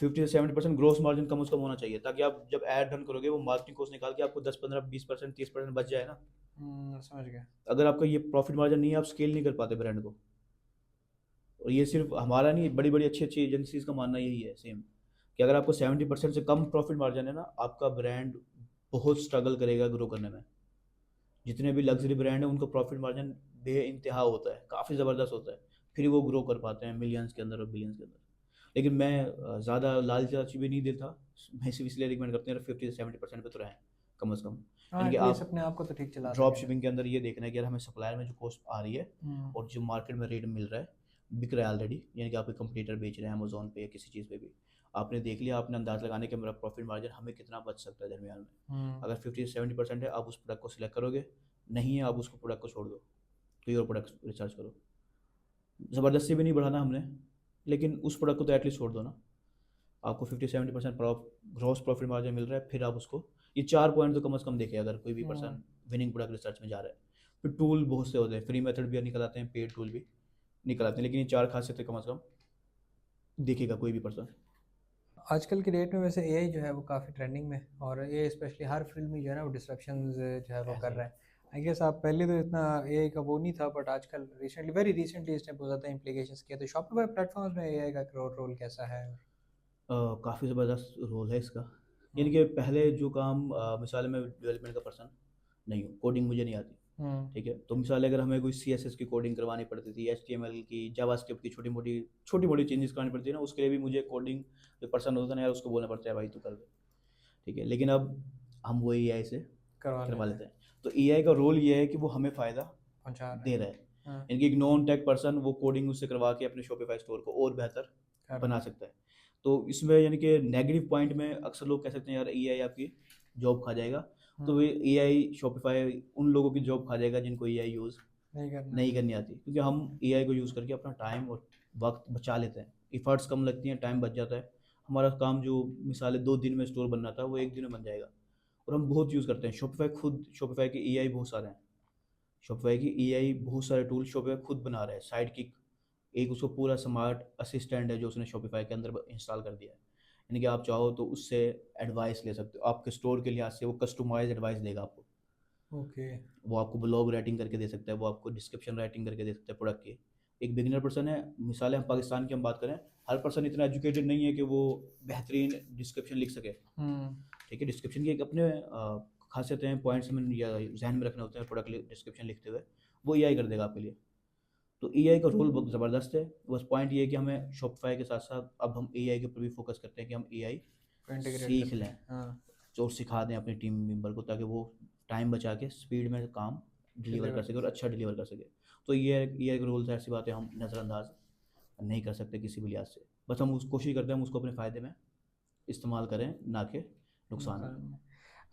Speaker 2: 50 से 70% ग्रॉस मार्जिन कम से कम होना चाहिए, ताकि आप जब ऐड रन करोगे वो मार्केटिंग कॉस्ट निकाल के आपको 10 15 20% 30% बच जाए ना।
Speaker 1: समझ गया।
Speaker 2: अगर आपका ये प्रॉफिट मार्जिन नहीं है, आप स्केल नहीं कर पाते ब्रांड को। और ये सिर्फ हमारा नहीं, बड़ी बड़ी अच्छी अच्छी एजेंसीज का मानना यही है सेम, कि अगर आपको 70% से कम प्रॉफिट मार्जिन है ना, आपका ब्रांड बहुत स्ट्रगल करेगा ग्रो करने में। जितने भी लग्जरी ब्रांड है उनका प्रॉफिट मार्जिन बे इंतहा होता है, काफ़ी ज़बरदस्त होता है, फिर वो ग्रो कर पाते हैं मिलियंस के अंदर और बिलियंस के अंदर। लेकिन मैं ज़्यादा लालची भी नहीं देता, मैं सिर्फ इसलिए रिकमेंड करते हैं 50 से 70% पे तो रहें कम से कम।
Speaker 1: हाँ,
Speaker 2: यानी कि
Speaker 1: एटलीस्ट
Speaker 2: आप
Speaker 1: अपने आप को तो ठीक चला
Speaker 2: ड्रॉप
Speaker 1: सकें।
Speaker 2: शिपिंग के अंदर ये देखना है कि यार हमें सप्लायर में जो कॉस्ट आ रही है और जो मार्केट में रेट मिल रहा है बिक रहा है ऑलरेडी, यानी कि आपके कंपटीटर बेच रहे हैं अमेजोन पे या किसी चीज़ पे भी, आपने देख लिया, आपने अंदाज़ लगाने के मेरा प्रॉफिट मार्जिन हमें कितना बच सकता है दरमियान में। अगर 50 से 70% है, आप उस प्रोडक्ट को सिलेक्ट करोगे, नहीं है आप उसको प्रोडक्ट को छोड़ दो, कोई और प्रोडक्ट रिसर्च करो। ज़बरदस्ती भी नहीं बढ़ाना हमने, लेकिन उस प्रोडक्ट को तो एटलीस्ट छोड़ दो ना। आपको 50-70% ग्रॉस प्रॉफिट मार्जिन मिल रहा है, फिर आप उसको, ये 4 पॉइंट तो कम से कम देखें अगर कोई भी पर्सन विनिंग प्रोडक्ट रिसर्च में जा रहा है। फिर टूल बहुत से होते हैं, फ्री मेथड भी निकल आते हैं, पेड टूल भी निकल आते हैं, लेकिन ये 4 खासियतें कम से कम देखेगा कोई भी पर्सन।
Speaker 1: आजकल की डेट में वैसे एआई जो है वो काफ़ी ट्रेंडिंग में है, और ये स्पेशली हर फील्ड में जो है ना वो डिस्ट्रप्शंस जो है वो कर रहा है। आई गेस आप पहले तो इतना एआई का वो नहीं था, बट आजकल रिसेंटली, वेरी रिसेंटली इसने बहुत ज़्यादा इम्प्लीकेशंस किए। तो शॉपिफाई प्लेटफॉर्म्स में एआई का रोल कैसा है?
Speaker 2: काफ़ी ज़बरदस्त रोल है इसका, यानी कि पहले जो काम मिसाल में डेवलपमेंट का पर्सन नहीं हूँ, कोडिंग मुझे नहीं आती, ठीक है, तो मिसाल अगर हमें कोई CSS की कोडिंग करवानी पड़ती थी, HTML की, जावास्क्रिप्ट की छोटी मोटी चेंजेस करवानी पड़ती है ना, उसके लिए भी मुझे कोडिंग जो पर्सन होता है ना यार, उसको बोलना पड़ता है भाई तू कर दे, ठीक है, लेकिन अब हम वो AI से करवा लेते हैं। तो AI का रोल ये है कि वो हमें फ़ायदा
Speaker 1: पहुंचा
Speaker 2: दे रहा है, यानी कि एक नॉन टेक पर्सन वो कोडिंग उससे करवा के अपने शॉपिफाई स्टोर को और बेहतर बना सकता है। तो इसमें यानी कि नेगेटिव पॉइंट में अक्सर लोग कह सकते हैं यार AI आपकी जॉब खा जाएगा, तो ये AI शॉपिफाई उन लोगों की जॉब खा जाएगा जिनको AI यूज़ नहीं करनी आती, क्योंकि हम AI को यूज़ करके अपना टाइम और वक्त बचा लेते हैं, इफ़र्ट्स कम लगती हैं, टाइम बच जाता है, हमारा काम जो मिसाल 2 दिन में स्टोर बनना था वो 1 दिन में बन जाएगा। और हम बहुत यूज़ करते हैं शॉपिफाई के AI बहुत सारे हैं, शॉपिफाई की AI बहुत सारे टूल शॉपिफाई खुद बना रहा है, साइड किक एक उसको पूरा स्मार्ट असिस्टेंट है जो उसने शॉपिफाई के अंदर इंस्टॉल कर दिया है, यानी कि आप चाहो तो उससे एडवाइस ले सकते हो, आपके स्टोर के लिहाज से वो कस्टमाइज एडवाइस देगा आपको।
Speaker 1: ओके।
Speaker 2: वो आपको ब्लॉग राइटिंग करके दे सकता है, वो आपको डिस्क्रिप्शन राइटिंग करके दे सकता है प्रोडक्ट की। एक बिगिनर पर्सन है, मिसाल है हम पाकिस्तान की हम बात करें, हर पर्सन इतना एजुकेटेड नहीं है कि वो बेहतरीन डिस्क्रिप्शन लिख सके, ठीक है, डिस्क्रिप्शन की एक अपने खासियतें हैं, पॉइंट्स हमें जहन में रखने होते हैं प्रोडक्ट डिस्क्रिप्शन लिखते हुए, वो AI कर देगा आपके लिए। तो AI का रोल बहुत ज़बरदस्त है, बस पॉइंट ये है कि हमें शॉपिफाई के साथ साथ अब हम AI के ऊपर भी फोकस करते हैं कि हम AI सीख लें और सिखा दें अपनी टीम मेंबर को, ताकि वो टाइम बचा के स्पीड में काम डिलीवर कर सके और अच्छा डिलीवर कर सके। तो ये एक रोल है, ऐसी बातें हम नज़रअंदाज नहीं कर सकते किसी भी लिहाज से, बस हम कोशिश करते हैं हम उसको अपने फ़ायदे में इस्तेमाल करें, ना कि नुकसान में।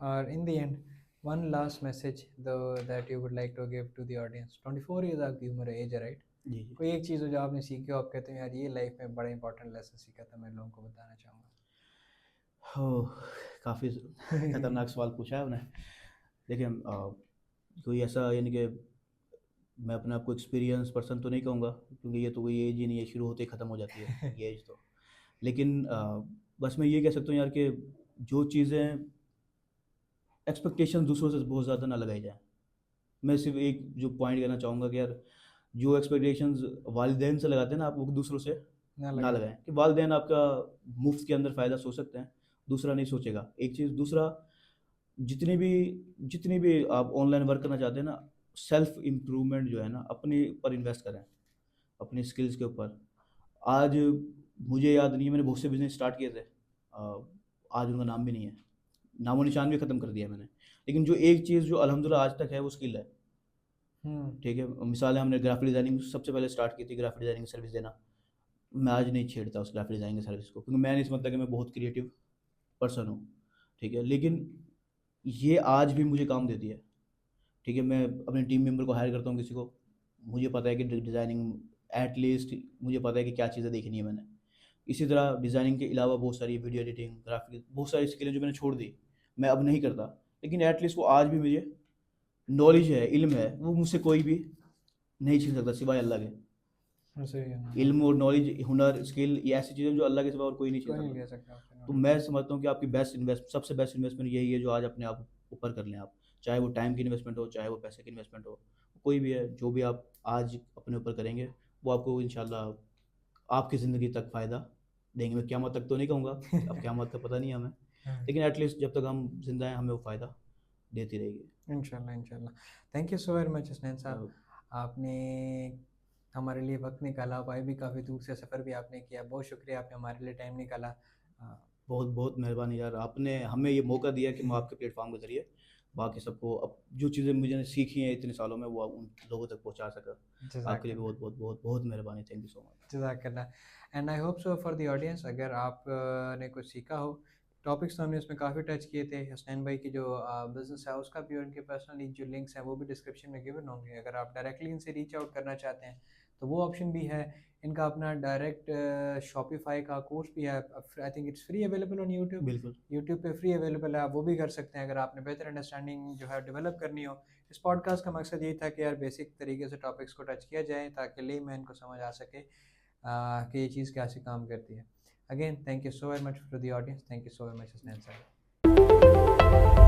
Speaker 1: और in the end, one last message though that you would like to give to the audience. 24 years आपकी उम्र है, एज है, राइट?
Speaker 2: जी जी।
Speaker 1: कोई एक चीज़ हो जो आपने सीखी हो, आप कहते हैं यार ये लाइफ में बड़ा इंपॉर्टेंट लेसन सीखा था, मैं लोगों को बताना चाहूँगा।
Speaker 2: हो, काफ़ी खतरनाक सवाल पूछा है आपने। देखिए कोई ऐसा यानी कि मैं अपने आप को एक्सपीरियंस पर्सन तो नहीं कहूँगा, क्योंकि ये तो कोई एज ही नहीं है, शुरू होते ही ख़त्म हो जाती है ये एज तो। लेकिन बस मैं ये कह सकता हूँ यार कि जो चीज़ें एक्सपेक्टेशन दूसरों से बहुत ज़्यादा ना लगाई जाए। मैं सिर्फ एक जो पॉइंट कहना चाहूँगा कि यार जो एक्सपेक्टेशंस वालिदैन से लगाते हैं ना आप, वो दूसरों से ना लगाएं, कि वालिदैन आपका मुफ्त के अंदर फ़ायदा सोच सकते हैं, दूसरा नहीं सोचेगा, एक चीज़। दूसरा, जितनी भी आप ऑनलाइन वर्क करना चाहते हैं ना, सेल्फ इम्प्रूवमेंट जो है ना अपने ऊपर इन्वेस्ट करें, अपनी स्किल्स के ऊपर। आज मुझे याद नहीं है, मैंने बहुत से बिजनेस स्टार्ट किए थे, आज उनका नाम भी नहीं है, नामो निशान भी ख़त्म कर दिया मैंने, लेकिन जो एक चीज़ जो अल्हम्दुलिल्लाह आज तक है वो स्किल है, ठीक है। मिसाल है हमने ग्राफिक डिज़ाइनिंग सबसे पहले स्टार्ट की थी, ग्राफिक डिज़ाइनिंग सर्विस देना, मैं आज नहीं छेड़ता उस ग्राफिक डिज़ाइनिंग सर्विस को, क्योंकि मैं नहीं समझता कि मैं बहुत क्रिएटिव पर्सन हूँ, ठीक है, लेकिन ये आज भी मुझे काम देती है, ठीक है। मैं अपने टीम मेंबर को हायर करता हूँ किसी को, मुझे पता है कि डिज़ाइनिंग एटलीस्ट मुझे पता है कि क्या चीज़ें देखनी है मैंने। इसी तरह डिज़ाइनिंग के अलावा बहुत सारी वीडियो एडिटिंग, ग्राफिक, बहुत सारी स्किलें जो मैंने छोड़ दी, मैं अब नहीं करता, लेकिन एटलीस्ट वो आज भी मुझे नॉलेज है, इल्म है, वो मुझसे कोई भी नहीं छीन सकता सिवाय अल्लाह के। इल्म और नॉलेज, हुनर, स्किल, ये ऐसी चीज़ें जो अल्लाह के सिवा और कोई नहीं छीन सकता। तो मैं समझता हूँ कि आपकी सबसे बेस्ट इन्वेस्टमेंट यही है जो आज अपने आप ऊपर कर लें आप, चाहे वो टाइम की इन्वेस्टमेंट हो, चाहे वो पैसे की इन्वेस्टमेंट हो, कोई भी है, जो भी आप आज अपने ऊपर करेंगे वो आपको इंशाल्लाह आपकी ज़िंदगी तक फ़ायदा देंगे। मैं क़यामत तक तो नहीं कहूँगा, अब क़यामत का पता नहीं है हमें, लेकिन एटलीस्ट जब तक हम जिंदा हैं हमें वो फ़ायदा देती रहेगी
Speaker 1: इंशाल्लाह इंशाल्लाह। Thank you so very much Hasnain साहब, आपने हमारे लिए वक्त निकाला, भाई भी काफ़ी दूर से सफ़र भी आपने किया, बहुत शुक्रिया आपने हमारे लिए टाइम निकाला।
Speaker 2: बहुत बहुत मेहरबानी यार, आपने हमें ये मौका दिया कि मैं आपके प्लेटफॉर्म के ज़रिए बाकी सबको अब जो चीज़ें मुझे सीखी हैं इतने सालों में वो उन लोगों तक पहुंचा सका। आपके लिए भी बहुत बहुत बहुत बहुत मेहरबानी, थैंक यू सो मच।
Speaker 1: जज़ाकल्लाह। And I hope so for the audience, अगर आप ने कुछ सीखा हो, टॉपिक्स तो हमने इसमें काफ़ी टच किए थे। हसनैन भाई की जो बिज़नेस है उसका भी और उनके पर्सनली जो लिंक्स हैं वो भी डिस्क्रिप्शन में गिवन होंगे। अगर आप डायरेक्टली इनसे रीच आउट करना चाहते हैं तो वो ऑप्शन भी है। इनका अपना डायरेक्ट शॉपिफाई का कोर्स भी है, I think it's free available on YouTube.
Speaker 2: बिल्कुल।
Speaker 1: यूट्यूब पे फ्री अवेलेबल है, आप वो भी कर सकते हैं अगर आपने बेहतर अंडरस्टैंडिंग जो है डेवलप करनी हो। इस पॉडकास्ट का मकसद यही था कि यार बेसिक तरीके से टॉपिक्स को टच किया जाए ताकि लेमैन को समझ आ सके कि ये चीज़ कैसे काम करती है। Again thank you so very much to the audience, thank you so very much Hasnain sir.